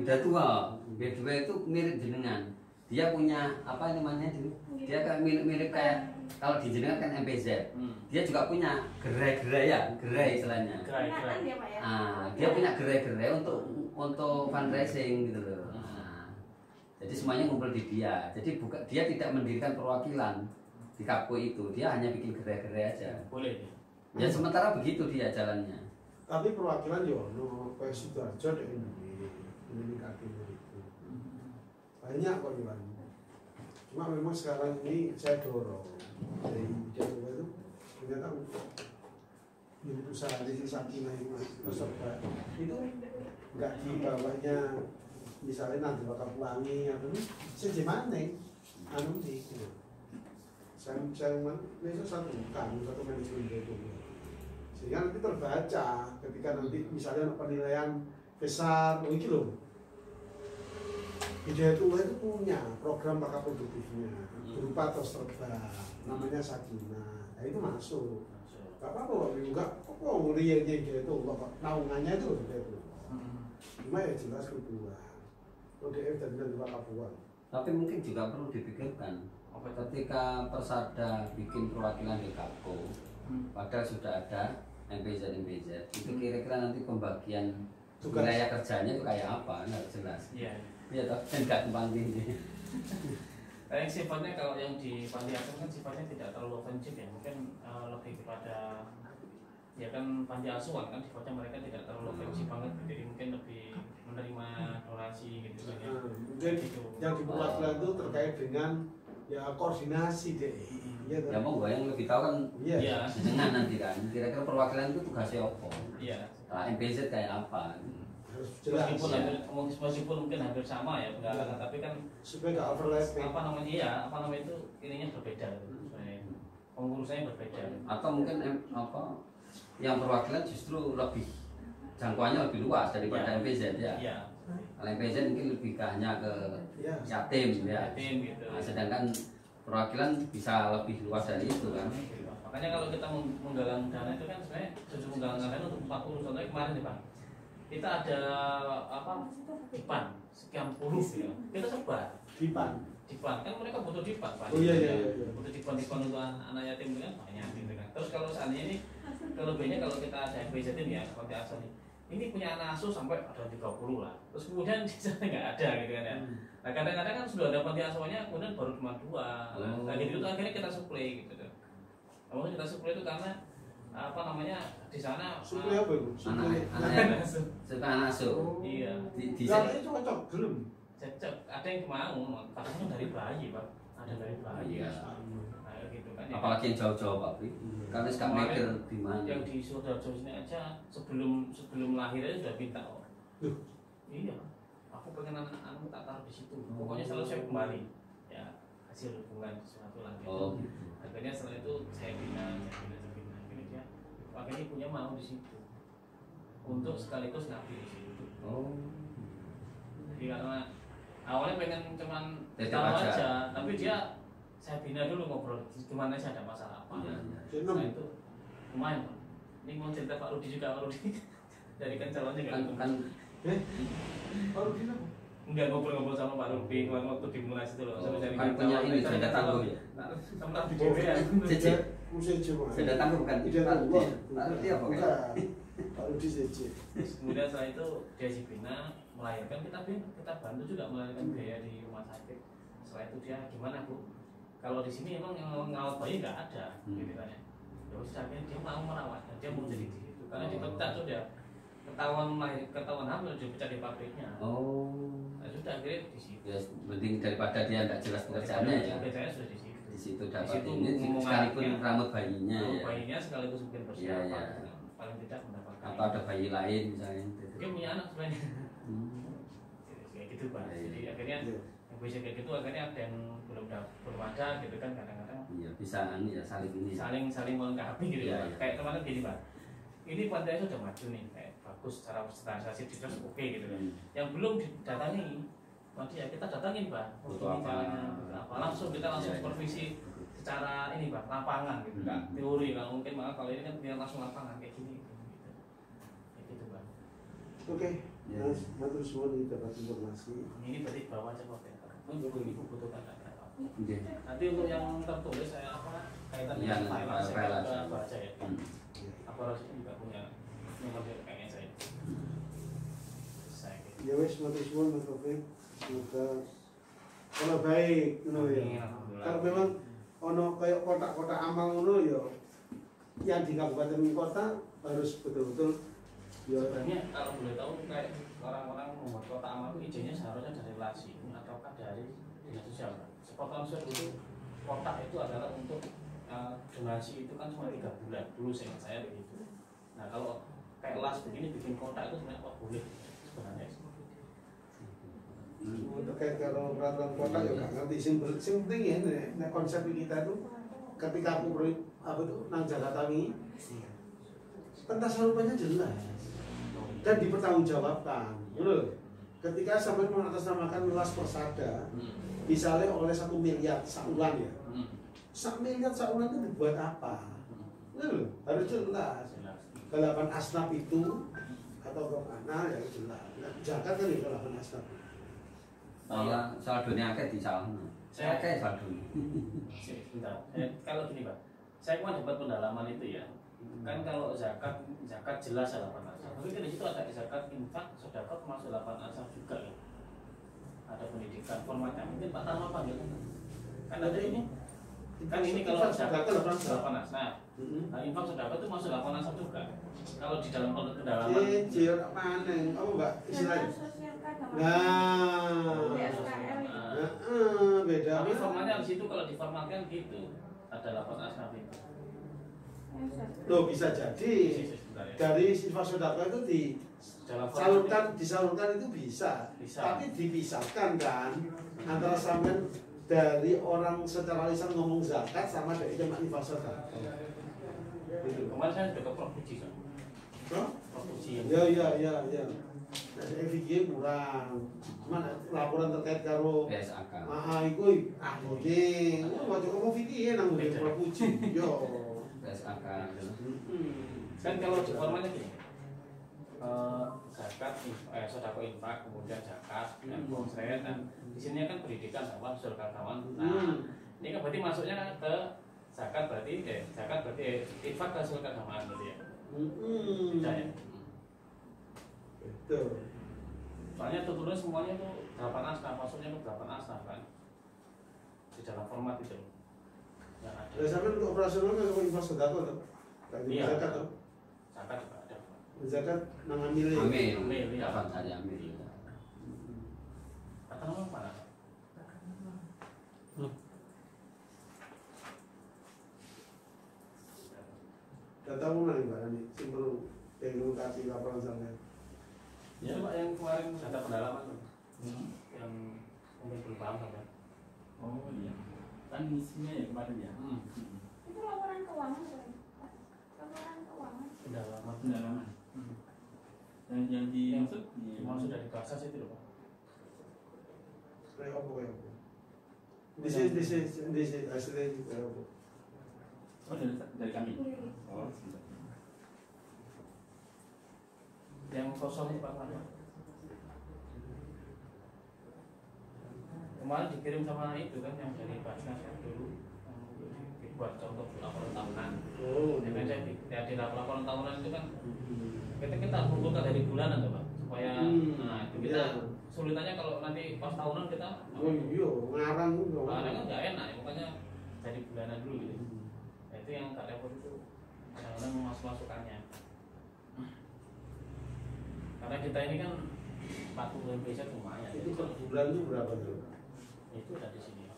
beda tua B2 itu mirip jenengan dia punya apa namanya dulu? Dia kayak milik kayak kalau di jenengan kan MPZ. Dia juga punya gerai-gerai ya, gerai istilahnya. Gerai-gerai. Binaan ya, Pak ya? Dia punya gerai-gerai untuk fundraising gitu loh. Jadi semuanya ngumpul di dia. Jadi dia tidak mendirikan perwakilan di Kapko itu. Dia hanya bikin gerai-gerai aja. Boleh. Ya sementara begitu dia jalannya. Tapi perwakilan yo no kayak Sidoarjo dek ini kaki itu. Banyak kok Iwan. Cuma memang sekarang ini saya dorong dari Jawa itu ternyata unit usaha di Sakinah itu peserta itu nggak di bawahnya misalnya nanti bakal pelangi atau ini sejemane anu nih saya itu satu manajemen itu sehingga nanti terbaca ketika nanti misalnya penilaian besar ini loh Hidayah itu punya program bakat produktifnya berupa tos terbang namanya Sakinah, nah itu masuk. Gak apa-apa, enggak kok nguriannya Hidayah itu, naungannya itu Hidayah itu. Cuma ya jelas kebutuhan. ODF dan bakat buang. Tapi mungkin juga perlu dipikirkan ketika Persada bikin perwakilan di Kapko, padahal sudah ada MPZ, itu kira-kira nanti pembagian wilayah kerjanya itu kayak apa, nggak jelas. Iya toh, kan nggak tumpang tinggi. Yang sifatnya kalau yang di panti asuhan kan sifatnya tidak terlalu ofensif ya, mungkin lebih kepada ya kan panti asuhan kan sifatnya mereka tidak terlalu ofensif banget, jadi mungkin lebih menerima donasi gitu kan ya. Mungkin yang di perwakilan itu terkait dengan ya koordinasi deh. Ya mau gue yang lebih tahu kan Iya. dengan nanti kan kira-kira perwakilan itu tugasnya apa? Iya. Nah, MPZ kayak apa? Meskipun mungkin hampir sama ya penggalangan, tapi kan supaya nggak overlapping. Apa namanya itu ininya berbeda, pengurusannya berbeda. Atau mungkin yang perwakilan justru lebih jangkauannya lebih luas daripada MPZ ya. Iya. Kalau MPZ mungkin lebih hanya ke yatim ya. Yatim gitu. Nah, sedangkan perwakilan bisa lebih luas dari itu kan. Makanya kalau kita menggalang dana itu kan sebenarnya tujuan menggalang dana untuk 40 contohnya kemarin nih Pak. Kita ada dipan sekian puluh ya. Kita sebar dipan kan mereka butuh dipan Pak. Iya. Butuh dipan untuk anak yatim kan banyak gitu kan. Terus kalau seandainya ini kelebihannya kalau kita ada MPZ ini ya seperti asal ini punya anak asuh sampai ada 30 lah. Terus kemudian di sana nggak ada gitu kan ya. Nah kadang-kadang kan sudah ada panti asuhannya kemudian baru cuma 2. Nah gitu itu akhirnya kita supply gitu. Namun kita supply itu karena di sana supply apa itu? Anak asuh. Iya. Di sana itu cocok belum? Cocok. Ada yang mau, katanya dari bayi Pak. Ada dari bayi. Iya. Nah gitu kan. Apalagi yang jauh-jauh Pak. Karena sekarang mikir di mana. Yang di Sidoarjo sini aja sebelum lahir aja sudah minta. Iya. Aku pengen anak-anakmu tak taruh di situ. Pokoknya selalu saya kembali. Ya hasil hubungan sesuatu lagi. Akhirnya setelah itu saya bina. Akhirnya ibunya mau di situ untuk sekaligus ngabdi di situ. Jadi karena awalnya pengen cuman tahu aja, tapi dia saya bina dulu ngobrol gimana sih ada masalah apa. Nah itu lumayan Pak. Ini mau cerita Pak Rudi juga, Pak Rudi jadikan calonnya kan. Pak Rudi apa? Enggak ngobrol-ngobrol sama Pak Rudi waktu di Munas itu loh. Kan punya ini sudah tangguh ya. Sama di DW ya. Sudah tangguh bukan? Pak Rudi apa kan? Pak Rudi CC. Kemudian setelah itu dia bina melahirkan, kita bantu juga melahirkan biaya di rumah sakit. Setelah itu dia gimana Bu? Kalau di sini emang yang ngawat bayi nggak ada, gitu kan ya. Terus akhirnya dia mau merawat dan dia mau jadi di situ karena dipecat sudah ketahuan hamil dipecat di pabriknya. Nah sudah akhirnya di situ. Ya penting daripada dia nggak jelas pekerjaannya ya. Pekerjaannya sudah di situ. Di situ dapat ini sekalipun rambut bayinya ya. Bayinya sekaligus mungkin persiapan. Paling tidak mendapatkan. Atau ada bayi lain misalnya. Dia punya anak sebenarnya. Kayak gitu Pak. Jadi akhirnya yang bisa kayak gitu akhirnya ada yang belum ada gitu kan kadang-kadang. Iya bisa ya saling ini. Saling melengkapi gitu ya. Kayak kemarin gini Pak. Ini pantai sudah maju nih, kayak bagus secara standarisasi di oke gitu kan. Yang belum didatangi, nanti ya kita datangin Pak. Ini caranya apa? Langsung kita supervisi secara ini Pak, lapangan gitu kan. Teori kalau mungkin malah kalau ini kan biar langsung lapangan kayak gini gitu. Kayak gitu Pak. Oke, matur suwun dapat informasi. Ini berarti bawa aja Pak. ibu butuhkan data. Nggih. Nanti untuk yang tertulis saya apa kaitan Iya, dengan file saya file juga aja. baca ya. Apa harus juga punya nomor pengen saya. Saya gitu. Ya wis matur suwun Mas Taufik. Semoga kalau baik ngono ya. Kalau memang ono kayak kotak-kotak amal ngono ya yang di kabupaten kota harus betul-betul ya Sebenarnya kalau boleh tahu kayak orang-orang membuat kota amal itu izinnya seharusnya dari relasi ataukah dari dinas sosial. Sepotong saya dulu kotak itu adalah untuk donasi itu kan cuma 3 bulan dulu saya begitu. Nah kalau kayak las begini bikin kotak itu sebenarnya apa boleh sebenarnya. terkait kalau peraturan kota ya nggak ngerti. Sing penting ya nek konsep kita itu ketika aku apa itu nang Jakarta ini pentas rupanya jelas dan dipertanggungjawabkan. Betul. Ketika sampai mengatasnamakan Las Persada, misalnya oleh 1 miliar saulan ya, 1 miliar saulan itu dibuat apa? Betul. Harus jelas. Ke-8 asnaf itu atau ke mana ya jelas. Zakat kan ya ke-8 asnaf. Malah saldonya akeh disalahno. Saya Akeh saldonya. Sebentar. Kalau gini Pak, saya kemarin dapat pendalaman itu ya. Kan kalau zakat jelas 8 asal. Tapi kan di situ ada zakat infak, sedekah termasuk 8 asal juga ya. Ada pendidikan formatnya mungkin Pak Tama panggil kan ada ini. Kan ini kalau zakat 8 asal. Nah, infak sedekah itu masuk 8 asal juga. Kalau di dalam pendalaman Jior apa neng? Apa Mbak istilahnya? sosial kan Nah, BSKL beda. tapi formatnya di situ kalau diformatkan gitu. Ada 8 asal itu. Loh bisa jadi dari sifat sodako itu disalurkan itu bisa. Tapi dipisahkan kan antara sampean dari orang secara lisan ngomong zakat sama dari jemaah infak sodako. Gitu. Kemarin saya sudah ke Prof Puji kan. Prof Puji yang Ya. Dari FIG kurang. Cuman laporan terkait karo PSAK. iku ahli. Waca ngomong FIG nang Prof Puji. Yo. PSAK. kan kalau di formatnya gini zakat sedekah infak kemudian zakat dan konsret dan di sini kan pendidikan sama sosial kawan. Nah ini kan berarti masuknya ke zakat berarti infak ke sosial keagamaan gitu ya. Tidak ya. Betul. Soalnya tuturnya semuanya tuh 8 asnaf, masuknya tuh 8 asnaf kan di dalam format itu yang ada. Ya sampai untuk operasional kan kalau infak sodako tuh. Iya. Zakat tuh. Zakat juga ada. Zakat nang amil. Amil. Kapan hari amil? Kata nama mana? Data mana nih Mbak Nani? Simpel yang kasih laporan sampai. Ya Pak yang kemarin ada pendalaman tuh. Yang mungkin belum paham sampai. Oh iya. Kan isinya ya kemarin ya. itu laporan keuangan Pak. Laporan keuangan Pendalaman. Yang dimaksud Maksud dari Kasas itu loh Pak. Kayak apa kayak apa? This is hasilnya kayak apa? Oh dari kami. Oh sebentar. Yang kosong Pak Farman. Kemarin dikirim sama itu kan yang dari Basnas yang dulu dibuat contoh laporan tahunan. Oh, Ya kan saya di laporan tahunan itu kan kita kumpulkan dari bulanan tuh Pak supaya nah itu kita sulitannya kalau nanti pas tahunan kita oh iya ngarang tuh. karena kan nggak enak ya makanya dari bulanan dulu gitu. Nah, itu yang nggak repot itu tahunan masukannya. Karena kita ini kan 40 MPZ lumayan. Itu per bulan itu berapa tuh? Itu ada di sini.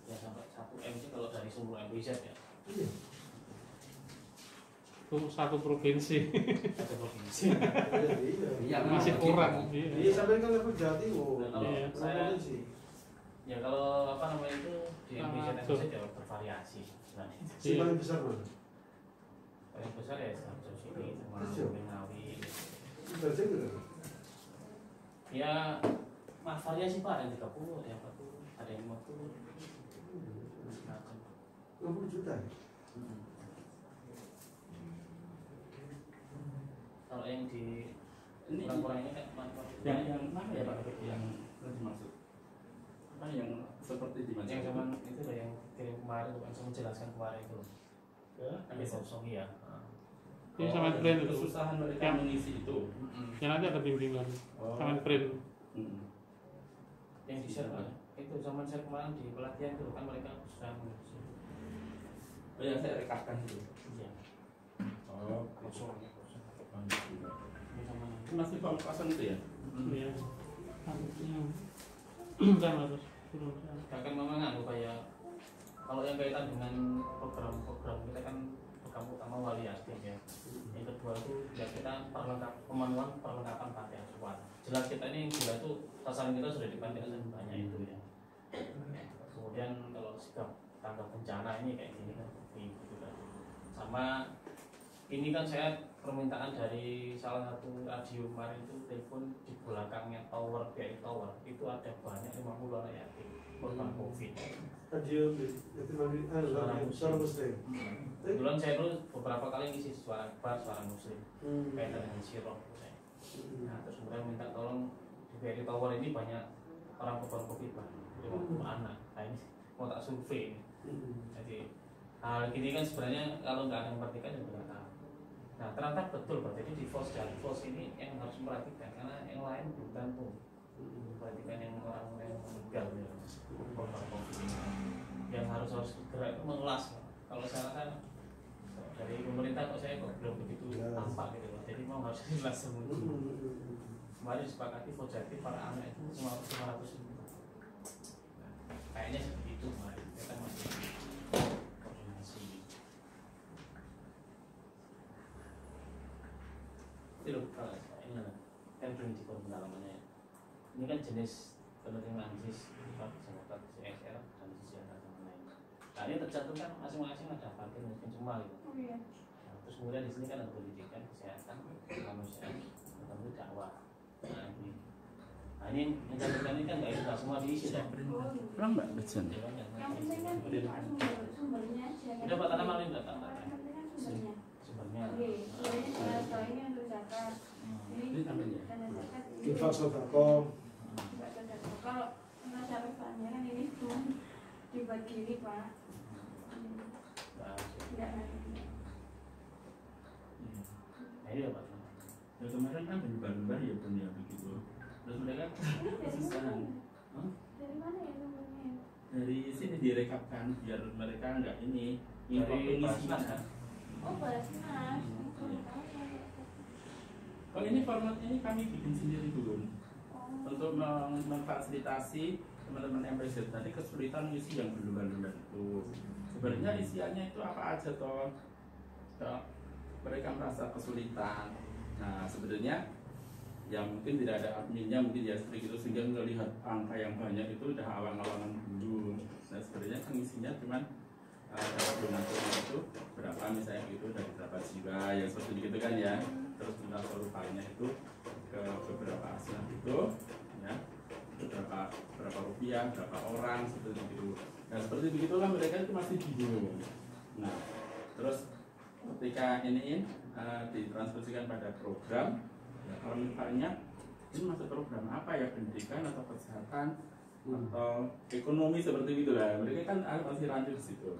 Ya sampai 1 M sih kalau dari seluruh MPZ ya. Iya. Itu satu provinsi. Satu provinsi. Iya. Masih kurang. Iya sampai kan level Jawa Timur. Iya. Saya ya kalau apa namanya itu di MPZ ya bervariasi sebenarnya. Si paling besar mana? Paling besar ya Samsul sini sama Ngawi. Berarti berapa? Ya variasi Pak, ada yang 30, ada yang 40, ada yang 50. 50 juta. Kalau yang di ini kurang-kurang ini kan yang mana ya Pak? Yang dimaksud apa yang seperti di Yang Majalengka? zaman itu loh yang kirim kemarin, bukan saya menjelaskan kemarin itu. Ada kosong ya. Ini sama print itu. Kesusahan mereka Yang- mengisi itu. Yang nanti ada bimbingan. Oh. Sama print. Yang di share Pak, itu zaman saya kemarin di pelatihan itu kan mereka sudah mengisi. Oh yang saya rekapkan itu. Iya. Oh, Kosong. ini Ini sama masih kosong itu ya? Iya. Kan harus turun. kan memang anu kayak kalau yang kaitan dengan program-program kita kan program utama wali aktif ya. Yang kedua itu ya kita perlengkapan panti asuhan. Jelas kita ini gila itu sasaran kita sudah di panti asuhan banyak itu ya. Kemudian kalau sikap tanggap bencana ini kayak gini kan gitu kan. Sama ini kan saya permintaan dari salah satu radio kemarin itu telepon di belakangnya tower BRI Tower itu ada banyak 50 anak yatim korban COVID. Radio suara muslim. Kebetulan saya dulu beberapa kali ngisi suara akbar, suara muslim kaitan dengan sirop. Nah terus kemudian minta tolong di BRI Tower ini banyak orang korban COVID Pak, 50 anak. Nah ini mau tak survei. Jadi hal gini kan sebenarnya kalau nggak ada yang memperhatikan ya nggak tahu. Nah ternyata betul Pak, jadi di FOS dan FOS ini yang harus memperhatikan karena yang lain belum tentu memperhatikan yang orang yang meninggal ya, korban COVID ini yang harus segera itu mengelas. Kalau saya kan dari pemerintah kok saya kok belum begitu tampak gitu loh, jadi mau harus jelas semua. Kemarin disepakati positif para anak itu 500 ribu. Kayaknya seperti itu kemarin kita masih koordinasi. Ini loh, ini kan belum dibuat pendalamannya. Ini kan jenis penerimaan JIS, Demokrat, CSR, dan CSR dan lain-lain. Nah ini tercantum kan masing-masing ada parkir mungkin semua gitu. Oh iya. Nah, terus kemudian di sini kan ada pendidikan, kesehatan, kemanusiaan, tentu dakwah. Nah ini yang cantumkan ini kan nggak semua diisi dong. Pulang Mbak Bejan. Yang penting kan sumbernya aja. Udah Pak Tanam ini datang. Yang penting kan sumbernya. Sumbernya. Oke, kalau ini untuk zakat. Ini namanya. Dana zakat ini. Infak sodako. Enggak sodako. Kalau nasyarufannya kan ini belum dibagi ini Pak. Enggak nanti. Nah ini ya Pak. Ya kemarin kan berubah-ubah ya pun ya begitu. Terus mereka Ini dari kesusahan. mana? Dari mana ya sumbernya? Dari sini direkapkan biar mereka nggak ini info Dari pengisian. Basnas kan? Oh, Basnas. Kalau ini format ini kami bikin sendiri dulu Oh. untuk memfasilitasi teman-teman MPZ tadi kesulitan isi yang berlumba-lumba itu. Sebenarnya isiannya itu apa aja toh? Mereka merasa kesulitan. Nah sebenarnya ya mungkin tidak ada adminnya, mungkin ya seperti itu sehingga melihat angka yang banyak itu udah awang-awangan dulu. Nah sebenarnya pengisinya cuman dapat donaturnya itu berapa misalnya gitu dari berapa jiwa yang seperti itu kan ya. Terus donatur rupanya itu ke beberapa asuhan itu ya berapa rupiah, berapa orang seperti itu. Nah seperti begitulah mereka itu masih bingung. Nah terus ketika ini ditransfusikan pada program, ya, kalau misalnya ini masuk program apa ya, pendidikan atau kesehatan atau ekonomi seperti itu lah, mereka kan masih rancu di situ.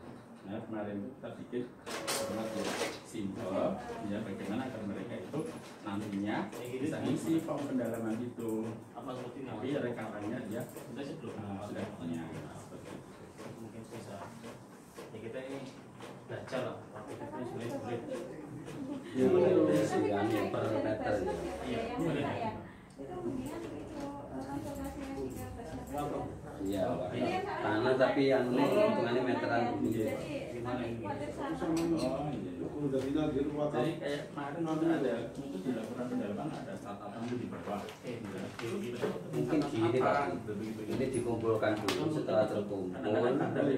Nah kemarin itu kita bikin format yang simple, ya bagaimana agar mereka itu nantinya bisa ngisi form pendalaman itu. Apa seperti ini? Tapi rekamannya dia Kita sih belum. sudah punya seperti itu. Mungkin bisa. Ya kita ini belajar lah. Tapi kita ini sulit. Ya, Tapi kan yang per meter ya. Iya, yang mana ya? Itu mendingan itu konsultasinya 13 Iya, tanah tapi yang ini hitungannya meteran begini. Jadi nanti khawatir salah. Oh iya. Dari di rumah Jadi kayak kemarin ada itu di laporan pendalaman ada catatan di bawah. Mungkin gini Pak, ini dikumpulkan dulu, setelah terkumpul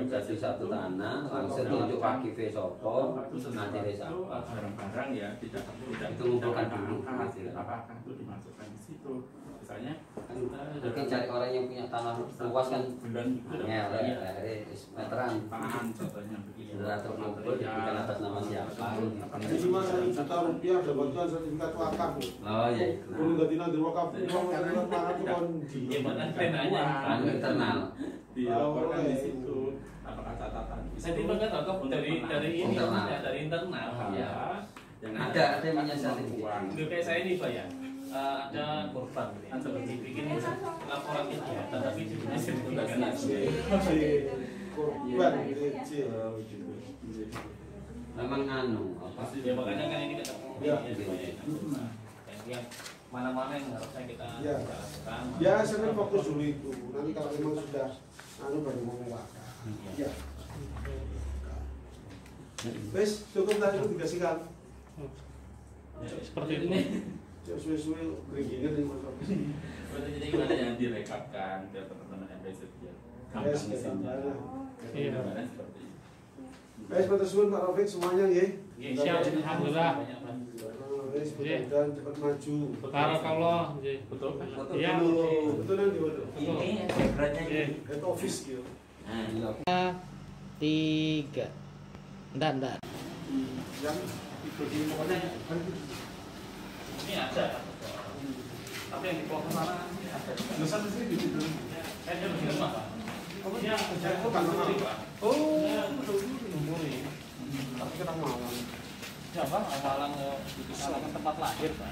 jadi satu tanah, langsung tunjuk Pak Kive Sopo, nanti desa. Barang-barang ya tidak Itu ngumpulkan dulu. Apakah itu dimasukkan di situ? Misalnya Mungkin cari orang yang punya tanah luas kan, bulan ya, meteran. tangan contohnya begitu. Setelah terkumpul diberikan atas nama siapa? Ini cuma 1 juta rupiah ada bantuan sertifikat wakaf. Oh iya itu. Belum ganti nanti wakaf. Karena Uang itu kan Iya, mana tenanya. Anu internal. dilaporkan di situ apakah catatan Jadi banget atau dari ini Internal. ya, dari internal ya. yang Ada yang menyesali. kemampuan. Udah kayak saya ini Pak ya. Ada korban gitu ya. Seperti bikin laporan kegiatan tapi jadinya sertifikat korban kecil. Memang anu apa Pasti ya makanya kan ini kita Ya. yang mana-mana yang harusnya kita Ya. lakukan. Ya, saya fokus dulu itu. Nanti kalau memang sudah anu baru mau melakukan. Ya. Wes, cukup tadi itu dikasihkan. Seperti itu. Suwe-suwe beringingan ini Mas. Jadi gimana yang direkapkan biar teman-teman MPZ ya gampang Yes, isinya. Iya. Gambaran seperti itu. Wes, matur suwun Pak Rafiq semuanya nggih. Siap, alhamdulillah. Wes, mudah-mudahan cepat maju. Barakallah. Betul kan? Iya. Betul nanti waduh. Ini backgroundnya Iya. ini. Head office gitu. Nah, 3. Enggak. Yang dibagi pokoknya Ini ada. Tapi yang dibawa ke sana ini ada. Nusa sini di situ. Dia di rumah Pak. Oh, dia itu kan Di Pak. Oh, Lumuri. tapi kita malam. Ya Pak, awalan ke tempat lahir Pak.